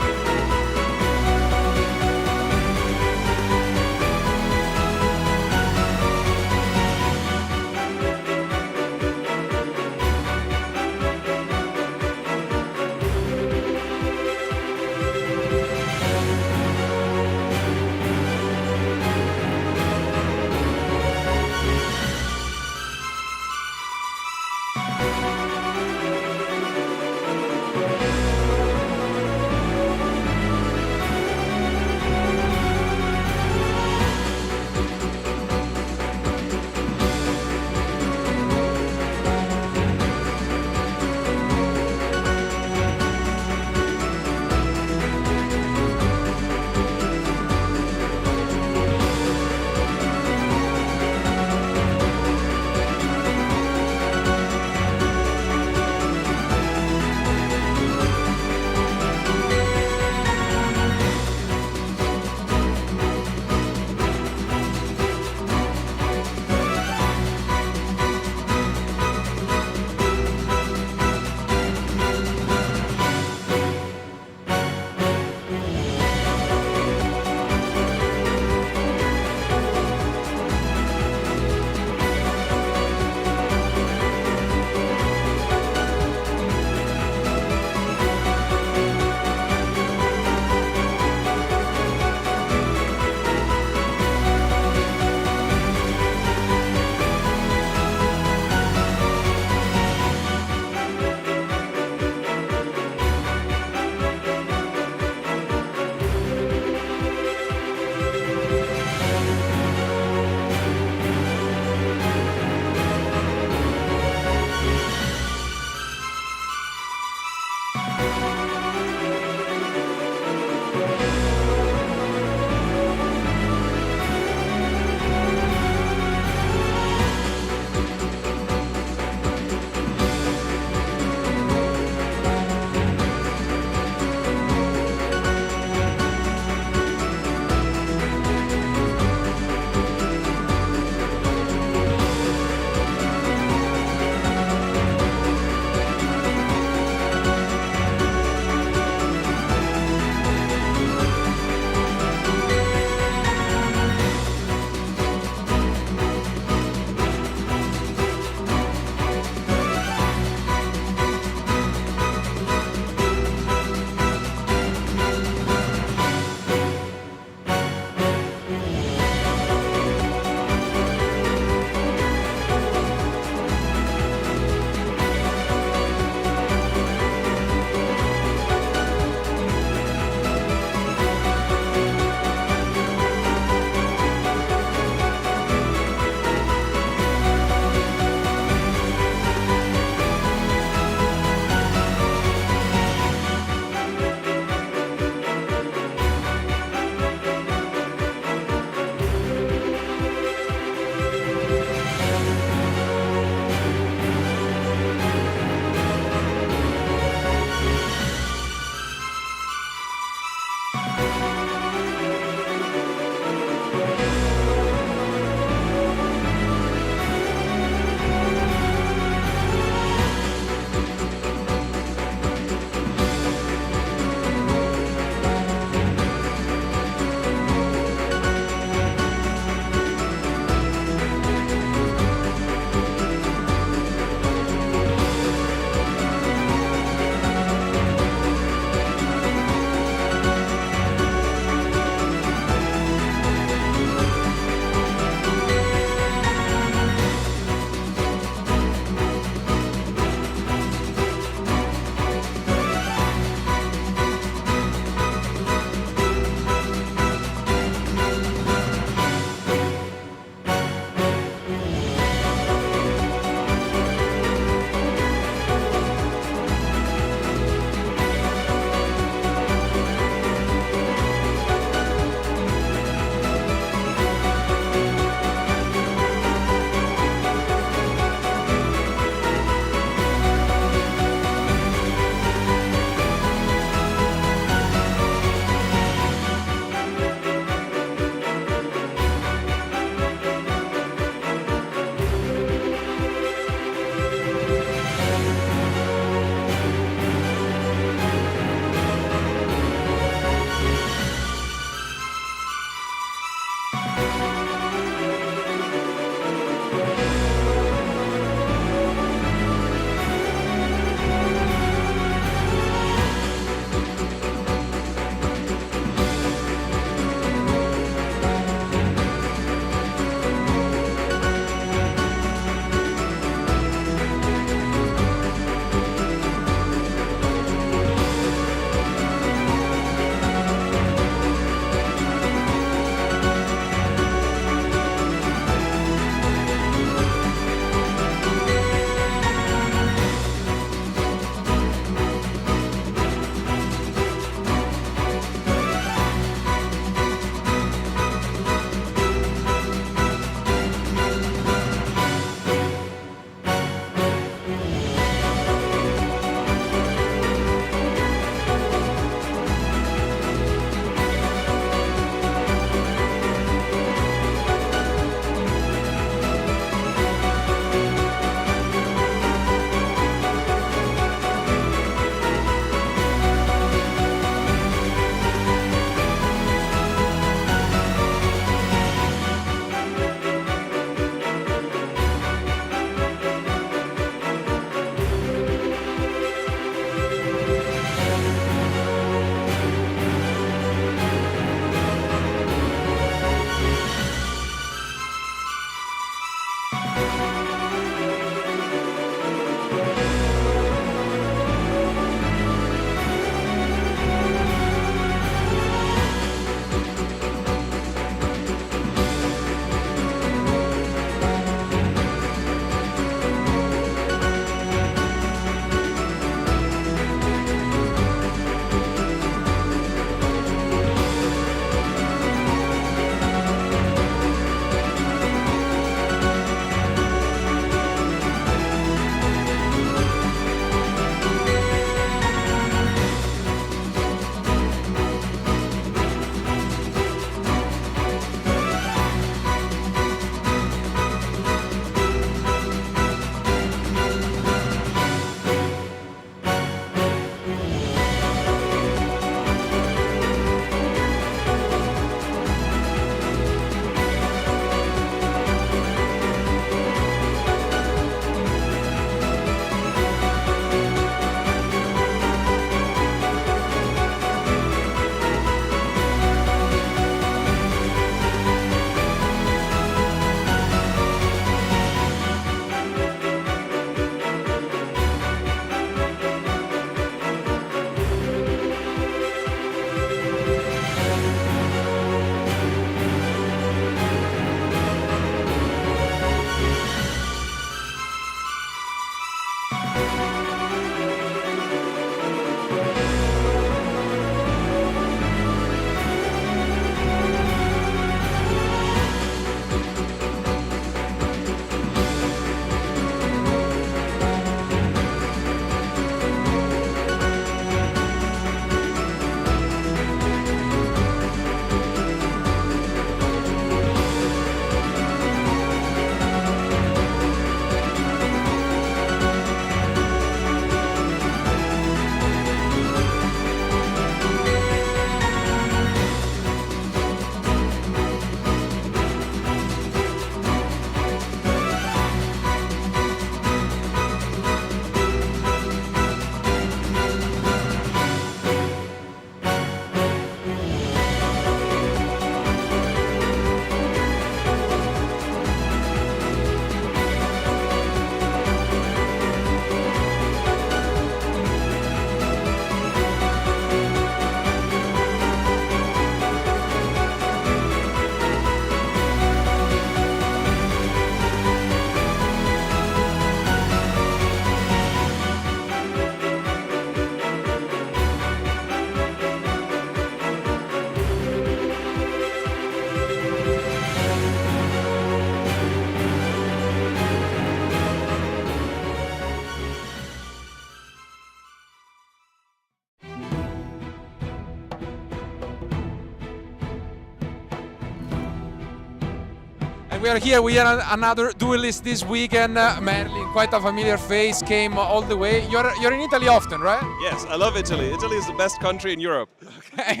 Speaker 3: we are here. We are another duelist this weekend. Merlin, quite a familiar face, came all the way. You're in Italy often, right?
Speaker 4: Yes, I love Italy. Italy is the best country in Europe.
Speaker 3: Okay,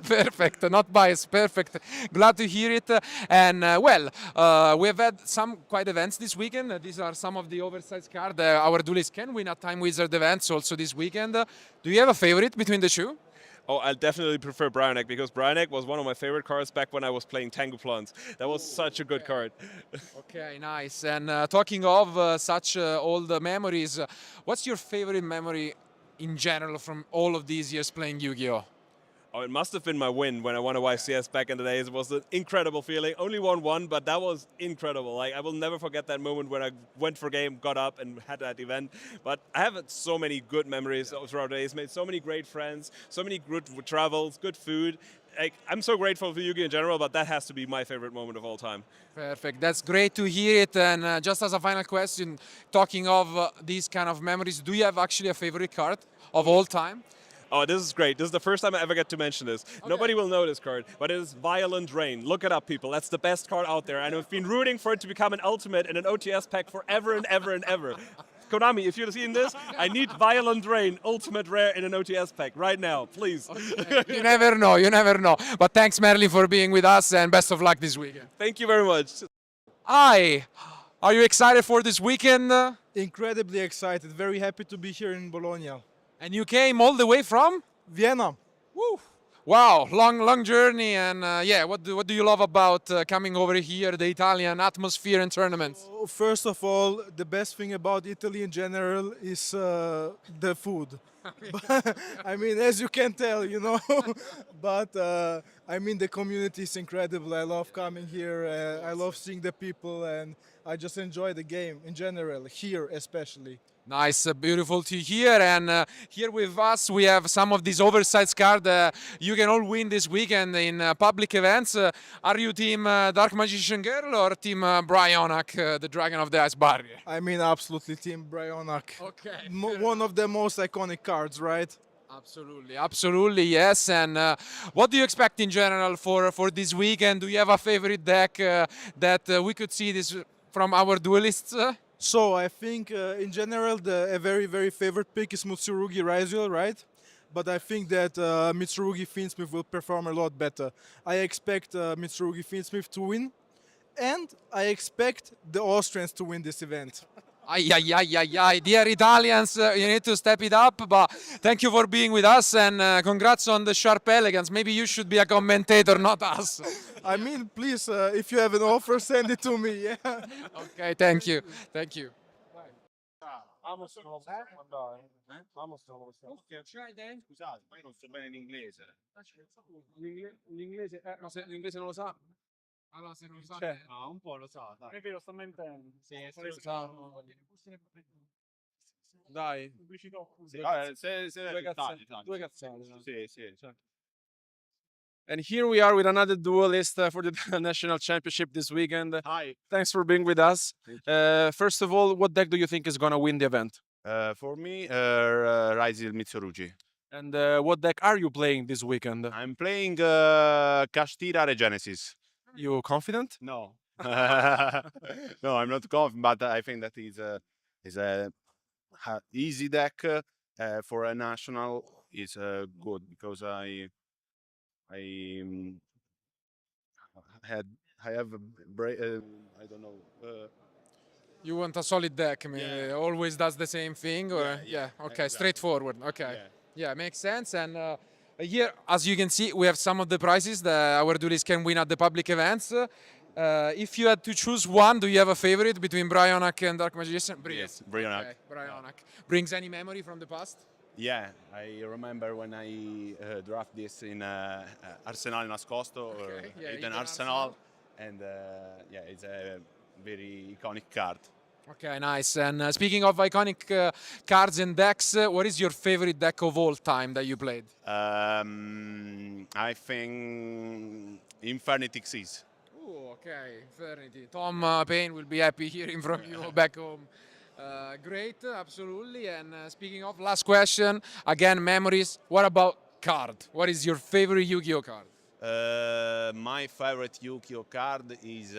Speaker 3: perfect. Not biased. Perfect. Glad to hear it. And we have had some quite events this weekend. These are some of the oversized cards. Our duelists can win at Time Wizard events also this weekend. Do you have a favorite between the two?
Speaker 4: Oh, I definitely prefer Brownek because Brownek was one of my favorite cards back when I was playing Tango Plants. That was such a good card.
Speaker 3: Okay, nice. And talking of such old memories, what's your favorite memory in general from all of these years playing Yu-Gi-Oh?
Speaker 4: Oh, it must have been my win when I won a YCS back in the days. It was an incredible feeling. Only won one, but that was incredible. Like, I will never forget that moment when I went for game, got up, and had that event. But I have had so many good memories throughout the days, made so many great friends, so many good travels, good food. Like, I'm so grateful for Yu-Gi in general, but that has to be my favorite moment of all time.
Speaker 3: Perfect. That's great to hear it. And just as a final question, talking of these kind of memories, do you have actually a favorite card of all time?
Speaker 4: Oh, this is great. This is the first time I ever get to mention this. Okay. Nobody will know this card, but it is Violent Rain. Look it up, people. That's the best card out there. And I've been rooting for it to become an ultimate in an OTS pack forever and ever and ever. Konami, if you're seeing this, I need Violent Rain, ultimate rare in an OTS pack right now, please.
Speaker 3: Okay. You never know, you never know. But thanks, Merlin, for being with us, and best of luck this weekend.
Speaker 4: Thank you very much.
Speaker 3: Hi, are you excited for this weekend?
Speaker 5: Incredibly excited, very happy to be here in Bologna.
Speaker 3: And you came all the way from?
Speaker 5: Vienna.
Speaker 3: Woo. Wow, long journey, and what do you love about coming over here, the Italian atmosphere and tournaments?
Speaker 5: First of all, the best thing about Italy in general is the food. I mean, as you can tell, you know, but I mean, the community is incredible. I love coming here, I love seeing the people, and I just enjoy the game in general, here especially.
Speaker 3: Nice, beautiful to hear. And here with us, we have some of these oversized cards you can all win this weekend in public events. Are you team Dark Magician Girl or team Bryonak, the Dragon of the Ice Barrier?
Speaker 5: I mean, absolutely team Bryonak.
Speaker 3: Okay.
Speaker 5: One of the most iconic cards, right?
Speaker 3: Absolutely, absolutely, yes. And what do you expect in general for this weekend? Do you have a favorite deck that we could see this from our duelists?
Speaker 5: So I think in general a very favorite pick is Mitsurugi Raziel, right? But I think that Mitsurugi Fiendsmith will perform a lot better. I expect Mitsurugi Fiendsmith to win, and I expect the Austrians to win this event.
Speaker 3: Ay. Dear Italians, you need to step it up, but thank you for being with us, and congrats on the sharp elegance. Maybe you should be a commentator, not us.
Speaker 5: I mean, please, if you have an offer, send it to me, yeah?
Speaker 3: Okay, thank you.
Speaker 6: Scusate, ma io non so bene l'inglese.
Speaker 3: L'inglese non lo sa. Allora, se non lo sa,
Speaker 6: No, un po' lo sa, dai.
Speaker 7: È vero, sto mentendo.
Speaker 3: sì, se lo sa. Dai.
Speaker 7: Pubblicità.
Speaker 6: Sì, vabbè, se
Speaker 3: Due cazzate.
Speaker 6: Sì.
Speaker 1: And here we are with another duelist for the national championship this weekend.
Speaker 6: Hi.
Speaker 1: Thanks for being with us. First of all, what deck do you think is going to win the event?
Speaker 6: For me, Raziel Mitsurugi.
Speaker 1: And what deck are you playing this weekend?
Speaker 6: I'm playing Kashtira Regenesis.
Speaker 1: You confident?
Speaker 6: No. No, I'm not confident, but I think that is a easy deck for a national. Is good because I have I don't know.
Speaker 3: You want a solid deck, I mean,
Speaker 6: Yeah.
Speaker 3: always does the same thing? Or?
Speaker 6: Yeah,
Speaker 3: Okay,
Speaker 6: exactly.
Speaker 3: straightforward. Okay.
Speaker 6: Yeah.
Speaker 3: Yeah, makes sense. And here, as you can see, we have some of the prizes that our duelists can win at the public events. If you had to choose one, do you have a favorite between Bryonak and Dark Magician?
Speaker 6: Yes, Bryonak.
Speaker 3: Okay, Bryonak. Brings any memory from the past?
Speaker 6: Yeah, I remember when I draft this in Arsenal Nascosto or
Speaker 3: Okay, yeah,
Speaker 6: Eden
Speaker 3: Eden
Speaker 6: Arsenal, and it's a very iconic card.
Speaker 3: Okay, nice. And speaking of iconic cards and decks, what is your favorite deck of all time that you played?
Speaker 6: I think Infernity Xyz.
Speaker 3: Oh, okay, Infernity. Tom Payne will be happy hearing from you back home. Great, absolutely. And speaking of, last question, again, memories. What about card? What is your favorite Yu-Gi-Oh card?
Speaker 6: My favorite Yu-Gi-Oh card is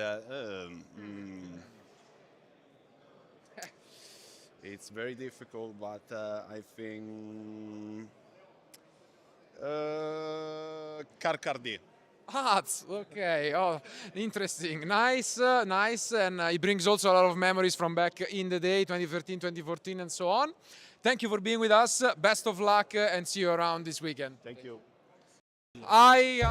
Speaker 6: it's very difficult, but I think Karkardi.
Speaker 7: Ah, okay. Oh, interesting. Nice, nice. And it brings also a lot of memories from back in the day, 2013, 2014, and so on. Thank you for being with us. Best of luck and see you around this weekend.
Speaker 6: Thank you.
Speaker 7: I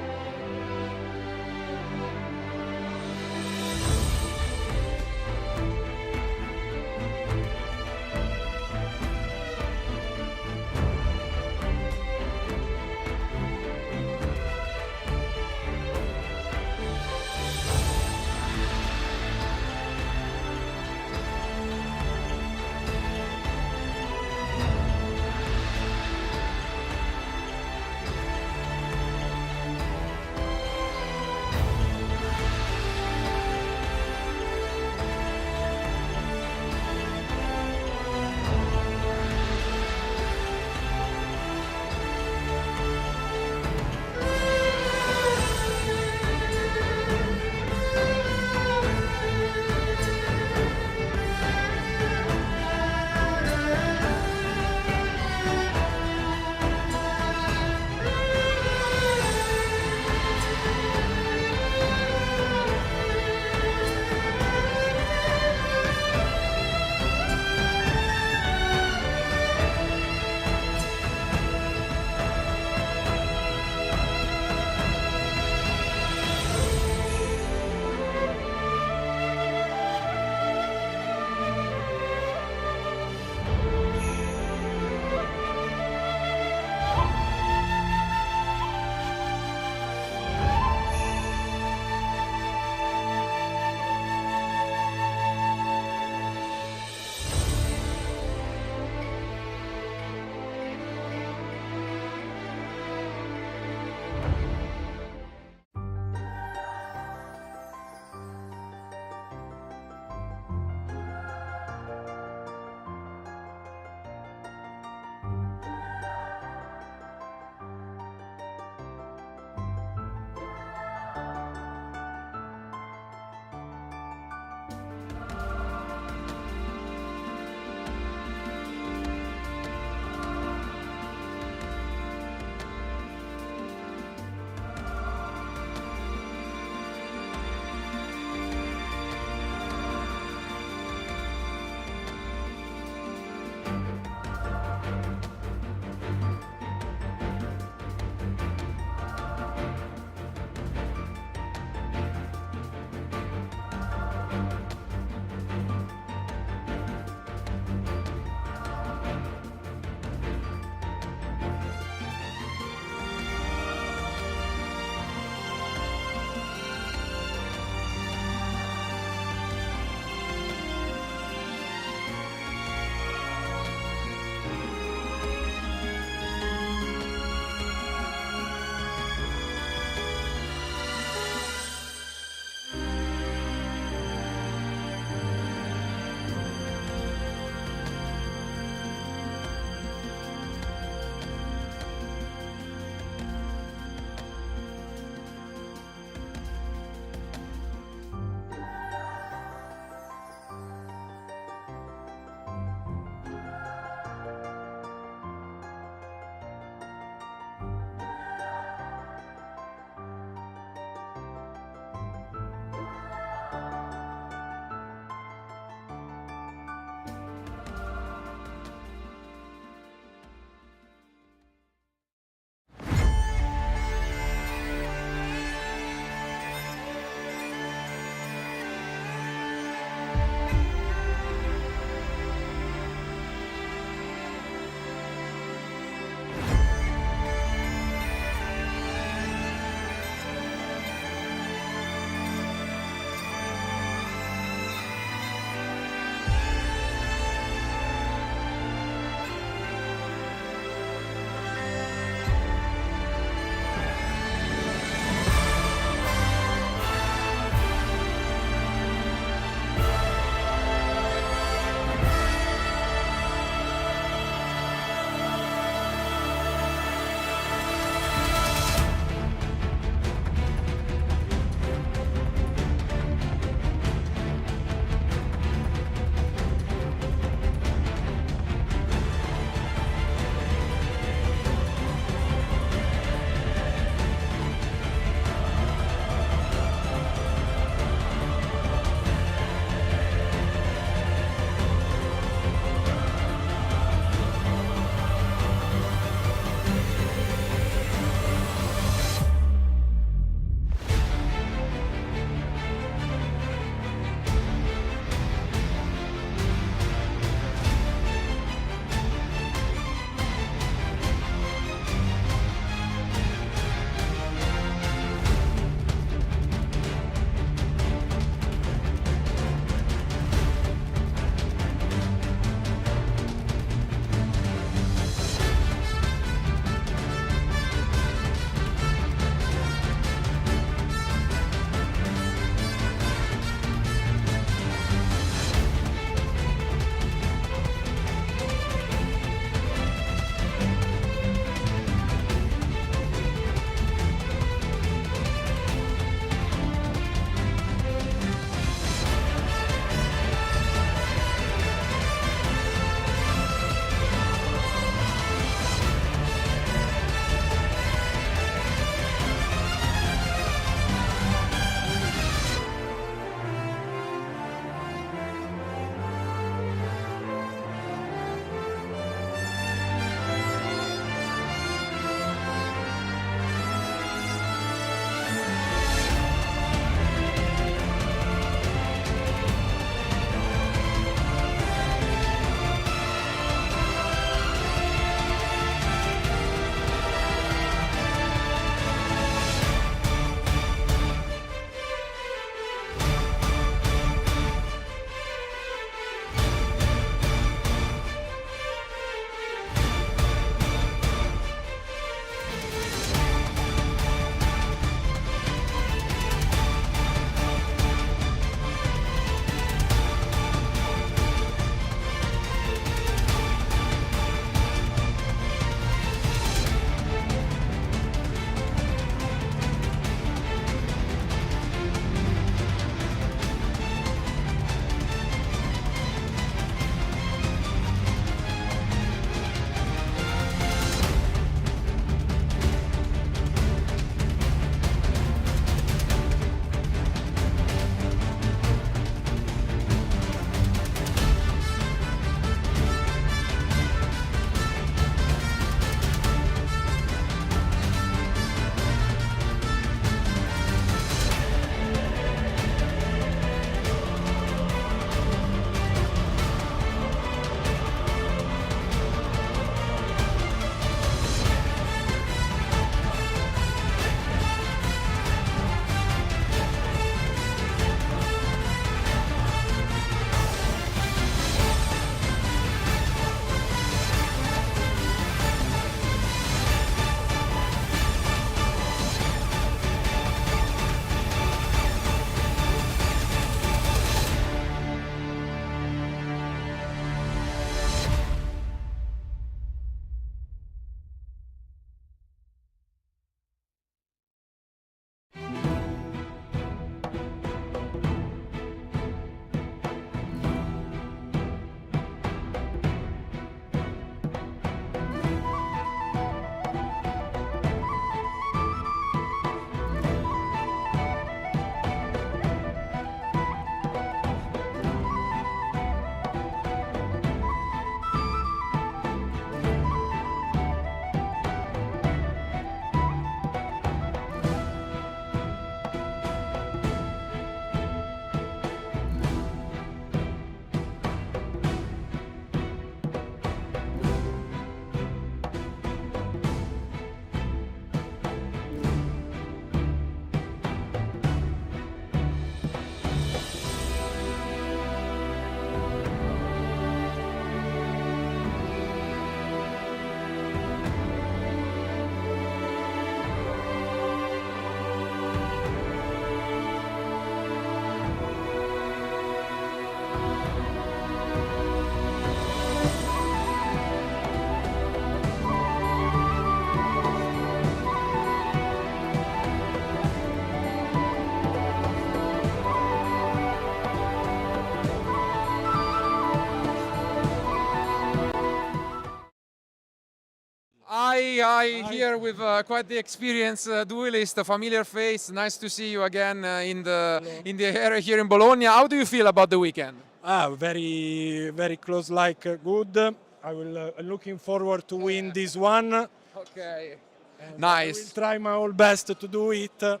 Speaker 7: I here with quite the experienced duelist, a familiar face. Nice to see you again in the area here in Bologna. How do you feel about the weekend?
Speaker 8: Very close, good. I will looking forward to win this one.
Speaker 7: Okay.
Speaker 8: And
Speaker 7: Nice.
Speaker 8: I will try my whole best to do it.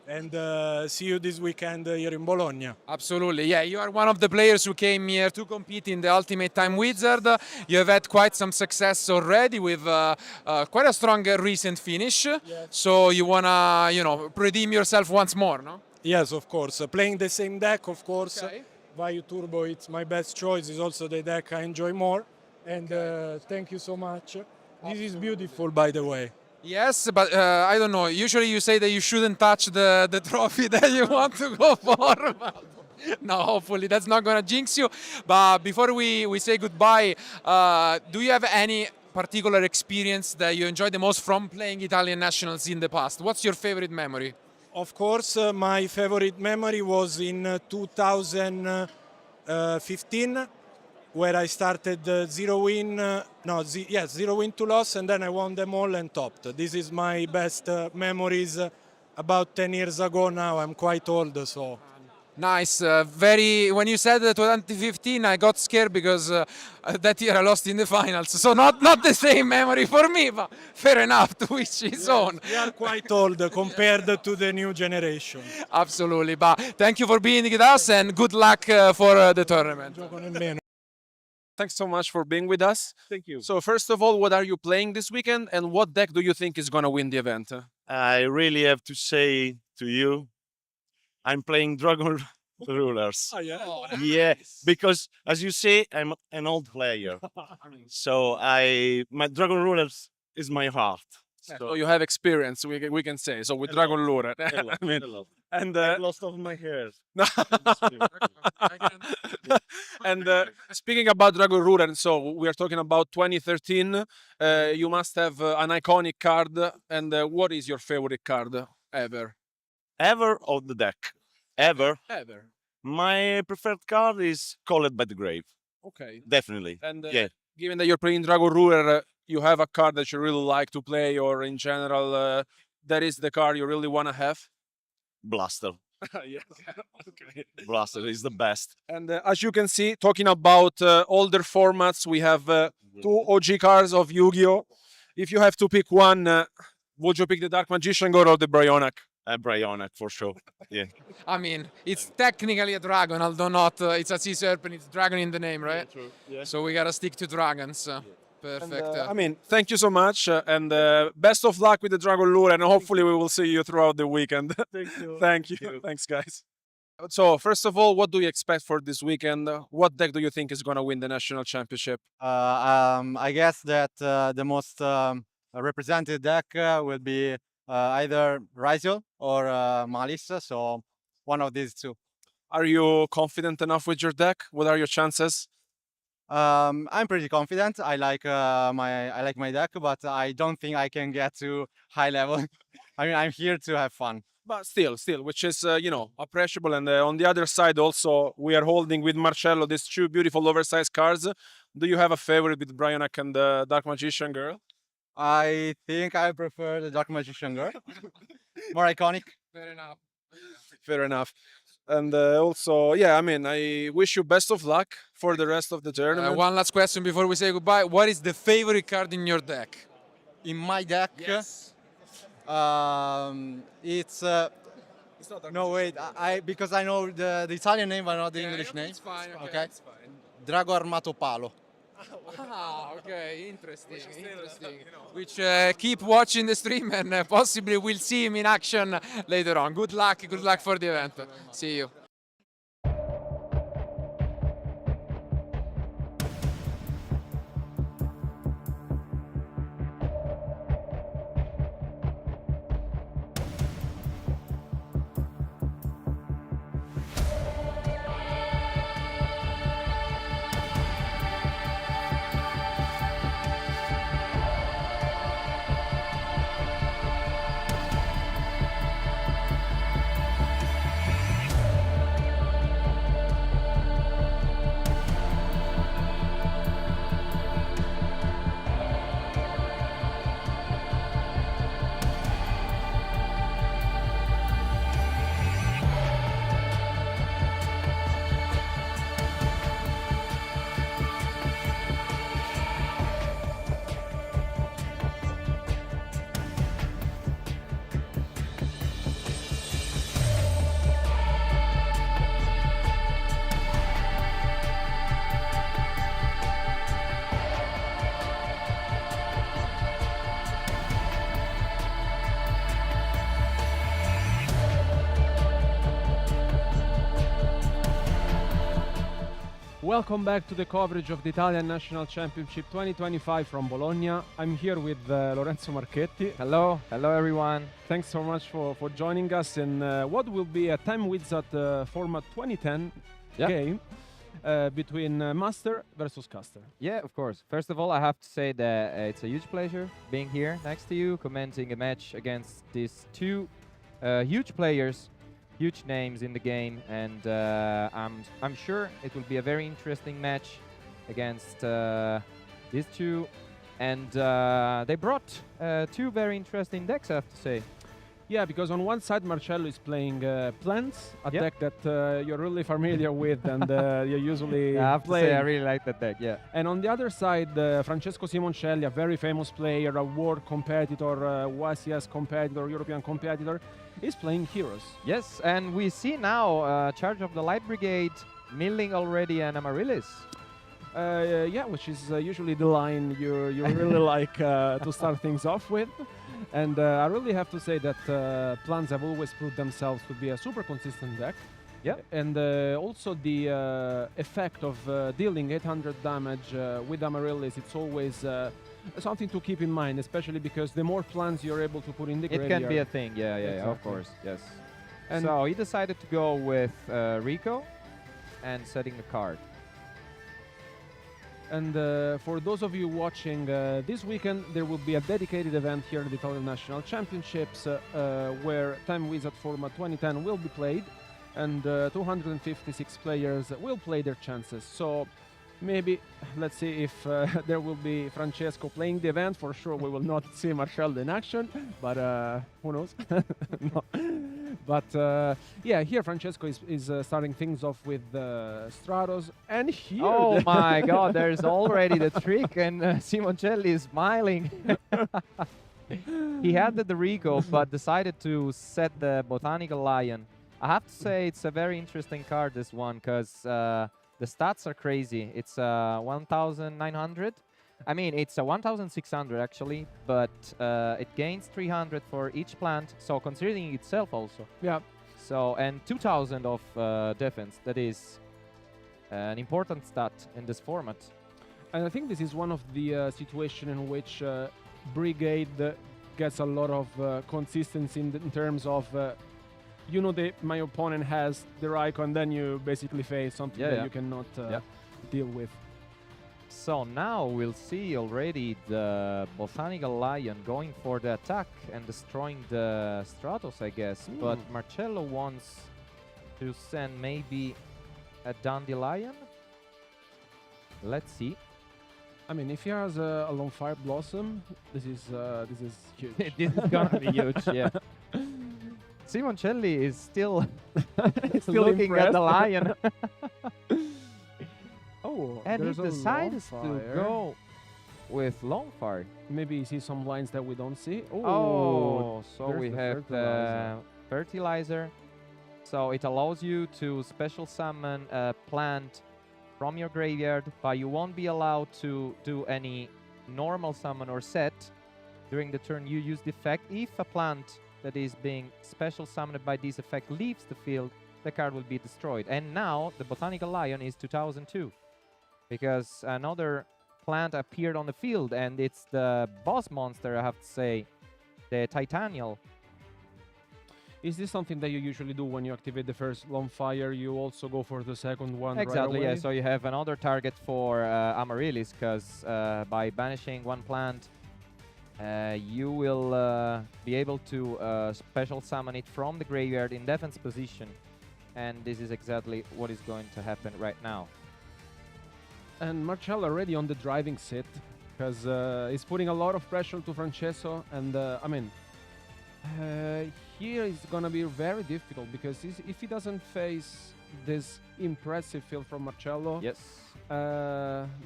Speaker 8: And see you this weekend here in Bologna.
Speaker 7: Absolutely, yeah. You are one of the players who came here to compete in the Ultimate Time Wizard. You have had quite some success already with quite a strong recent finish. Yes. So you wanna, redeem yourself once more, no?
Speaker 8: Yes, of course. Playing the same deck, of course.
Speaker 7: Okay.
Speaker 8: Vayu Turbo, it's my best choice. It's also the deck I enjoy more. And thank you so much. This is beautiful, by the way.
Speaker 7: Yes, but I don't know. Usually you say that you shouldn't touch the trophy that you want to go for. No, hopefully that's not going to jinx you. But before we say goodbye, do you have any particular experience that you enjoyed the most from playing Italian nationals in the past? What's your favorite memory?
Speaker 8: Of course, my favorite memory was in 2015, where I started 0 win, 0 win, 2 loss, and then I won them all and topped. This is my best memories. About 10 years ago now. I'm quite old, so.
Speaker 7: Nice. When you said 2015, I got scared because that year I lost in the finals. So not the same memory for me, but fair enough, to each his own.
Speaker 8: We are quite old compared to the new generation.
Speaker 7: Absolutely. But thank you for being with us and good luck for the tournament.
Speaker 1: Thanks so much for being with us.
Speaker 6: Thank you.
Speaker 1: So first of all, what are you playing this weekend, and what deck do you think is going to win the event?
Speaker 6: I really have to say to you, I'm playing Dragon Rulers.
Speaker 1: Oh, yeah?
Speaker 6: Yeah, because as you say, I'm an old player. So my Dragon Rulers is my heart.
Speaker 1: So you have experience, we can say. So with Dragon Lure.
Speaker 6: Hello.
Speaker 1: I mean,
Speaker 6: Hello.
Speaker 1: and
Speaker 6: I've lost all my hairs.
Speaker 1: and speaking about Dragon Ruler, so we are talking about 2013. You must have an iconic card. And what is your favorite card ever?
Speaker 6: Ever of the deck? Ever?
Speaker 1: Ever.
Speaker 6: My preferred card is Called by the Grave.
Speaker 1: Okay.
Speaker 6: Definitely.
Speaker 1: And
Speaker 6: yeah.
Speaker 1: Given that you're playing Dragon Ruler, you have a card that you really like to play, or in general, that is the card you really want to have?
Speaker 6: Blaster.
Speaker 1: Yes. Okay.
Speaker 6: Blaster is the best.
Speaker 1: And as you can see, talking about older formats, we have 2 OG cards of Yu-Gi-Oh! If you have to pick one, would you pick the Dark Magician Girl or the Bryonac?
Speaker 6: Bryonac for sure. Yeah.
Speaker 7: I mean, it's technically a dragon, although not. It's a sea serpent. It's dragon in the name, right?
Speaker 6: Yeah, true. Yeah.
Speaker 7: So we gotta stick to dragons. Perfect.
Speaker 1: And, thank you so much, and best of luck with the Dragon Lure, and hopefully we will see you throughout the weekend.
Speaker 8: Thank you.
Speaker 1: Thank you. Thanks, guys. So, first of all, what do you expect for this weekend? What deck do you think is going to win the national championship?
Speaker 9: I guess that the most represented deck will be either Raisel or Malice, so one of these two.
Speaker 1: Are you confident enough with your deck? What are your chances?
Speaker 9: I'm pretty confident. I like my deck, but I don't think I can get to high level. I mean, I'm here to have fun.
Speaker 1: But still, which is, appreciable. And on the other side also, we are holding with Marcello these 2 beautiful oversized cards. Do you have a favorite with Bryonac and the Dark Magician Girl?
Speaker 9: I think I prefer the Dark Magician Girl. More iconic.
Speaker 7: Fair enough.
Speaker 1: Fair enough. And also, I wish you best of luck for the rest of the tournament.
Speaker 7: One last question before we say goodbye. What is the favorite card in your deck?
Speaker 9: In my deck?
Speaker 7: Yes.
Speaker 9: It's no wait. Because I know the Italian name but not the English name.
Speaker 7: It's fine.
Speaker 9: Okay.
Speaker 7: It's fine.
Speaker 9: Drago Armato Palo.
Speaker 7: Ah, okay, interesting. Which keep watching the stream and possibly we'll see him in action later on. Good luck for the event. See you.
Speaker 1: Welcome back to the coverage of the Italian National Championship 2025 from Bologna. I'm here with Lorenzo Marchetti.
Speaker 10: Hello, hello everyone.
Speaker 1: Thanks so much for joining us in what will be a Time Wizard format 2010 game between Master versus Caster.
Speaker 10: Yeah, of course. First of all, I have to say that it's a huge pleasure being here next to you, commenting a match against these two huge players, huge names in the game, and I'm sure it will be a very interesting match against these two. And they brought two very interesting decks, I have to say.
Speaker 1: Yeah, because on one side Marcello is playing Plants, a deck that you're really familiar with and you usually
Speaker 10: I have to
Speaker 1: play.
Speaker 10: say I really like that deck, yeah.
Speaker 1: And on the other side, Francesco Simoncelli, a very famous player, a world competitor, YCS competitor, European competitor, is playing Heroes.
Speaker 10: Yes, and we see now Charge of the Light Brigade milling already an Amaryllis.
Speaker 1: Yeah, which is usually the line you really like to start things off with. And I really have to say that Plans have always proved themselves to be a super consistent deck.
Speaker 10: Yeah.
Speaker 1: And also the effect of dealing 800 damage with Amaryllis, it's always something to keep in mind, especially because the more plans you're able to put in the graveyard.
Speaker 10: It can be a thing, yeah,
Speaker 1: Exactly.
Speaker 10: of course, yes.
Speaker 1: And
Speaker 10: so he decided to go with Rico and setting the card.
Speaker 1: And for those of you watching this weekend, there will be a dedicated event here at the Italian National Championships where Time Wizard Format 2010 will be played, and 256 players will play their chances. So maybe, let's see if there will be Francesco playing the event. For sure, we will not see Marcello in action, but who knows? No. But yeah, here Francesco is starting things off with Stratos, and here...
Speaker 10: Oh my god, there's already the trick, and Simoncelli is smiling. He had the Rico, but decided to set the Botanical Lion. I have to say it's a very interesting card, this one, because the stats are crazy. It's 1,900. I mean, it's a 1,600 actually, but it gains 300 for each plant, so considering itself also.
Speaker 1: Yeah.
Speaker 10: So, and 2,000 of defense. That is an important stat in this format.
Speaker 1: And I think this is one of the situations in which Brigade gets a lot of consistency in terms of you know, my opponent has the Raiko, and then you basically face something that you cannot deal with.
Speaker 10: So now we'll see already the Botanical Lion going for the attack and destroying the Stratos, I guess. But Marcello wants to send maybe a Dandelion. Let's see.
Speaker 1: I mean, if he has a Longfire Blossom, this is huge.
Speaker 10: This is gonna be huge, yeah. Simoncelli is still, looking
Speaker 1: impressed.
Speaker 10: at the lion.
Speaker 1: Oh,
Speaker 10: and he
Speaker 1: there's a
Speaker 10: decides to
Speaker 1: Longfire.
Speaker 10: go with Longfire.
Speaker 1: Maybe he sees some lines that we don't see.
Speaker 10: Oh, so
Speaker 1: there's
Speaker 10: we
Speaker 1: the
Speaker 10: have the fertilizer. So it allows you to special summon a plant from your graveyard, but you won't be allowed to do any normal summon or set during the turn you use the effect. If a plant that is being special summoned by this effect leaves the field, the card will be destroyed. And now the Botanical Lion is 2002 because another plant appeared on the field, and it's the boss monster, I have to say, the Titanial.
Speaker 1: Is this something that you usually do when you activate the first Longfire? You also go for the second one
Speaker 10: Exactly,
Speaker 1: right away?
Speaker 10: yeah. So you have another target for Amaryllis, because by banishing one plant, you will be able to special summon it from the graveyard in defense position. And this is exactly what is going to happen right now.
Speaker 1: And Marcello already on the driving seat, because he's putting a lot of pressure to Francesco. And I mean, here it's going to be very difficult, because if he doesn't face this impressive field from Marcello,
Speaker 10: yes,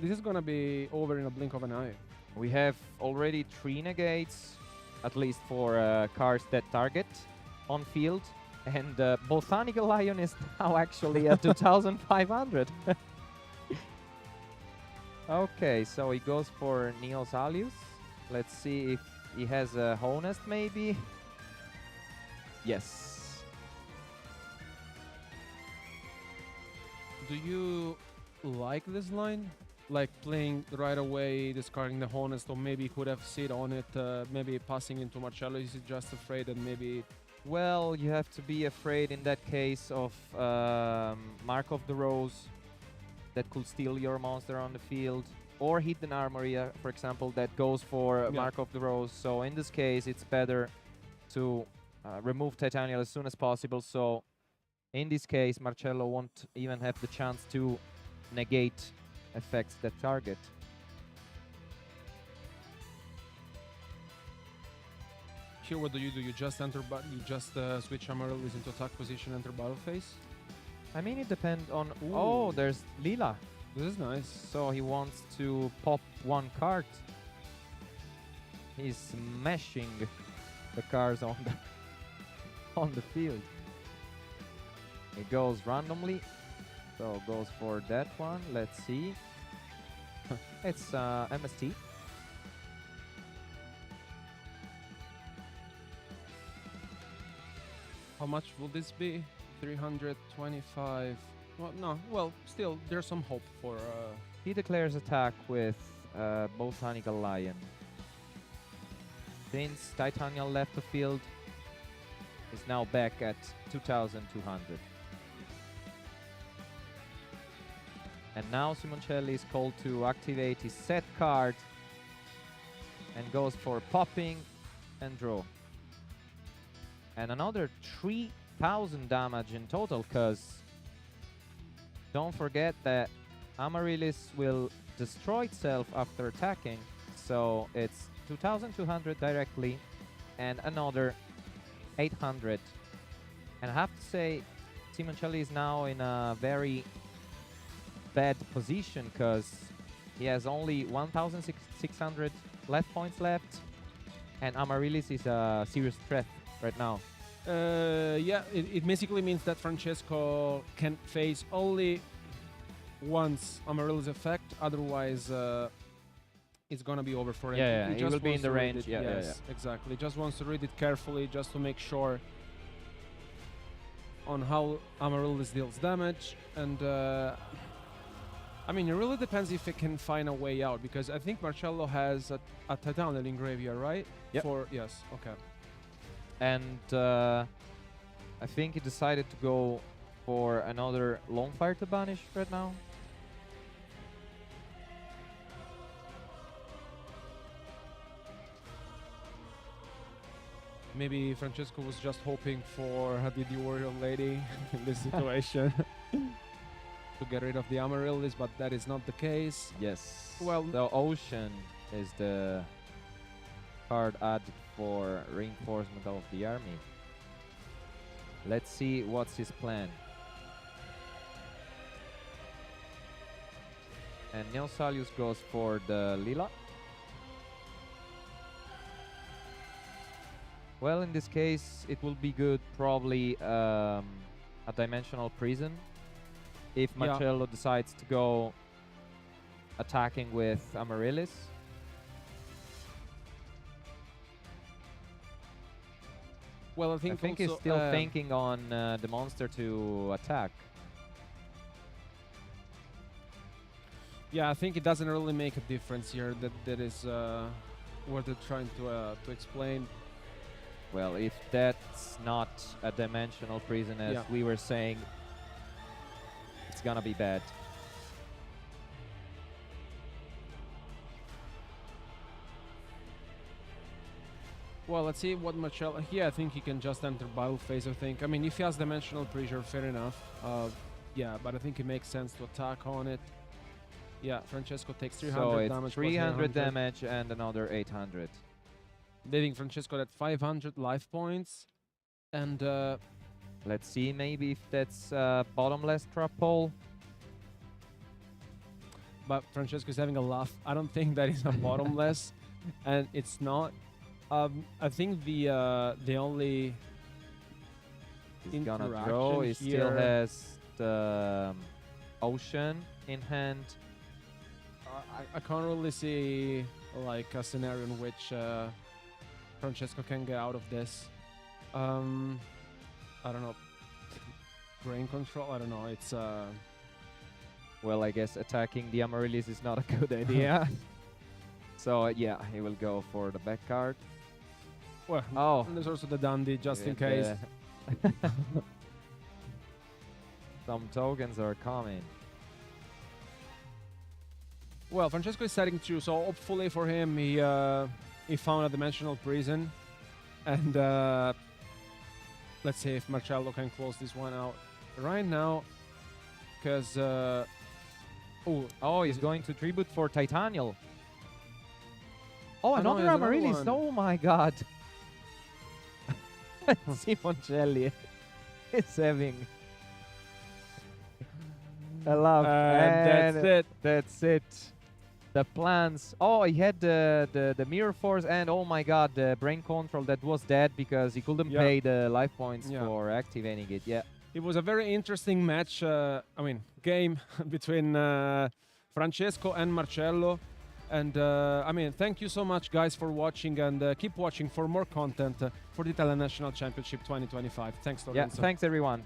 Speaker 1: this is going to be over in a blink of an eye.
Speaker 10: We have already 3 negates, at least for cards that target on field. And Botanical Lion is now actually at 2,500. Okay, so he goes for Neos Alius. Let's see if he has a Honest, maybe. Yes.
Speaker 1: Do you like this line, like playing right away, discarding the Honest, or maybe he could have sit on it, maybe passing into Marcello. Is he just afraid that maybe...
Speaker 10: Well, you have to be afraid in that case of Mark of the Rose that could steal your monster on the field, or Hidden Armory, for example, that goes for Mark of the Rose. So in this case, it's better to remove Titanial as soon as possible. So in this case, Marcello won't even have the chance to negate effects that target.
Speaker 1: Here, what do? You just enter, but you just switch Amaryllis into attack position, enter battle phase.
Speaker 10: I mean, it depends on...
Speaker 1: Ooh.
Speaker 10: Oh, there's Lila.
Speaker 1: This is nice.
Speaker 10: So he wants to pop one card. He's smashing the cards on the on the field. It goes randomly, so goes for that one. Let's see. It's MST.
Speaker 1: How much will this be? 325. Well, no. Well, still, there's some hope for...
Speaker 10: He declares attack with Botanical Lion. Since Titanial left the field, is now back at 2,200. And now Simoncelli is called to activate his set card and goes for popping and draw. And another 3,000 damage in total, because don't forget that Amaryllis will destroy itself after attacking, so it's 2,200 directly and another 800. And I have to say, Simoncelli is now in a very bad position because he has only 1,600 left points left, and Amaryllis is a serious threat right now.
Speaker 1: Yeah, it basically means that Francesco can face only once Amaryllis effect, otherwise it's gonna be over for him.
Speaker 10: Yeah, he will be in the range.
Speaker 1: Yes, exactly. Just wants to read it carefully, just to make sure on how Amaryllis deals damage. And I mean, it really depends if it can find a way out, because I think Marcello has a Titanial in graveyard, right?
Speaker 10: Yep.
Speaker 1: Yes, okay.
Speaker 10: And I think he decided to go for another Longfire to banish right now.
Speaker 1: Maybe Francesco was just hoping for a Didi Warrior Lady in this situation to get rid of the Amaryllis, but that is not the case.
Speaker 10: Yes.
Speaker 1: Well,
Speaker 10: the Ocean is the card added for reinforcement of the army. Let's see what's his plan. And Neosalius goes for the Lila. Well, in this case, it will be good, probably a Dimensional Prison. If Marcello decides to go attacking with Amaryllis.
Speaker 1: Well, I think
Speaker 10: he's still thinking on the monster to attack.
Speaker 1: Yeah, I think it doesn't really make a difference here. That is what they're trying to explain.
Speaker 10: Well, if that's not a Dimensional Prison, as we were saying, it's gonna be bad.
Speaker 1: Well, let's see what Marcello... Here, I think he can just enter battle phase, I think. I mean, if he has Dimensional Pressure, fair enough. Yeah, but I think it makes sense to attack on it. Yeah, Francesco takes 300 damage.
Speaker 10: So it's 300 damage and another 800.
Speaker 1: Leaving Francesco at 500 life points. And
Speaker 10: let's see maybe if that's bottomless trap hole.
Speaker 1: But Francesco is having a laugh. I don't think that is a bottomless, and it's not. I think the only
Speaker 10: he's gonna draw. He still has the Ocean in hand.
Speaker 1: I can't really see like a scenario in which Francesco can get out of this. I don't know. Brain control. I don't know. It's
Speaker 10: well, I guess attacking the Amaryllis is not a good idea. So yeah, he will go for the back card.
Speaker 1: Well,
Speaker 10: oh,
Speaker 1: there's also the Dandy, just in case.
Speaker 10: Some tokens are coming.
Speaker 1: Well, Francesco is setting 2, so hopefully for him, he found a dimensional prison. And let's see if Marcello can close this one out right now. Because,
Speaker 10: oh, he's going to tribute for Titanial. Oh,
Speaker 1: no,
Speaker 10: another Amaryllis. Oh my god. Simoncelli is having a love.
Speaker 1: And that's it.
Speaker 10: That's it. The plans. Oh, he had the mirror force, and oh my god, the brain control that was dead because he couldn't pay the life points for activating it. Yeah.
Speaker 1: It was a very interesting match, game between Francesco and Marcello. And thank you so much, guys, for watching, and keep watching for more content for the Italian National Championship 2025. Thanks, Lorenzo.
Speaker 10: Yeah, thanks, everyone.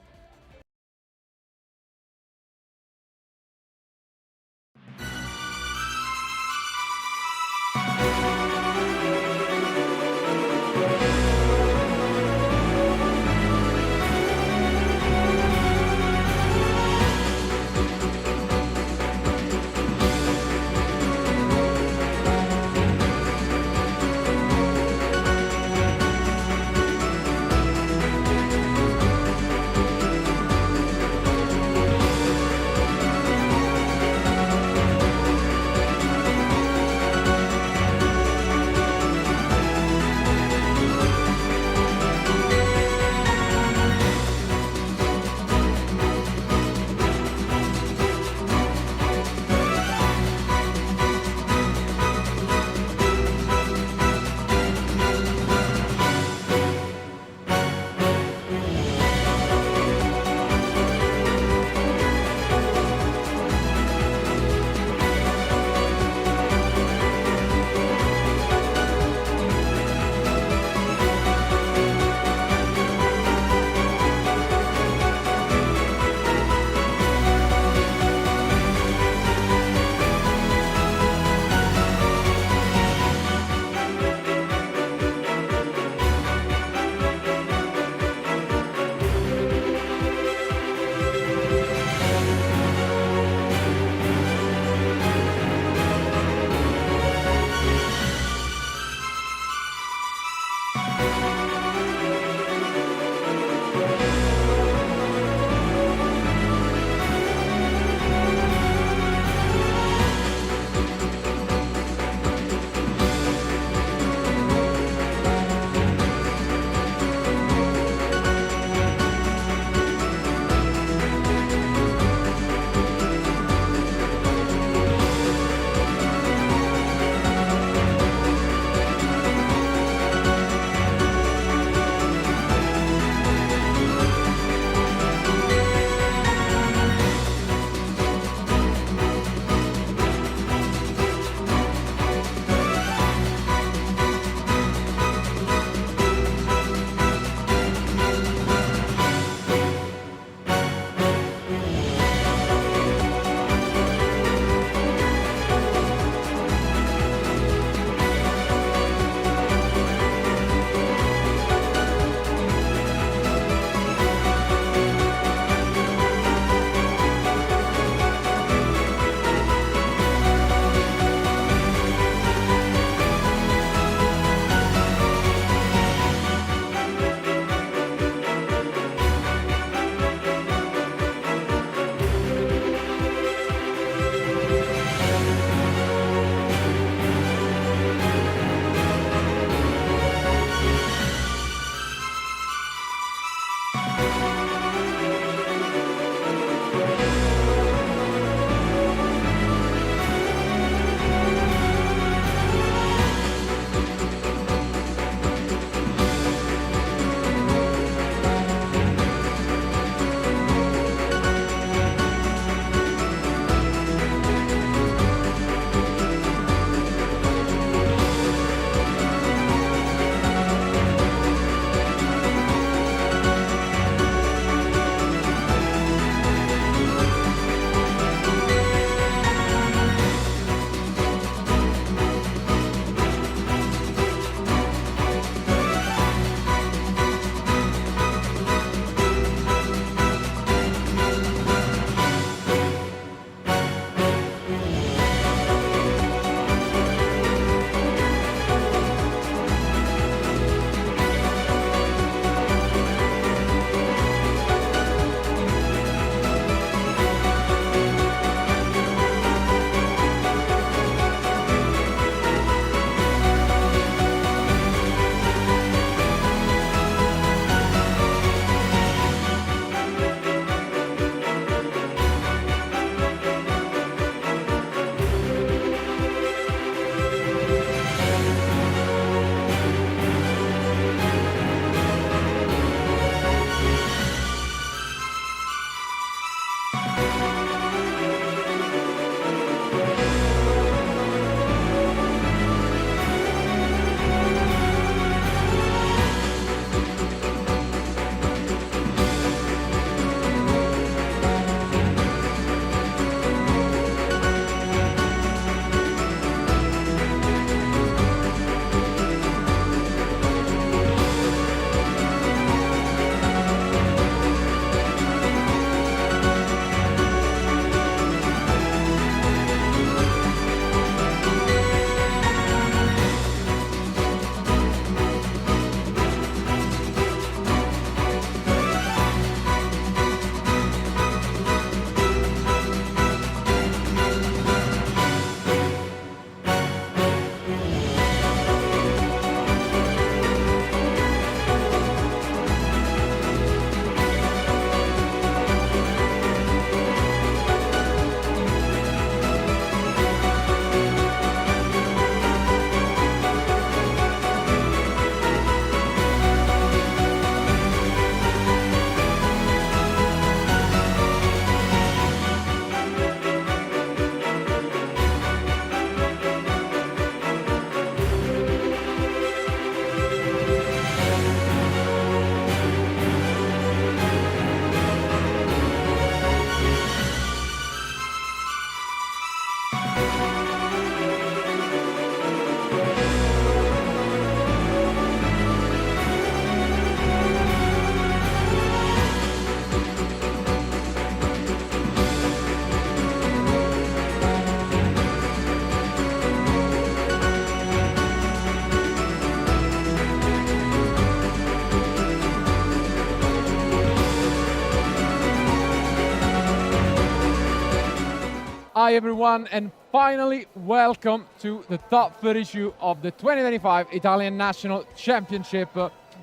Speaker 3: Hi everyone, and finally welcome to the top 30 issue of the 2025 Italian National Championship.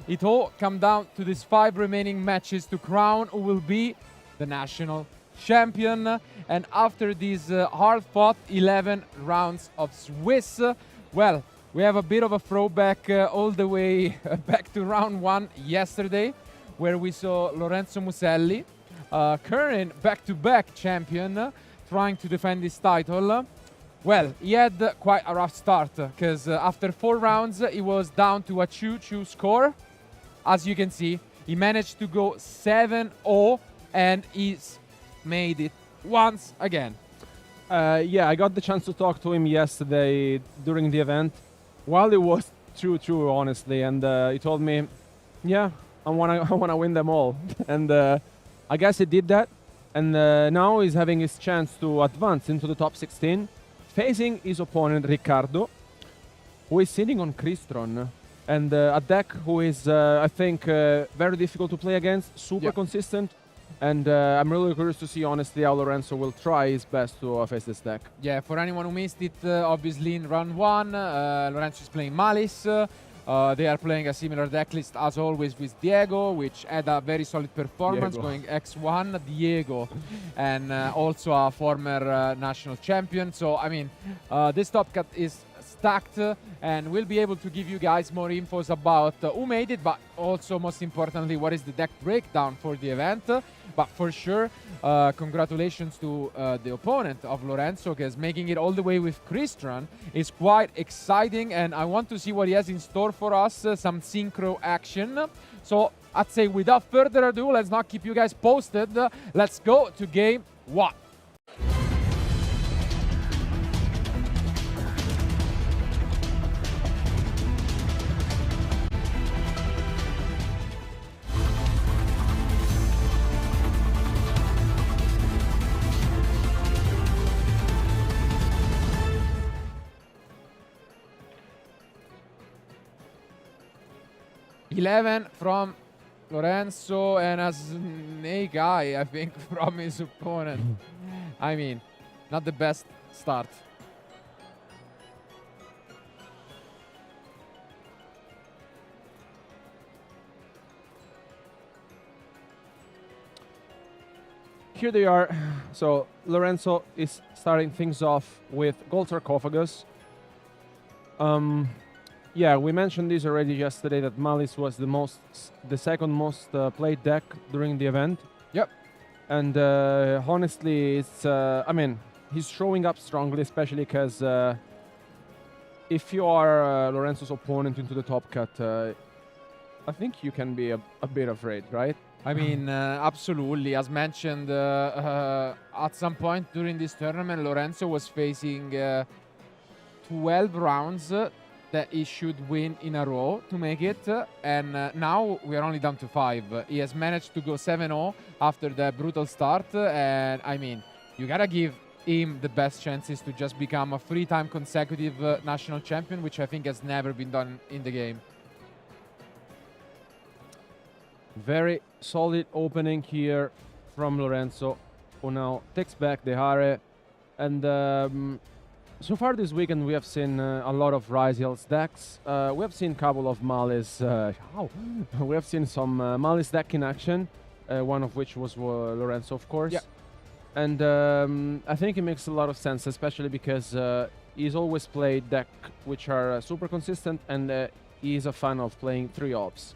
Speaker 3: It all come down to these 5 remaining matches to crown who will be the national champion. And after these hard-fought 11 rounds of Swiss, well, we have a bit of a throwback all the way back to round 1 yesterday, where we saw Lorenzo Muselli, current back-to-back champion, trying to defend his title. Well, he had quite a rough start, because after 4 rounds, he was down to a 2-2 score. As you can see, he managed to go 7-0, and he's made it once again.
Speaker 1: Yeah, I got the chance to talk to him yesterday during the event, while it was 2-2, honestly, and he told me, yeah, I wanna win them all. And I guess he did that. And now he's having his chance to advance into the top 16, facing his opponent Riccardo, who is sitting on Crystron, and a deck who is, I think, very difficult to play against, super consistent, and I'm really curious to see, honestly, how Lorenzo will try his best to face this deck.
Speaker 3: Yeah, for anyone who missed it, obviously in round 1, Lorenzo is playing Malice. They are playing a similar deck list as always with Diego, which had a very solid performance, going X1, Diego, and also a former national champion. So, I mean, this top cut is stacked, and we'll be able to give you guys more infos about who made it, but also, most importantly, what is the deck breakdown for the event. But for sure, congratulations to the opponent of Lorenzo, because making it all the way with Crystron is quite exciting, and I want to see what he has in store for us, some synchro action. So I'd say without further ado, let's not keep you guys posted. Let's go to game 1. .11 from Lorenzo and a snake eye, I think, from his opponent. I mean, not the best start.
Speaker 1: Here they are. So Lorenzo is starting things off with Gold Sarcophagus. Yeah, we mentioned this already yesterday, that Malice was the second most played deck during the event.
Speaker 3: Yep.
Speaker 1: And honestly, it's I mean, he's showing up strongly, especially because if you are Lorenzo's opponent into the top cut, I think you can be a bit afraid, right?
Speaker 3: I mean, absolutely. As mentioned, at some point during this tournament, Lorenzo was facing 12 rounds that he should win in a row to make it, and now we are only down to 5. He has managed to go 7-0 after that brutal start, and I mean, you gotta give him the best chances to just become a 3-time consecutive national champion, which I think has never been done in the game.
Speaker 1: Very solid opening here from Lorenzo, who now takes back the Hare, and so far this weekend we have seen a lot of Ryziel's decks. We have seen a couple of Malice. We have seen some Malice deck in action, one of which was Lorenzo, of course.
Speaker 3: Yeah.
Speaker 1: And I think it makes a lot of sense, especially because he's always played deck which are super consistent, and he is a fan of playing 3 ops.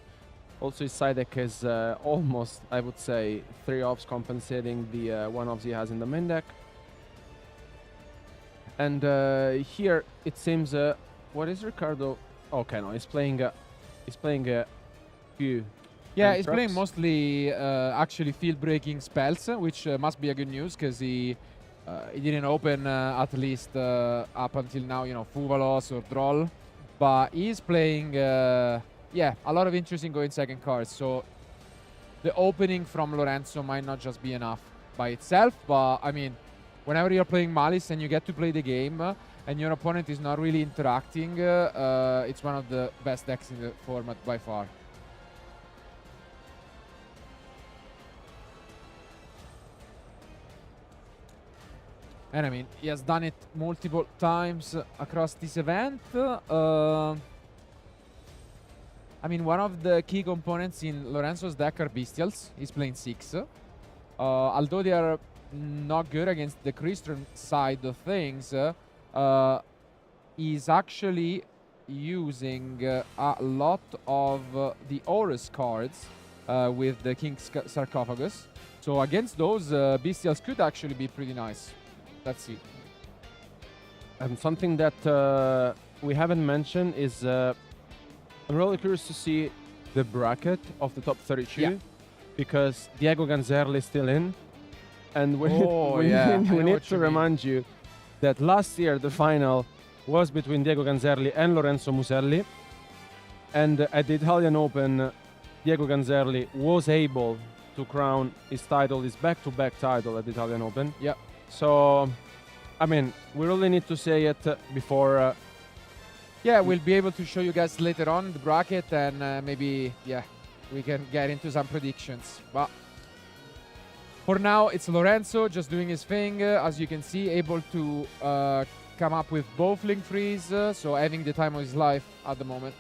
Speaker 1: Also, his side deck is almost, I would say, 3 ops compensating the 1 ops he has in the main deck. And here it seems, what is Riccardo? Okay, no, he's playing few.
Speaker 3: Yeah, he's playing mostly actually field-breaking spells, which must be a good news, because he didn't open at least up until now, you know, Fuvalos or Droll, but he's playing, yeah, a lot of interesting going second cards. So the opening from Lorenzo might not just be enough by itself, but I mean, whenever you're playing Malice and you get to play the game and your opponent is not really interacting, it's one of the best decks in the format by far. And I mean, he has done it multiple times across this event. I mean, one of the key components in Lorenzo's deck are Bestials. He's playing 6. Although they are not good against the Christian side of things, he's actually using a lot of the Horus cards with the King's Sarcophagus. So against those, Bestials could actually be pretty nice. Let's see.
Speaker 1: And something that we haven't mentioned is I'm really curious to see the bracket of the top 32 because Diego Ganzerli is still in. And we need to remind you that last year the final was between Diego Ganzerli and Lorenzo Muselli. And at the Italian Open, Diego Ganzerli was able to crown his title, his back-to-back title at the Italian Open.
Speaker 3: Yeah.
Speaker 1: So, I mean, we really need to say it before...
Speaker 3: yeah, we'll be able to show you guys later on the bracket and maybe, we can get into some predictions. But for now, it's Lorenzo just doing his thing. As you can see, able to come up with both link freeze, so having the time of his life at the moment.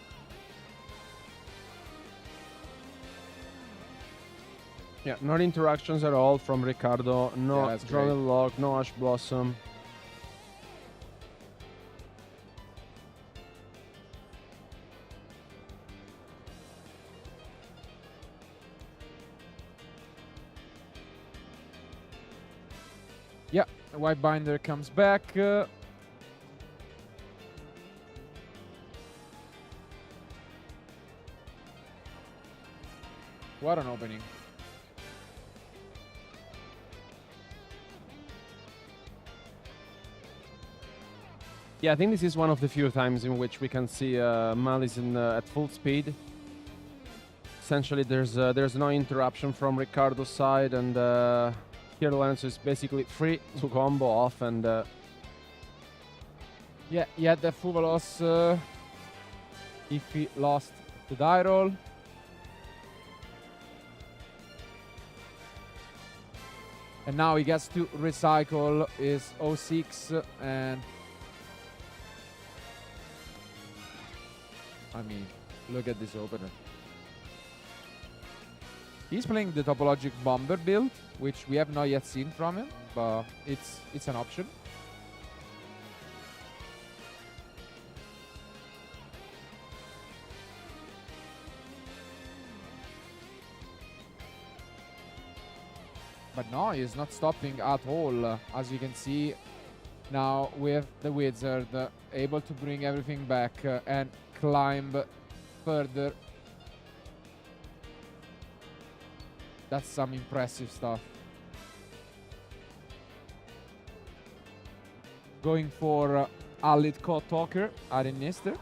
Speaker 1: Yeah, not interactions at all from Riccardo. No draw the lock, no Ash Blossom.
Speaker 3: Yeah, White Binder comes back. What an opening.
Speaker 1: Yeah, I think this is one of the few times in which we can see Malice at full speed. Essentially, there's no interruption from Riccardo's side, and here Lorenzo is basically free to combo off, and
Speaker 3: yeah, he had the full loss if he lost the die roll. And now he gets to recycle his 06 and I mean, look at this opener. He's playing the Topologic Bomber build, which we have not yet seen from him, but it's an option. But no, he's not stopping at all. As you can see now with the Wizard, able to bring everything back and climb further. That's some impressive stuff. Going for Alit Code Talker, Arin Nister.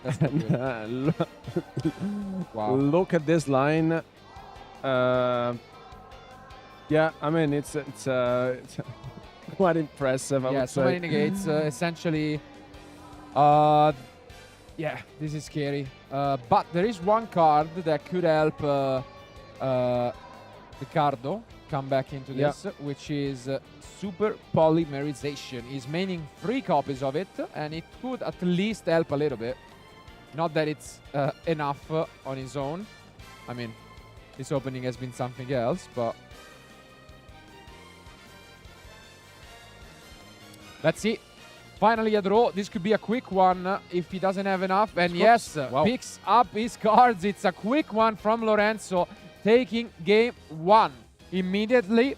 Speaker 3: That's not good. Wow.
Speaker 1: Look at this line. Yeah, I mean it's quite impressive. I would
Speaker 3: so
Speaker 1: say.
Speaker 3: many negates. Essentially, yeah, this is scary. But there is one card that could help Riccardo come back into this, which is Super Polymerization. He's maining 3 copies of it, and it could at least help a little bit. Not that it's enough on his own. I mean, this opening has been something else, but let's see. Finally a draw. This could be a quick one if he doesn't have enough. And yes, picks up his cards. It's a quick one from Lorenzo, taking game 1 immediately.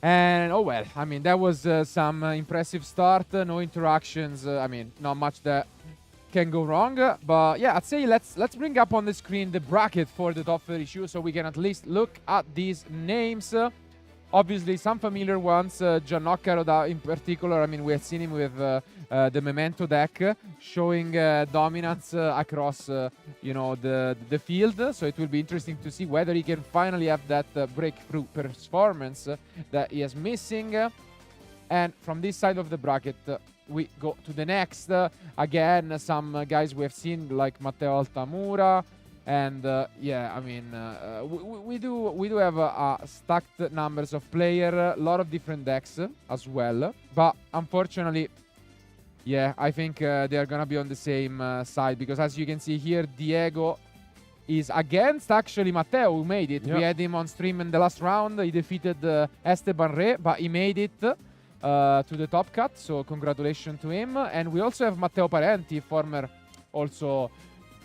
Speaker 3: And oh well, I mean, that was some impressive start. No interactions. I mean, not much that can go wrong. But yeah, I'd say let's bring up on the screen the bracket for the top 32 so we can at least look at these names. Obviously, some familiar ones, Giannocaroda in particular. I mean, we have seen him with the Memento deck, showing dominance across, you know, the field. So it will be interesting to see whether he can finally have that breakthrough performance that he is missing. And from this side of the bracket, we go to the next. Again, some guys we have seen like Matteo Altamura, And yeah, I mean, we do have stacked numbers of player, a lot of different decks as well. But unfortunately, yeah, I think they are gonna be on the same side, because as you can see here, Diego is against actually Matteo, who made it.
Speaker 1: Yep.
Speaker 3: We had him on stream in the last round. He defeated Esteban Re, but he made it to the top cut, so congratulations to him. And we also have Matteo Parenti, former also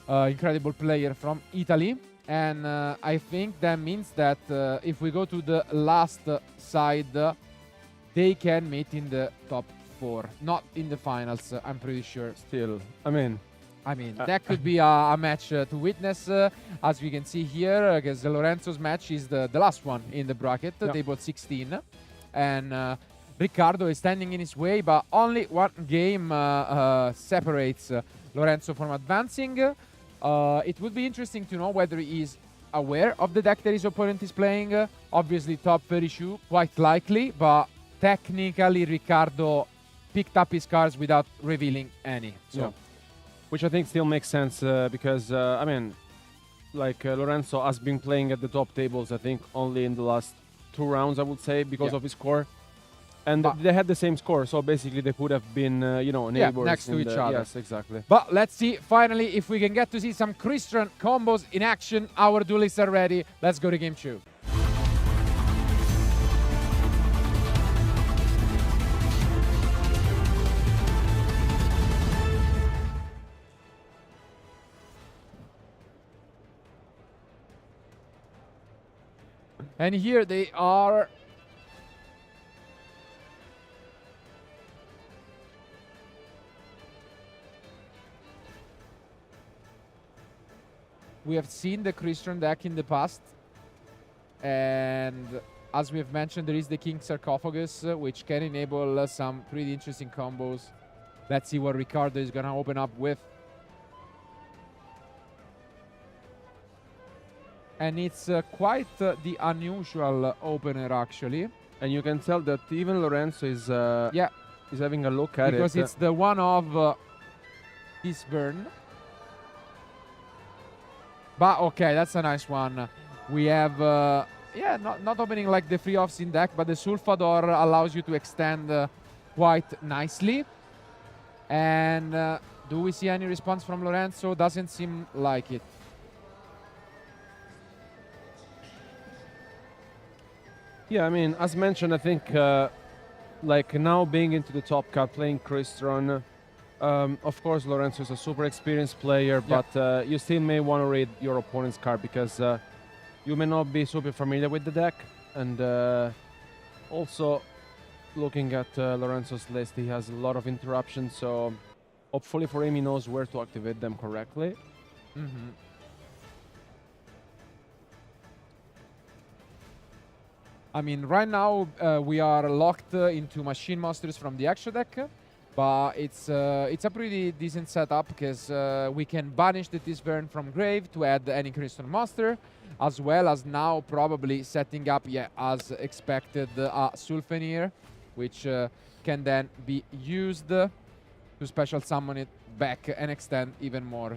Speaker 3: incredible player from Italy. And I think that means that if we go to the last side, they can meet in the top 4, not in the finals, I'm pretty sure.
Speaker 1: Still, I mean,
Speaker 3: that could be a match to witness, as we can see here, because Lorenzo's match is the last one in the bracket, table 16. And Riccardo is standing in his way, but only one game separates Lorenzo from advancing. It would be interesting to know whether he is aware of the deck that his opponent is playing. Obviously, top 32, quite likely, but technically Riccardo picked up his cards without revealing any. So.
Speaker 1: Which I think still makes sense because, I mean, like Lorenzo has been playing at the top tables, I think, only in the last 2 rounds, I would say, because of his score. And they had the same score, so basically they could have been, you know, neighbors.
Speaker 3: Next to each other.
Speaker 1: Yes, exactly.
Speaker 3: But let's see, finally, if we can get to see some Christian combos in action. Our duelists are ready. Let's go to game 2. And here they are. We have seen the Christian deck in the past. And as we have mentioned, there is the King Sarcophagus, which can enable some pretty interesting combos. Let's see what Riccardo is going to open up with. And it's quite the unusual opener, actually.
Speaker 1: And you can tell that even Lorenzo is having a look at it.
Speaker 3: Because it's the one of this burn. But okay, that's a nice one. We have, not opening like the free offs in deck, but the Sulfador allows you to extend quite nicely. And do we see any response from Lorenzo? Doesn't seem like it.
Speaker 1: Yeah, I mean, as mentioned, I think like now being into the top cut, playing Christian, of course Lorenzo is a super experienced player, but you still may want to read your opponent's card because you may not be super familiar with the deck. And also looking at Lorenzo's list, he has a lot of interruptions, so hopefully for him he knows where to activate them correctly.
Speaker 3: I mean, right now we are locked into Machine Monsters from the extra deck, but it's a pretty decent setup because we can banish the Tisburn from grave to add any Christian monster, as well as now probably setting up, as expected, a Sulfenir, which can then be used to special summon it back and extend even more.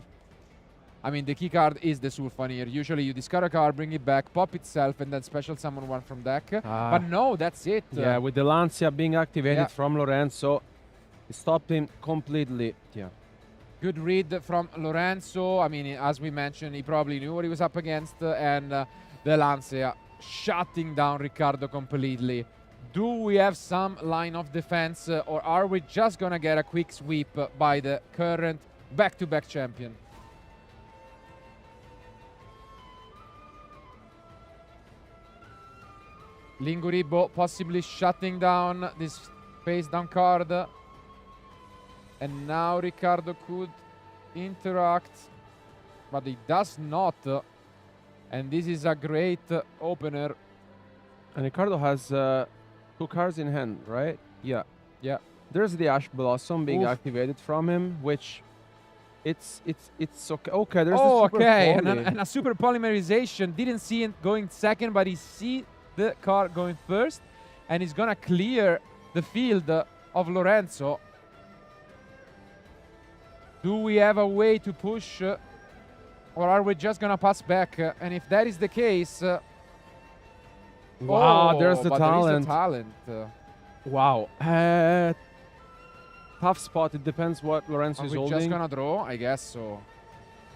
Speaker 3: I mean, the key card is the Sulfenir. Usually you discard a card, bring it back, pop itself, and then special summon one from deck. But no, that's it.
Speaker 1: Yeah, with the Lancia being activated from Lorenzo, it stopped him completely. Yeah.
Speaker 3: Good read from Lorenzo. I mean, as we mentioned, he probably knew what he was up against. And the Lancia shutting down Riccardo completely. Do we have some line of defense, or are we just going to get a quick sweep by the current back-to-back champion? Linguribo possibly shutting down this face down card. And now Riccardo could interact, but he does not. And this is a great opener.
Speaker 1: And Riccardo has 2 cards in hand, right? Yeah.
Speaker 3: Yeah.
Speaker 1: There's the Ash Blossom being activated from him, which it's okay. Okay, there's the super
Speaker 3: and a super polymerization. Didn't see it going second, but he see the card going first, and he's gonna clear the field of Lorenzo. Do we have a way to push Or are we just gonna pass back? And if that is the case...
Speaker 1: wow, there's the talent.
Speaker 3: There is the talent.
Speaker 1: Wow. Tough spot. It depends what Lorenzo is
Speaker 3: Are we
Speaker 1: holding.
Speaker 3: just gonna draw? I guess so.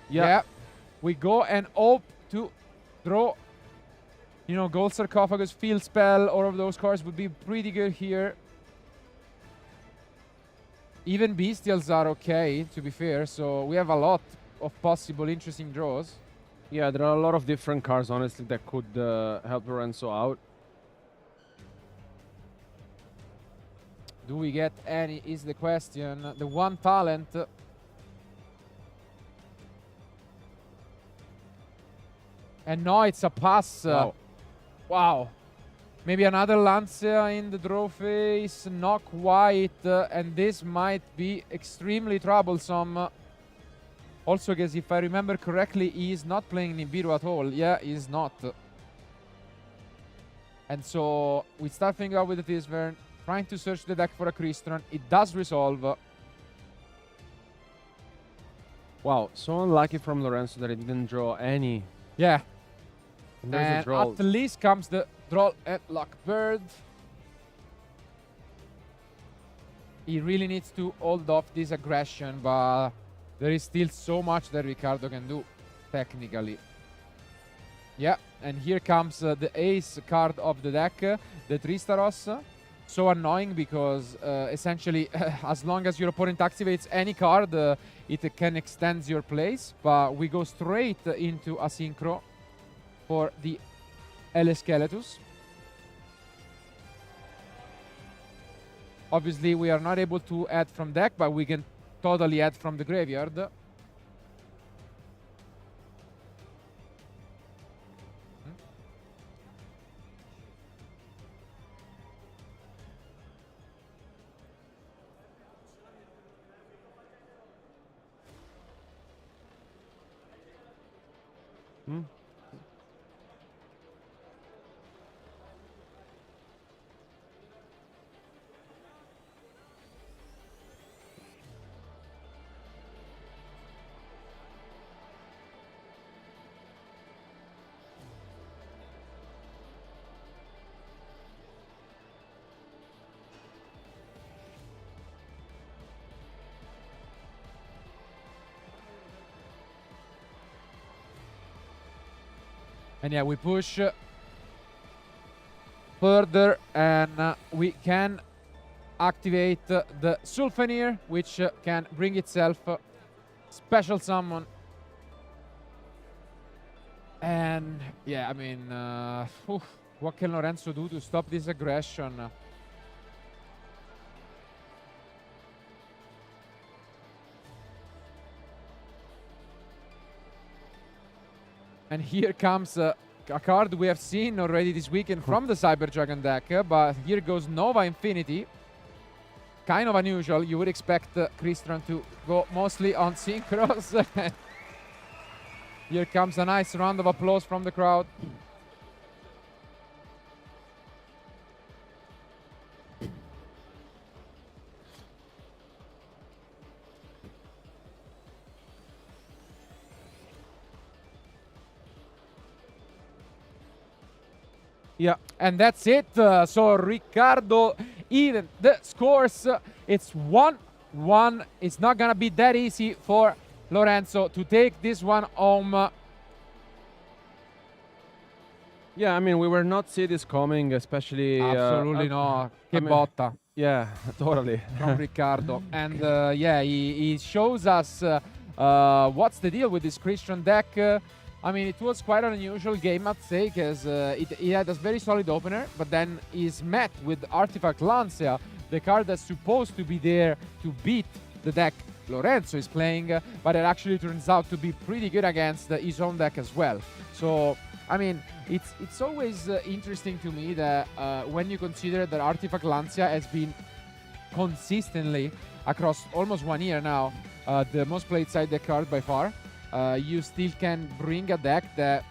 Speaker 1: Yeah.
Speaker 3: We go and hope to draw. You know, Gold Sarcophagus, Field Spell, all of those cards would be pretty good here. Even Bestials are okay, to be fair. So we have a lot of possible interesting draws.
Speaker 1: Yeah, there are a lot of different cards, honestly, that could help Lorenzo out.
Speaker 3: Do we get any, is the question. The one talent. And no, it's a pass.
Speaker 1: Wow.
Speaker 3: Wow. Maybe another Lancia in the draw phase. Not quite. And this might be extremely troublesome. Also, because if I remember correctly, he is not playing Nibiru at all. Yeah, he is not. And so we start things out with the Tisvern, trying to search the deck for a Crystron. It does resolve.
Speaker 1: Wow, so unlucky from Lorenzo that he didn't draw any.
Speaker 3: Yeah.
Speaker 1: And there's a
Speaker 3: And
Speaker 1: draw.
Speaker 3: at least comes the draw at Lockbird. He really needs to hold off this aggression, but there is still so much that Riccardo can do, technically. Yeah, and here comes the ace card of the deck, the Tristaros. So annoying because essentially, as long as your opponent activates any card, it can extend your plays. But we go straight into a Synchro for the Skeletus. Obviously, we are not able to add from deck, but we can totally add from the graveyard.
Speaker 1: Hmm?
Speaker 3: And yeah, we push further and we can activate the Sulfenir, which can bring itself special summon. And yeah, I mean, what can Lorenzo do to stop this aggression? And here comes a card we have seen already this weekend from the Cyber Dragon deck, but here goes Nova Infinity. Kind of unusual. You would expect Crystron to go mostly on Synchros. Here comes a nice round of applause from the crowd.
Speaker 1: Yeah.
Speaker 3: And that's it. So Riccardo, even the scores, it's 1-1. It's not going to be that easy for Lorenzo to take this one home.
Speaker 1: Yeah, I mean, we were not see this coming, especially...
Speaker 3: Absolutely not. Che botta.
Speaker 1: Yeah, totally.
Speaker 3: From Riccardo. And yeah, he shows us what's the deal with this Christian deck. I mean, it was quite an unusual game, I'd say, because it had a very solid opener, but then is met with Artifact Lancia, the card that's supposed to be there to beat the deck Lorenzo is playing, but it actually turns out to be pretty good against his own deck as well. So, I mean, it's always interesting to me that when you consider that Artifact Lancia has been consistently, across almost 1 year now, the most played side deck card by far, you still can bring a deck that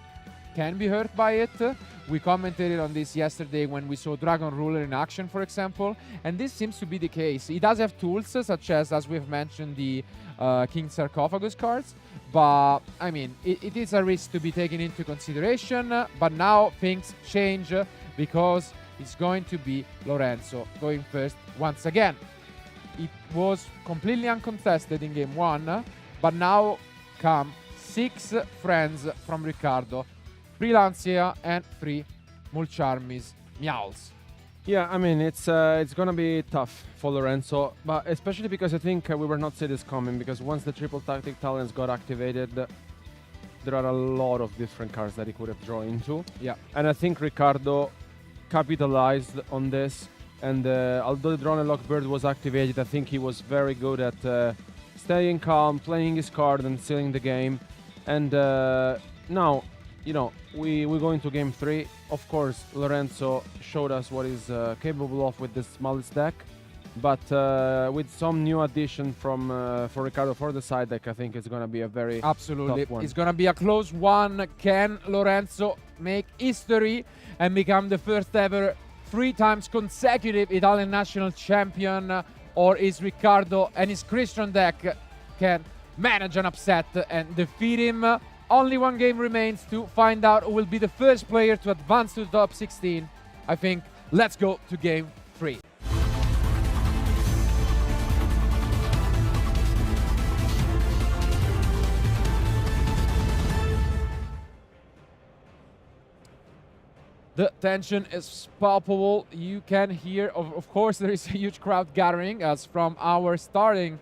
Speaker 3: can be hurt by it, We commented on this yesterday when we saw Dragon Ruler in action, for example, and this seems to be the case. He does have tools such as we've mentioned, the King Sarcophagus cards, but I mean, it is a risk to be taken into consideration, but now things change because it's going to be Lorenzo going first once again. It was completely uncontested in game 1, but now come 6 friends from Riccardo. 3 Lancia and 3 Mulcharmis Meowls.
Speaker 1: Yeah, I mean, it's going to be tough for Lorenzo, but especially because I think we were not see this coming, because once the triple tactic talents got activated, there are a lot of different cards that he could have drawn into.
Speaker 3: Yeah.
Speaker 1: And I think Riccardo capitalized on this, and although the Drone and Lockbird was activated, I think he was very good at staying calm, playing his card and sealing the game. And now, you know, we're going to game 3. Of course, Lorenzo showed us what he's capable of with this Malice deck, but with some new addition from for Riccardo for the side deck, I think it's going to be a very tough one.
Speaker 3: It's going to be a close one. Can Lorenzo make history and become the first ever 3 times consecutive Italian national champion, or is Riccardo and his Christian deck can manage an upset and defeat him? Only 1 game remains to find out who will be the first player to advance to the top 16. I think let's go to game 3. The tension is palpable. You can hear, of course, there is a huge crowd gathering, as from our starting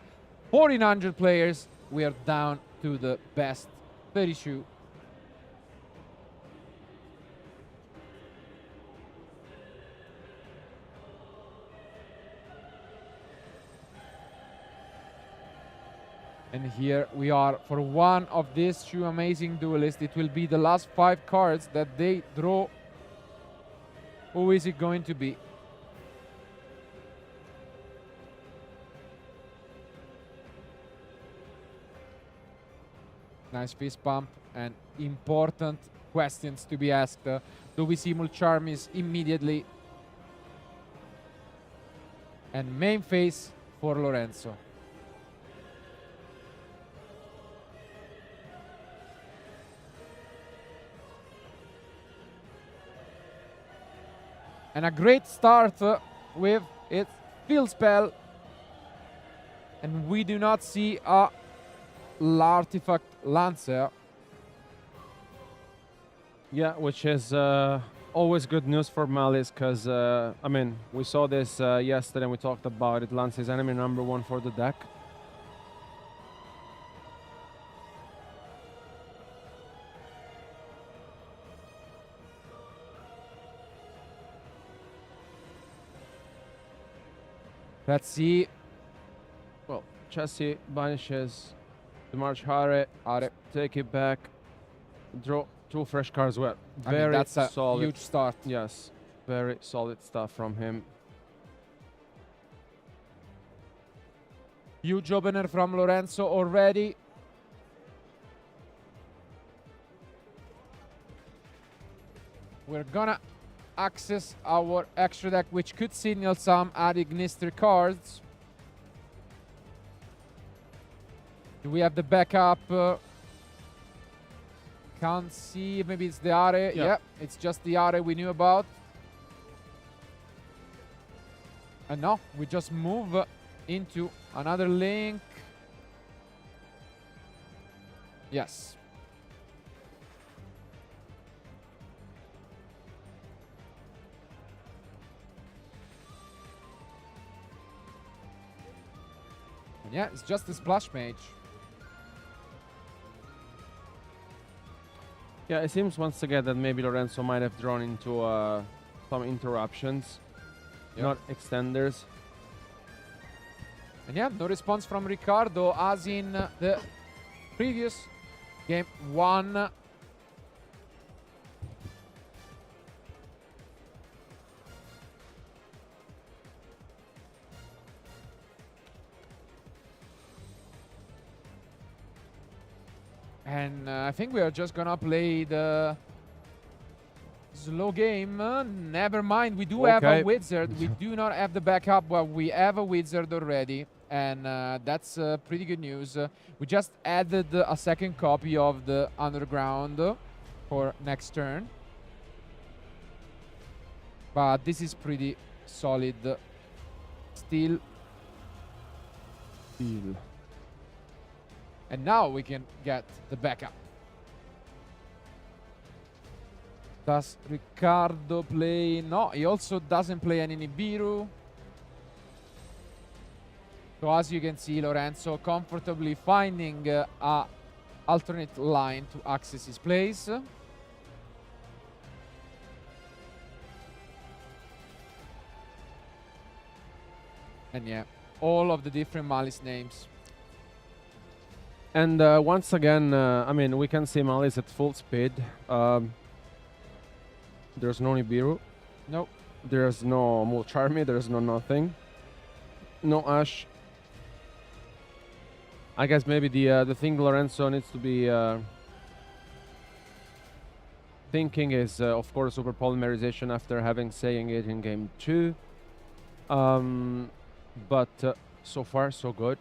Speaker 3: 1,400 players, we are down to the best 32. And here we are for one of these 2 amazing duelists. It will be the last 5 cards that they draw. Who is it going to be? Nice fist pump and important questions to be asked. Do we see Mulcharmis immediately? And main phase for Lorenzo. And a great start with its field spell. And we do not see a l'artifact Lancer.
Speaker 1: Yeah, which is always good news for Malice, because, I mean, we saw this yesterday and we talked about it. Lancer is enemy number 1 for the deck.
Speaker 3: Let's see.
Speaker 1: Well, Chassis banishes the March Hare, take it back, draw 2 fresh cards. Well, very
Speaker 3: that's a
Speaker 1: solid.
Speaker 3: huge start.
Speaker 1: Yes, very solid stuff from him.
Speaker 3: Huge opener from Lorenzo already. We're gonna access our extra deck, which could signal some Adignister cards. Do we have the backup? Can't see. Maybe it's the Are. Yeah, it's just the Are we knew about. And no, we just move into another link. Yes. And yeah, it's just a splash mage.
Speaker 1: Yeah, it seems once again that maybe Lorenzo might have drawn into some interruptions, not extenders.
Speaker 3: And yeah, no response from Riccardo, as in the previous game 1. And I think we are just gonna play the slow game. Never mind, we do have a wizard. We do not have the backup, but we have a wizard already. And that's pretty good news. We just added a second copy of the underground for next turn. But this is pretty solid still. And now we can get the backup. Does Riccardo play? No, he also doesn't play any Nibiru. So as you can see, Lorenzo comfortably finding a alternate line to access his plays. And yeah, all of the different Malice names.
Speaker 1: And once again, I mean, we can see Malice at full speed. There's no Nibiru.
Speaker 3: Nope.
Speaker 1: There's no Mulcharmy. There's no nothing. No Ash. I guess maybe the thing Lorenzo needs to be thinking is, of course, super polymerization after having saying it in game 2. But so far, so good.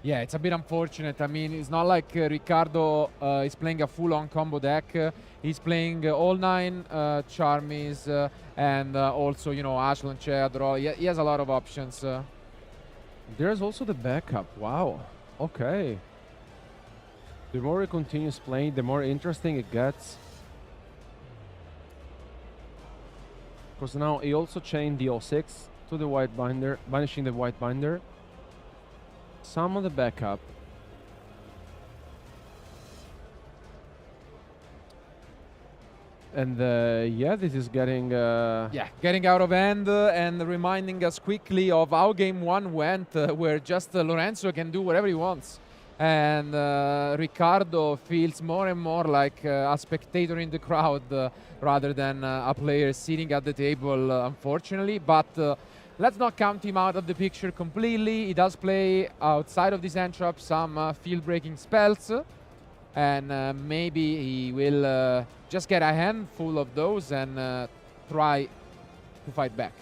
Speaker 3: Yeah, it's a bit unfortunate. I mean, it's not like Riccardo is playing a full-on combo deck. He's playing all 9 Charmies and also, you know, Ash Launcher, draw. He has a lot of options.
Speaker 1: There's also the backup. Wow. Okay. The more he continues playing, the more interesting it gets. Because now he also chained the 06 to the white binder, banishing the white binder. Some of the backup. And yeah, this is getting...
Speaker 3: yeah, getting out of hand and reminding us quickly of how game 1 went, where just Lorenzo can do whatever he wants. And Riccardo feels more and more like a spectator in the crowd rather than a player sitting at the table, unfortunately. But let's not count him out of the picture completely. He does play outside of this end trap some field-breaking spells. And maybe he will just get a handful of those and try to fight back.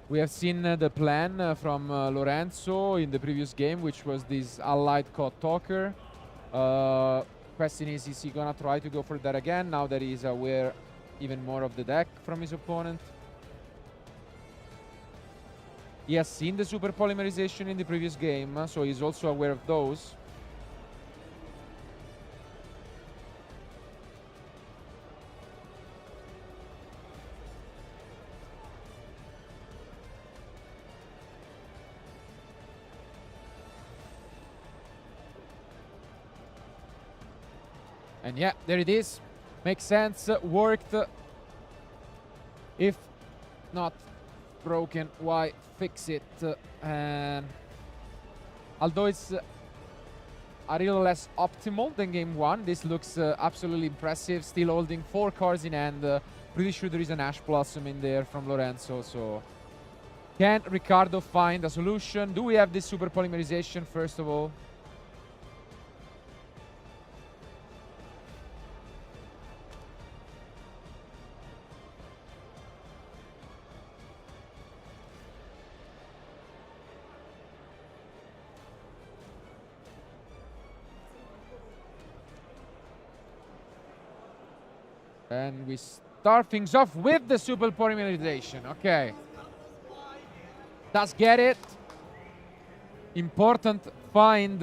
Speaker 3: We have seen the plan from Lorenzo in the previous game, which was this allied Code Talker. Question is he gonna try to go for that again, now that he's aware even more of the deck from his opponent? He has seen the super polymerization in the previous game, so he's also aware of those. And yeah, there it is. Makes sense. Worked. If not broken, why fix it? And although it's a little less optimal than game 1, this looks absolutely impressive. Still holding 4 cards in hand. Pretty sure there is an Ash Blossom in there from Lorenzo. So can Riccardo find a solution? Do we have this super polymerization first of all? And we start things off with the super polymerization. Okay. Does get it. Important find.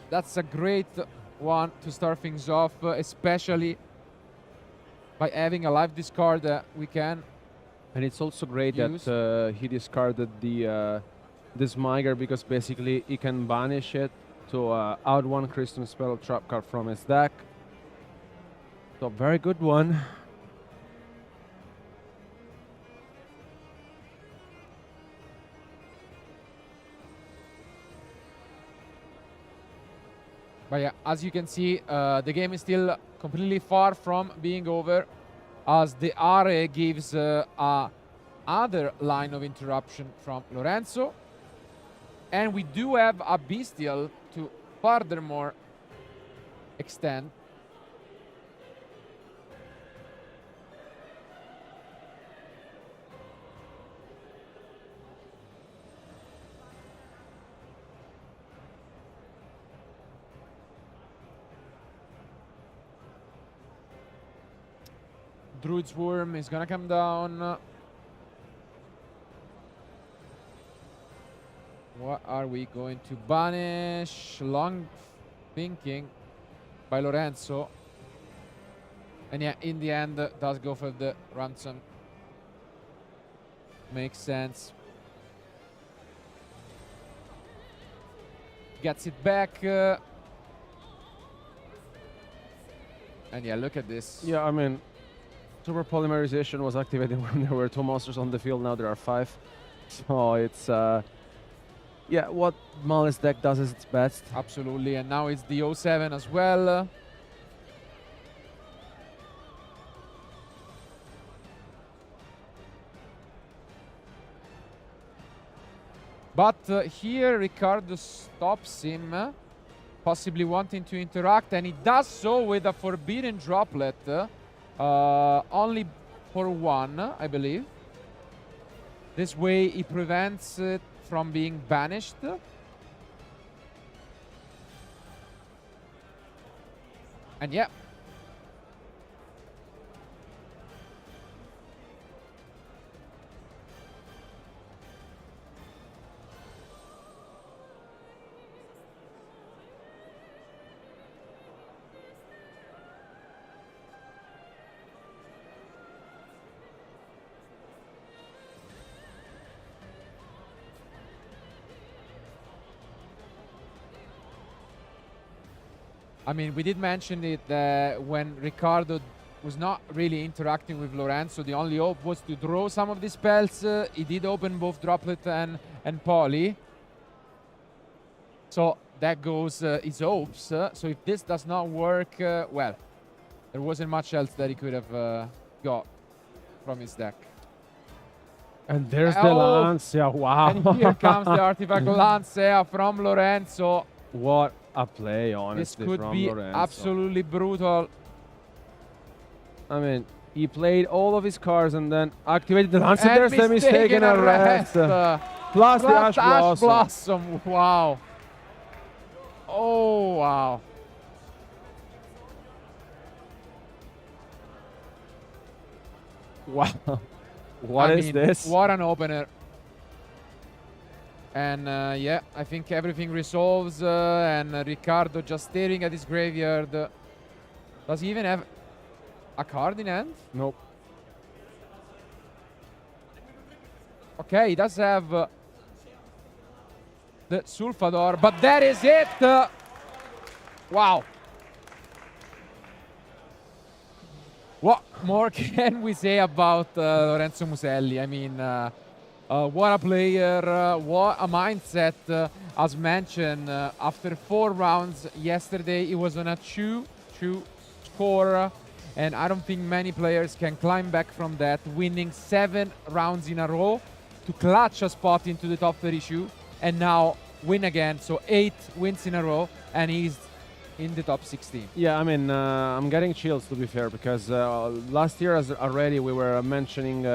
Speaker 3: That's a great one to start things off, especially by having a live discard that we can.
Speaker 1: And it's also great
Speaker 3: use.
Speaker 1: that he discarded the this Miger, because basically he can banish it to out one Crystal Spell trap card from his deck. So very good one.
Speaker 3: But yeah, as you can see, the game is still completely far from being over, as the Are gives other line of interruption from Lorenzo. And we do have a Bestial to furthermore extend. Druid's Worm is gonna come down. What are we going to banish? Long thinking by Lorenzo. And yeah, in the end, does go for the ransom. Makes sense. Gets it back. And yeah, look at this.
Speaker 1: Yeah, I mean, Super Polymerization was activated when there were 2 monsters on the field. Now there are 5. So it's... yeah, what Malice deck does is its best.
Speaker 3: Absolutely, and now it's the 07 as well. But here Riccardo stops him, possibly wanting to interact, and he does so with a Forbidden Droplet, only for 1, I believe. This way he prevents it from being banished. And yeah. I mean, we did mention it when Riccardo was not really interacting with Lorenzo. The only hope was to draw some of the spells. He did open both Droplet and Poly. So that goes his hopes. So if this does not work, well, there wasn't much else that he could have got from his deck.
Speaker 1: And there's the Lancia, wow.
Speaker 3: And here comes the Artifact Lancia from Lorenzo.
Speaker 1: What a play, honestly,
Speaker 3: this could
Speaker 1: from
Speaker 3: be
Speaker 1: Lorenzo.
Speaker 3: Absolutely brutal.
Speaker 1: I mean, he played all of his cards and then activated the Lancia. There's the mistaken arrest. Plus the Ash
Speaker 3: Blossom. Wow. Oh, wow.
Speaker 1: Wow. What is this?
Speaker 3: What an opener. And yeah, I think everything resolves, and Riccardo just staring at his graveyard. Does he even have a card in hand?
Speaker 1: Nope.
Speaker 3: Okay, he does have the Sulfador, but that is it! Wow. What more can we say about Lorenzo Muselli? I mean, what a player, what a mindset. As mentioned, after 4 rounds yesterday, he was on a 2-2 score, and I don't think many players can climb back from that, winning 7 rounds in a row to clutch a spot into the top 32, and now win again, so 8 wins in a row, and he's in the top 16.
Speaker 1: Yeah, I mean, I'm getting chills, to be fair, because last year already we were mentioning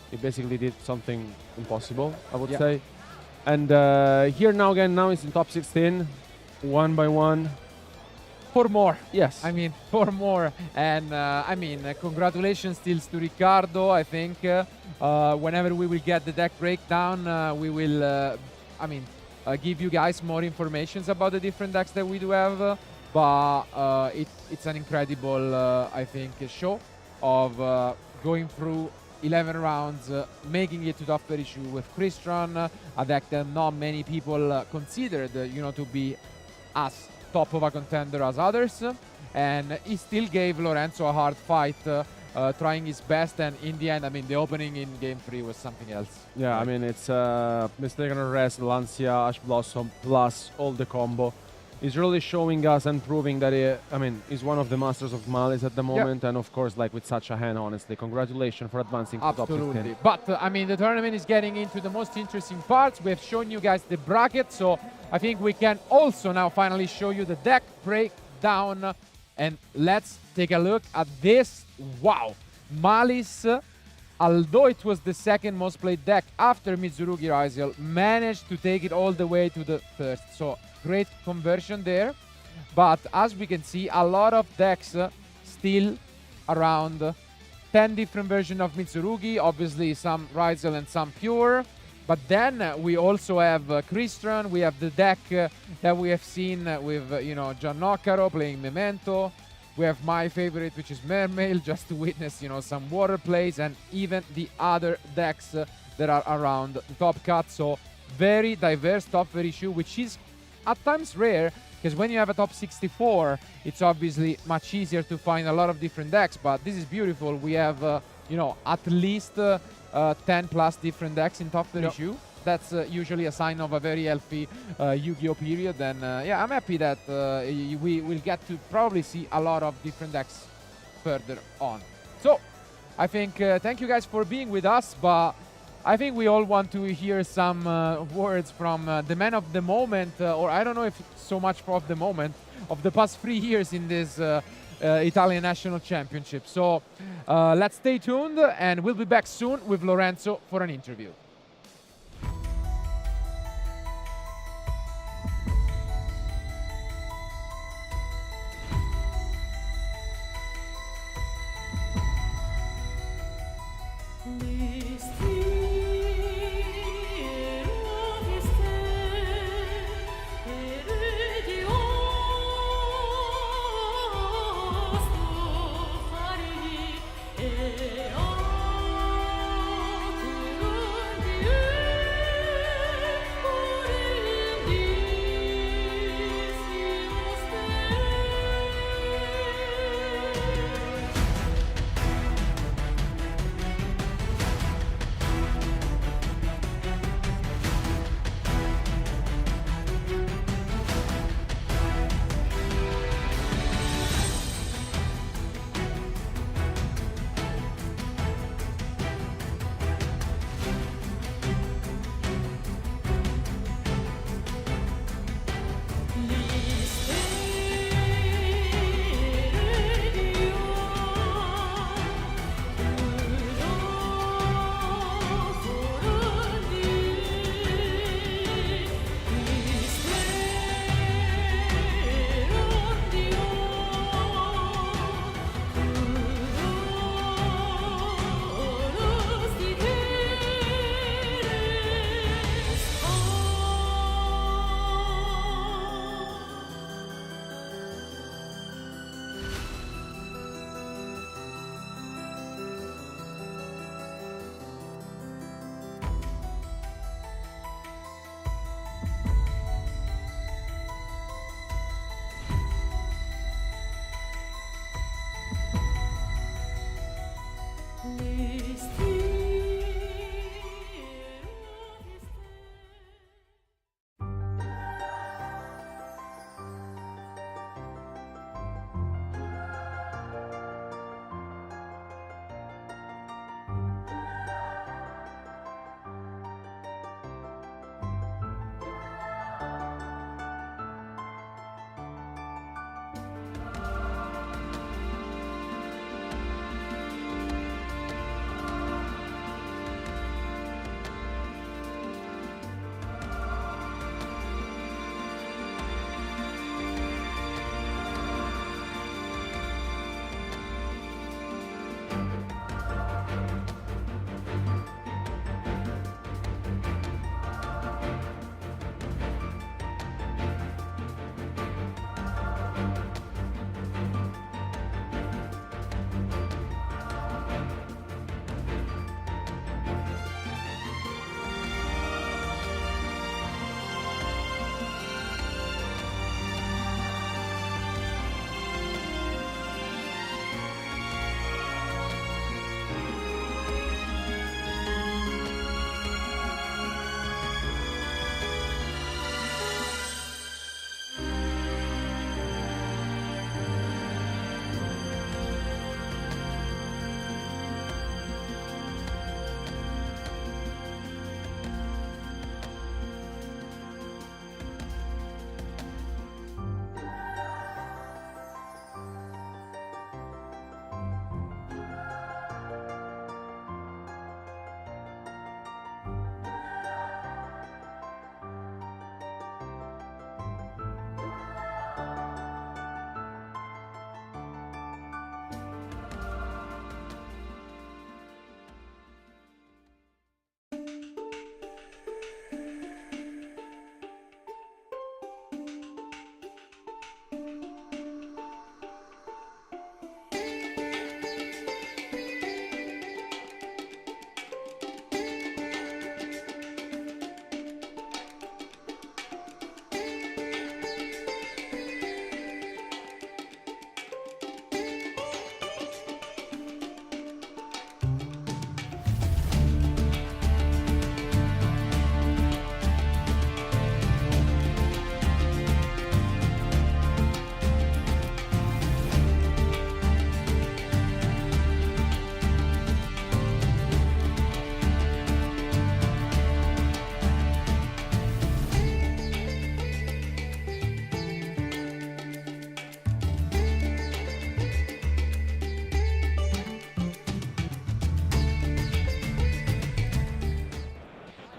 Speaker 1: he basically did something impossible, I would say. And here now again, now he's in top 16, 1 by 1.
Speaker 3: 4 more.
Speaker 1: Yes.
Speaker 3: I mean, 4 more. And I mean, congratulations still to Riccardo. I think whenever we will get the deck breakdown, we will, give you guys more information about the different decks that we do have. But it's an incredible, I think, show of going through 11 rounds, making it to top 32 with Crystron, a deck that not many people considered, to be as top of a contender as others. And he still gave Lorenzo a hard fight, trying his best. And in the end, I mean, the opening in game 3 was something else.
Speaker 1: Yeah, I mean, it's Mistaken Arrest, Lancia, Ash Blossom, plus all the combo. is really showing us and proving that he's one of the masters of Malice at the moment, and of course, like with such a hand, honestly, congratulations for advancing to top 15.
Speaker 3: But I mean, the tournament is getting into the most interesting parts. We have shown you guys the bracket, so I think we can also now finally show you the deck breakdown, and let's take a look at this. Wow, Malice, although it was the second most played deck after Mitsurugi Raisiel, managed to take it all the way to the first. So great conversion there. But as we can see, a lot of decks still around 10 different versions of Mitsurugi. Obviously, some Raisiel and some Pure. But then we also have Crystron. We have the deck that we have seen with, John Noccaro playing Memento. We have my favorite, which is Mermail, just to witness, some water plays, and even the other decks that are around the top cut. So very diverse top 30 issue, which is at times rare, because when you have a top 64, it's obviously much easier to find a lot of different decks. But this is beautiful. We have, at least 10 plus different decks in top 30 issue. That's usually a sign of a very healthy Yu-Gi-Oh period. And yeah, I'm happy that we will get to probably see a lot of different decks further on. So I think thank you guys for being with us, but I think we all want to hear some words from the man of the moment, or I don't know if so much of the moment, of the past 3 years in this Italian National Championship. So let's stay tuned, and we'll be back soon with Lorenzo for an interview.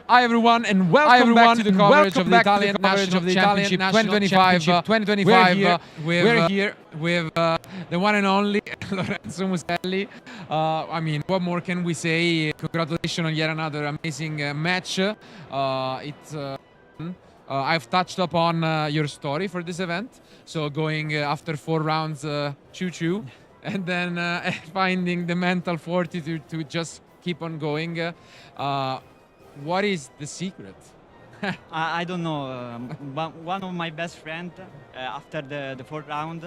Speaker 7: Hi everyone, and welcome back to the coverage of the Italian National Championship 2025. We're here with the one and only Lorenzo Muselli. I mean, what more can we say? Congratulations on yet another amazing match. I've touched upon your story for this event. So going after 4 rounds, choo-choo, and then finding the mental fortitude to just keep on going. What is the secret?
Speaker 11: I don't know. One of my best friends, after the 4th round,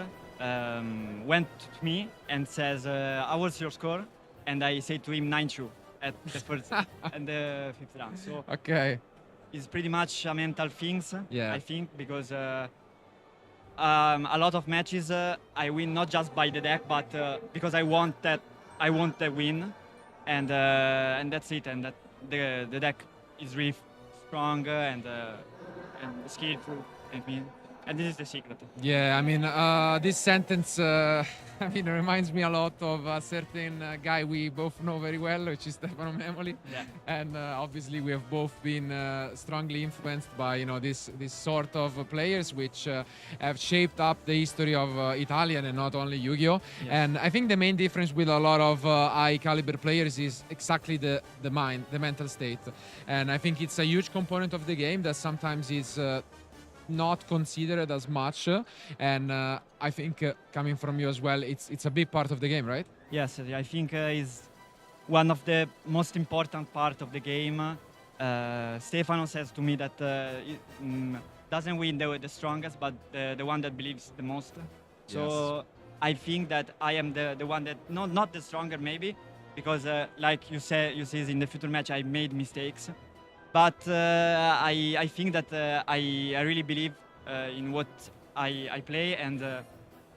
Speaker 11: went to me and says, "How was your score?" And I say to him 9-2 at the first and the 5th round. So
Speaker 7: Okay.
Speaker 11: it's pretty much a mental things.
Speaker 7: Yeah.
Speaker 11: I think because a lot of matches I win not just by the deck, but because I want the win, and that's it. And that the deck is really strong and skillful. I mean, and this is the secret.
Speaker 7: Yeah, I mean, this sentence, I mean, reminds me a lot of a certain guy we both know very well, which is Stefano Memoli.
Speaker 11: Yeah.
Speaker 7: And obviously, we have both been strongly influenced by, you know, this sort of players which have shaped up the history of Italian and not only Yu-Gi-Oh.
Speaker 11: Yes.
Speaker 7: And I think the main difference with a lot of high-caliber players is exactly the mind, the mental state. And I think it's a huge component of the game that sometimes is not considered as much, and I think coming from you as well, it's a big part of the game, right?
Speaker 11: Yes, I think is one of the most important part of the game. Stefano says to me that doesn't win the strongest, but the one that believes the most. So I think that I am the one that not the stronger maybe, because like you see in the future match I made mistakes. But I think that I really believe in what I play, and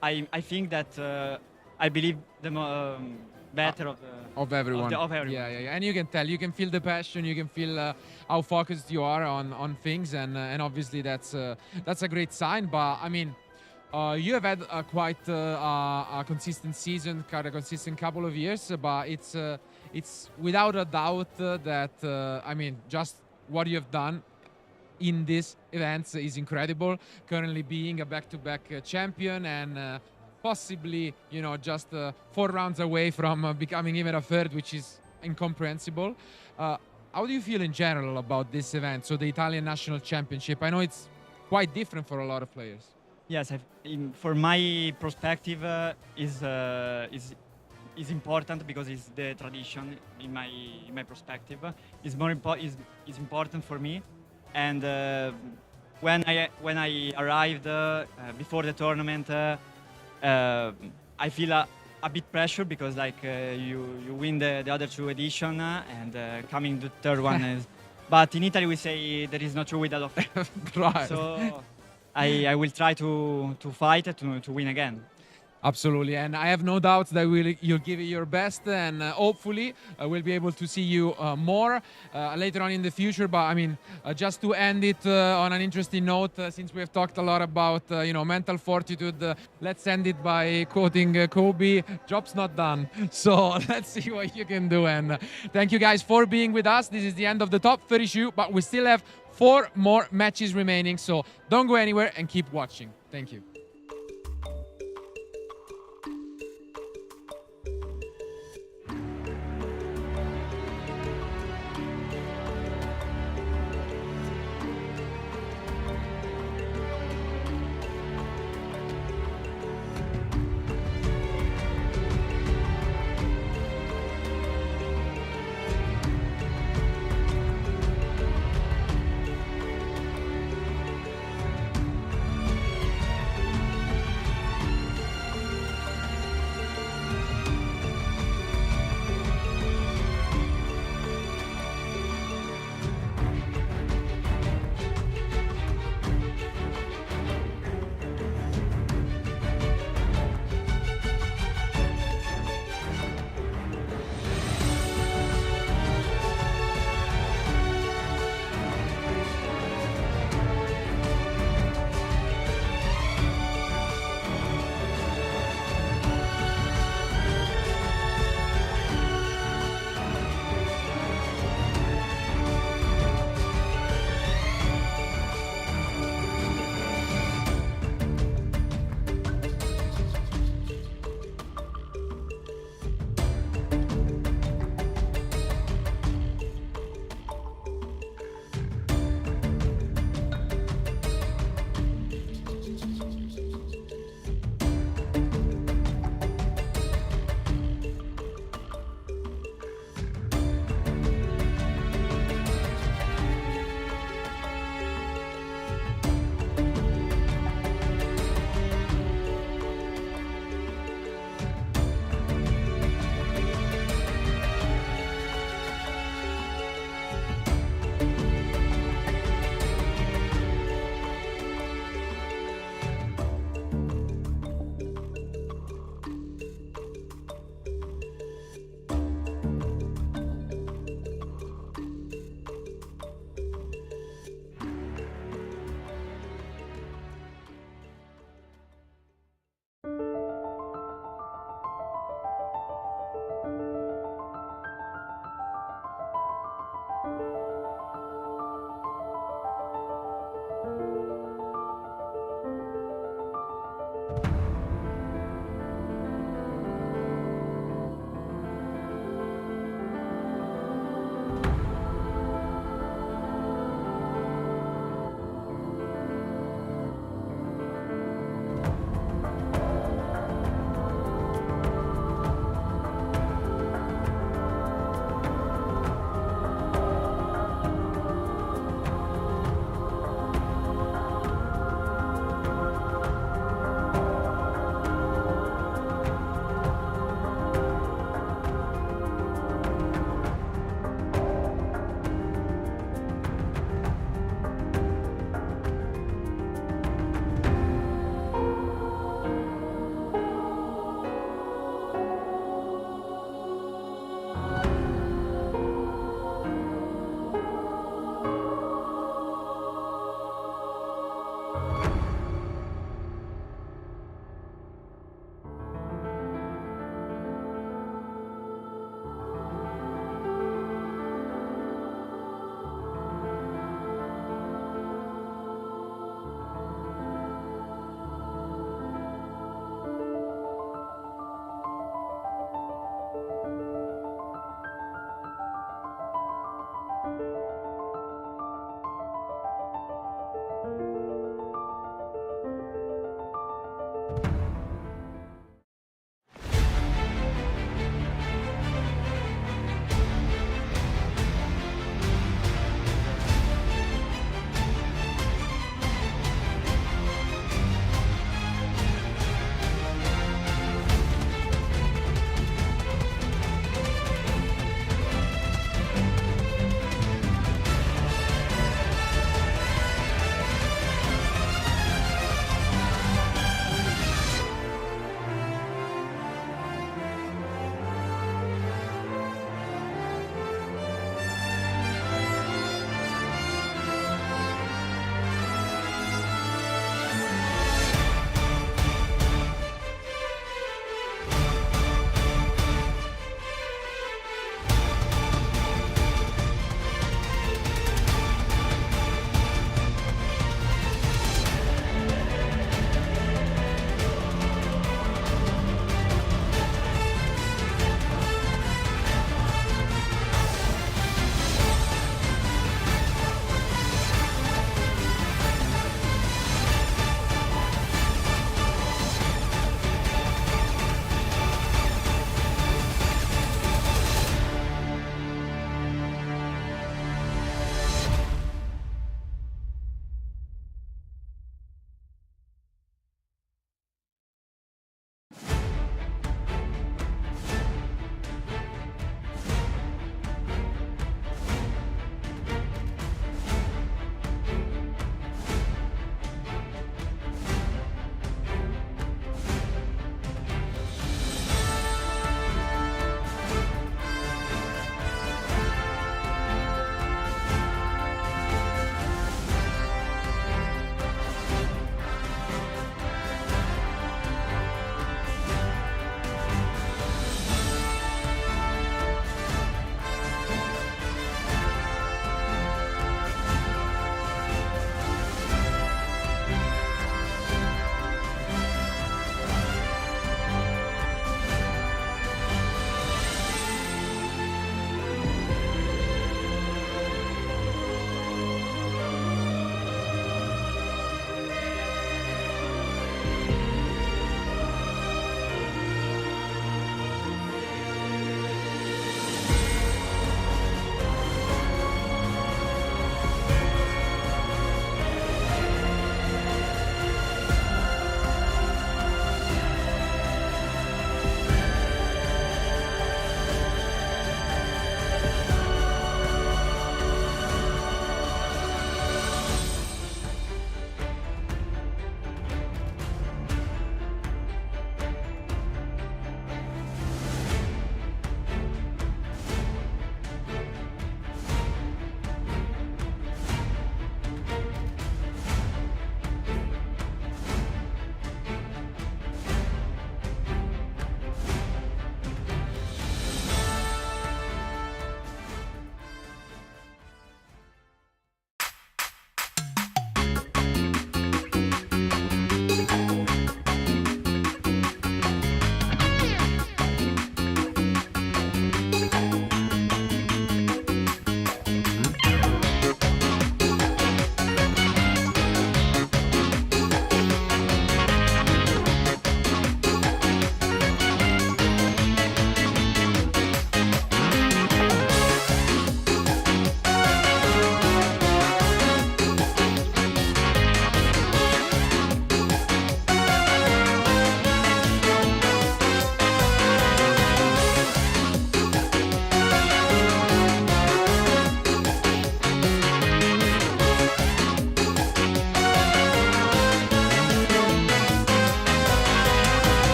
Speaker 11: I think that I believe the better
Speaker 7: Of everyone.
Speaker 11: Of everyone.
Speaker 7: Yeah. And you can tell, you can feel the passion, you can feel how focused you are on things, and obviously that's a great sign. But I mean, you have had quite a consistent season, quite a consistent couple of years, but it's without a doubt that I mean, just what you have done in these events is incredible. Currently being a back-to-back champion, and possibly, you know, just 4 rounds away from becoming even a 3rd, which is incomprehensible. How do you feel in general about this event, so the Italian National Championship? I know it's quite different for a lot of players.
Speaker 11: Yes, for my perspective, is important because it's the tradition. In my perspective, is important for me. And when I arrived before the tournament, I feel a bit pressure because like you win the other 2 edition, and coming to 3rd one is. But in Italy we say there is no true without a
Speaker 7: Right.
Speaker 11: So I will try to fight to win again.
Speaker 7: Absolutely, and I have no doubts that you'll give it your best, and hopefully we'll be able to see you more later on in the future. But I mean, just to end it on an interesting note, since we have talked a lot about you know, mental fortitude, let's end it by quoting Kobe: "Job's not done." So let's see what you can do. And thank you guys for being with us. This is the end of the top 30 shoe, but we still have 4 more matches remaining. So don't go anywhere and keep watching. Thank you.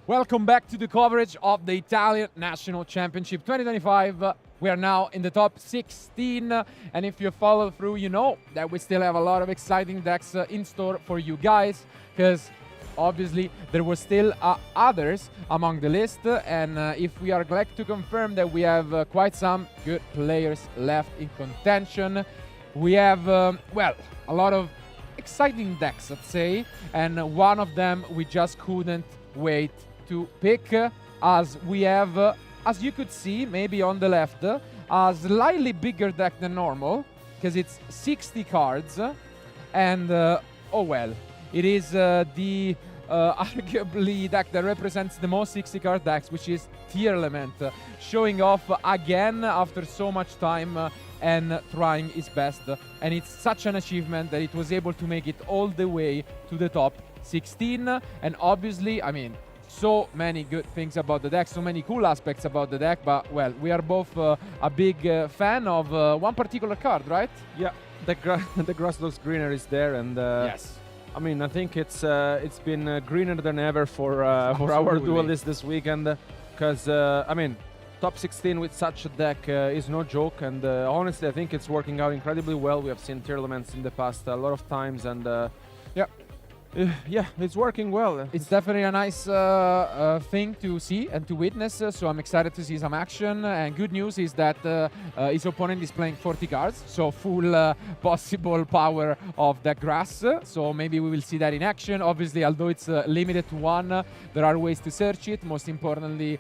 Speaker 3: Welcome back to the coverage of the Italian National Championship 2025. We are now in the top 16, and if you follow through, you know that we still have a lot of exciting decks in store for you guys, because obviously there were still others among the list, and if we are glad to confirm that we have quite some good players left in contention. We have, well, a lot of exciting decks, let's say, and one of them we just couldn't wait to pick, as we have, as you could see, maybe on the left, a slightly bigger deck than normal, because it's 60 cards, And, oh well, it is the arguably deck that represents the most 60-card decks, which is Tier Element, showing off again after so much time and trying his best. And it's such an achievement that it was able to make it all the way to the top 16. And obviously, I mean, so many good things about the deck, so many cool aspects about the deck, but well, we are both a big fan of one particular card, right?
Speaker 1: Yeah, the grass looks greener is there, and
Speaker 3: yes,
Speaker 1: I mean, I think it's been greener than ever for our duelists this weekend, because I mean, top 16 with such a deck is no joke, and honestly, I think it's working out incredibly well. We have seen Tier Elements in the past a lot of times, and yeah. Yeah, it's working well.
Speaker 3: It's definitely a nice thing to see and to witness, so I'm excited to see some action. And good news is that his opponent is playing 40 cards, so full possible power of the grass. So maybe we will see that in action. Obviously, although it's limited to one, there are ways to search it. Most importantly,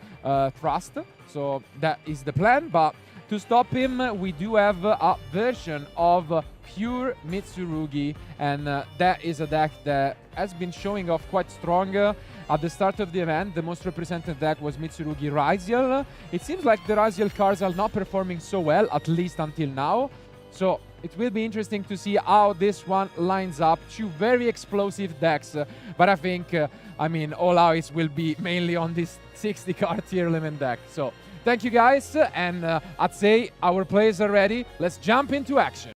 Speaker 3: trust. So that is the plan, but to stop him, we do have a version of pure Mitsurugi, and that is a deck that has been showing off quite strong. At the start of the event, the most represented deck was Mitsurugi Raziel. It seems like the Raziel cards are not performing so well, at least until now. So it will be interesting to see how this one lines up. Two very explosive decks, but I think, I mean, all eyes will be mainly on this 60-card Tier Element deck. So thank you guys, and I'd say our players are ready. Let's jump into action.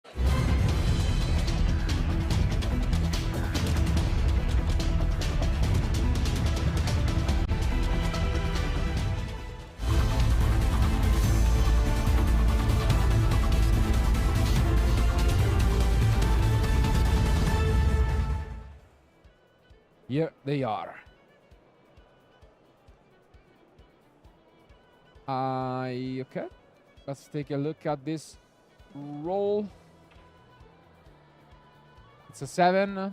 Speaker 3: Here they are. Okay. Let's take a look at this roll. It's a 7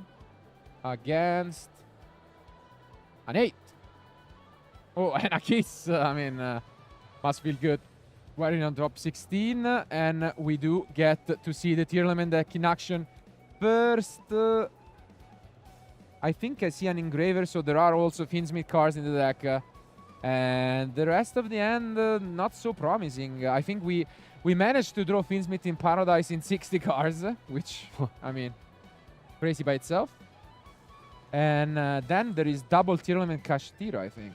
Speaker 3: against an 8. Oh, and a kiss. I mean, must feel good. We're in on top 16, and we do get to see the Tier Element deck in action first. I think I see an engraver, so there are also Finsmith cards in the deck. And the rest of the end, not so promising. I think we managed to draw Finsmith in Paradise in 60 cards, which, I mean, crazy by itself. And then there is double Tier Element Kashtira, I think.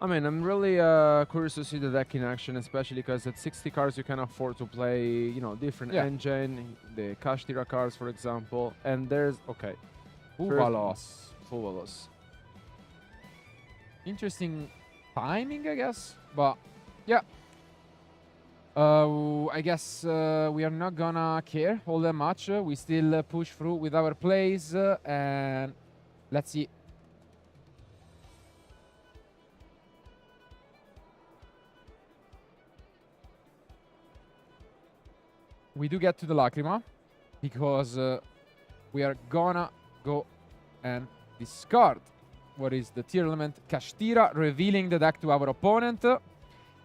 Speaker 1: I mean, I'm really curious to see the deck in action, especially because at 60 cards you can afford to play, you know, different engine, the Kashtira cards, for example. And there's, okay.
Speaker 3: Fuvalos. Interesting timing, I guess. But, yeah. I guess we are not gonna care all that much. We still push through with our plays. And let's see. We do get to the Lacrima, because we are gonna go and discard what is the Tier Element Kashtira, revealing the deck to our opponent.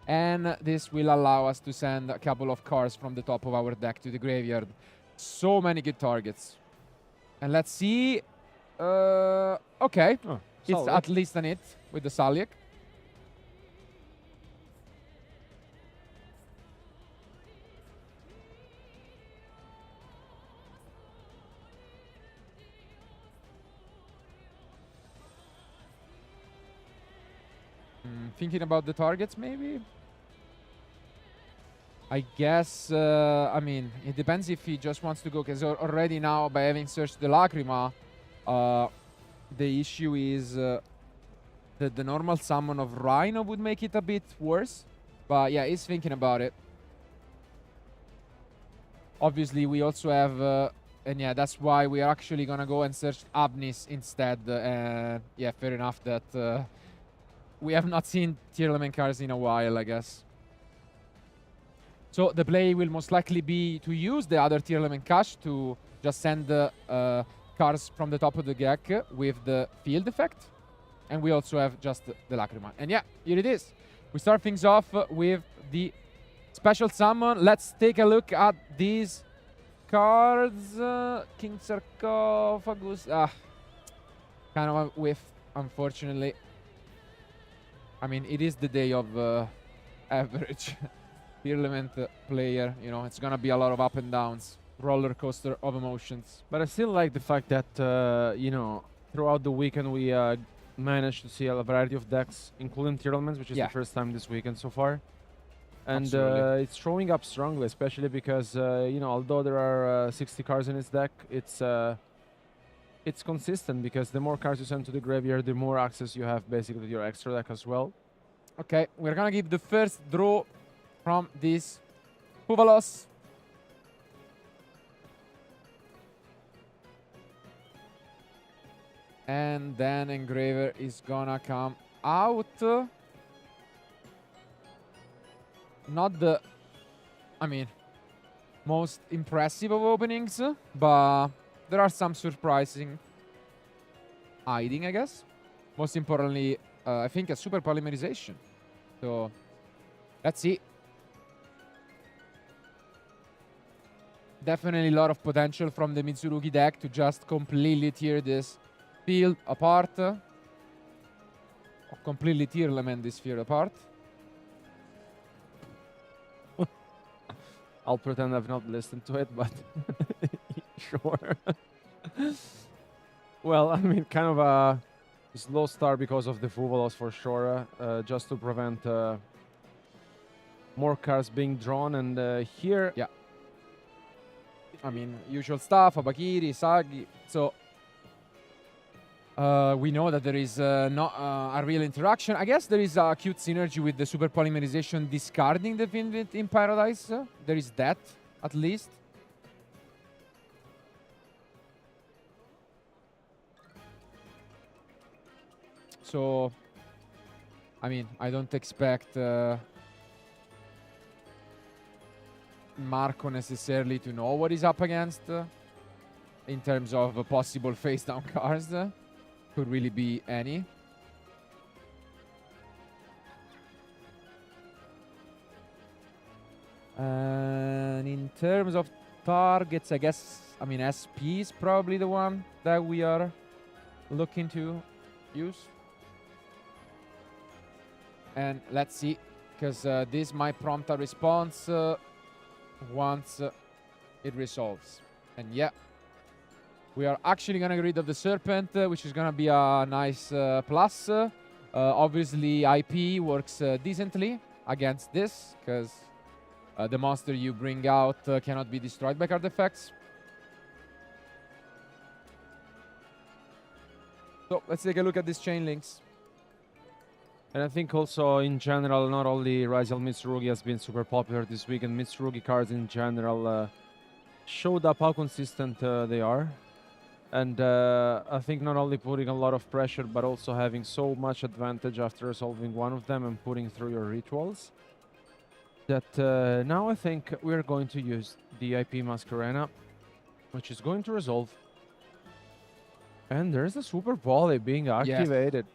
Speaker 3: And this will allow us to send a couple of cards from the top of our deck to the graveyard. So many good targets. And let's see. Okay. Oh, it's at least an hit with the Saliek. Thinking about the targets, maybe? I guess, I mean, it depends if he just wants to go, because already now, by having searched the Lacrima, the issue is that the normal summon of Rhino would make it a bit worse. But yeah, he's thinking about it. Obviously, we also have, and yeah, that's why we are actually gonna go and search Abnis instead. Yeah, fair enough that we have not seen Tier Element cards in a while, I guess. So the play will most likely be to use the other Tier Element cache to just send the cards from the top of the deck with the field effect. And we also have just the Lacrima. And yeah, here it is. We start things off with the special summon. Let's take a look at these cards. King Sarcophagus. Kind of a whiff, unfortunately. I mean, it is the day of average Parliament player. You know, it's gonna be a lot of up and downs, roller coaster of emotions.
Speaker 1: But I still like the fact that you know, throughout the weekend we managed to see a variety of decks, including Tierlements, which is the first time this weekend so far. And it's showing up strongly, especially because you know, although there are 60 cards in its deck, it's consistent because the more cards you send to the graveyard, the more access you have basically to your extra deck as well.
Speaker 3: Okay, we're gonna give the first draw from this Puvalos. And then Engraver is gonna come out. Not the, I mean, most impressive of openings, but there are some surprising hiding, I guess. Most importantly, I think a super polymerization. So, let's see. Definitely a lot of potential from the Mitsurugi deck to just completely tear this field apart. Or completely tear this field apart.
Speaker 1: I'll pretend I've not listened to it, but sure. Well, I mean, kind of a slow start because of the Fuvalos for sure, just to prevent more cards being drawn. And here,
Speaker 3: yeah, I mean, usual stuff, Abakiri, Sagi. So we know that there is not a real interaction. I guess there is a cute synergy with the super polymerization discarding the Finvit in Paradise. There is that, at least. So, I mean, I don't expect Marco necessarily to know what he's up against in terms of possible face-down cards. Could really be any. And in terms of targets, I guess, I mean, SP is probably the one that we are looking to use. And let's see, because this might prompt a response once it resolves. And yeah, we are actually going to get rid of the Serpent, which is going to be a nice plus. Obviously, IP works decently against this, because the monster you bring out cannot be destroyed by card effects. So let's take a look at these chain links.
Speaker 1: And I think also in general, not only Ryzel Mitsurugi has been super popular this week, and Mitsurugi cards in general showed up how consistent they are. And I think not only putting a lot of pressure, but also having so much advantage after resolving one of them and putting through your rituals, that now I think we're going to use the IP Masquerena, which is going to resolve. And there's a Super Poly being activated.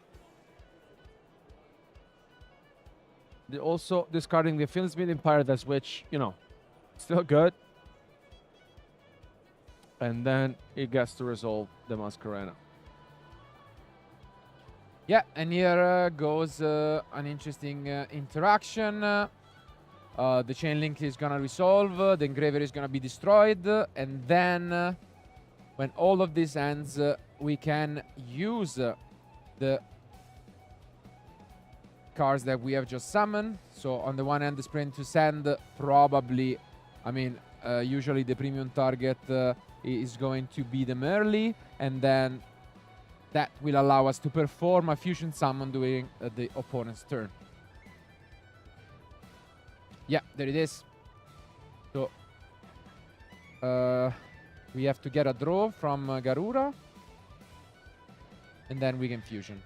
Speaker 1: Yes. Also discarding the Fieldsmith in Paradise, which, you know, still good. And then it gets to resolve the Masquerena.
Speaker 3: Yeah, and here goes an interesting interaction. The chain link is gonna resolve, the engraver is gonna be destroyed, and then when all of this ends, we can use the cards that we have just summoned. So on the one hand, the sprint to send probably, I mean, usually the premium target is going to be the Merly, and then that will allow us to perform a fusion summon during the opponent's turn. Yeah, there it is. So we have to get a draw from Garura, and then we can fusion.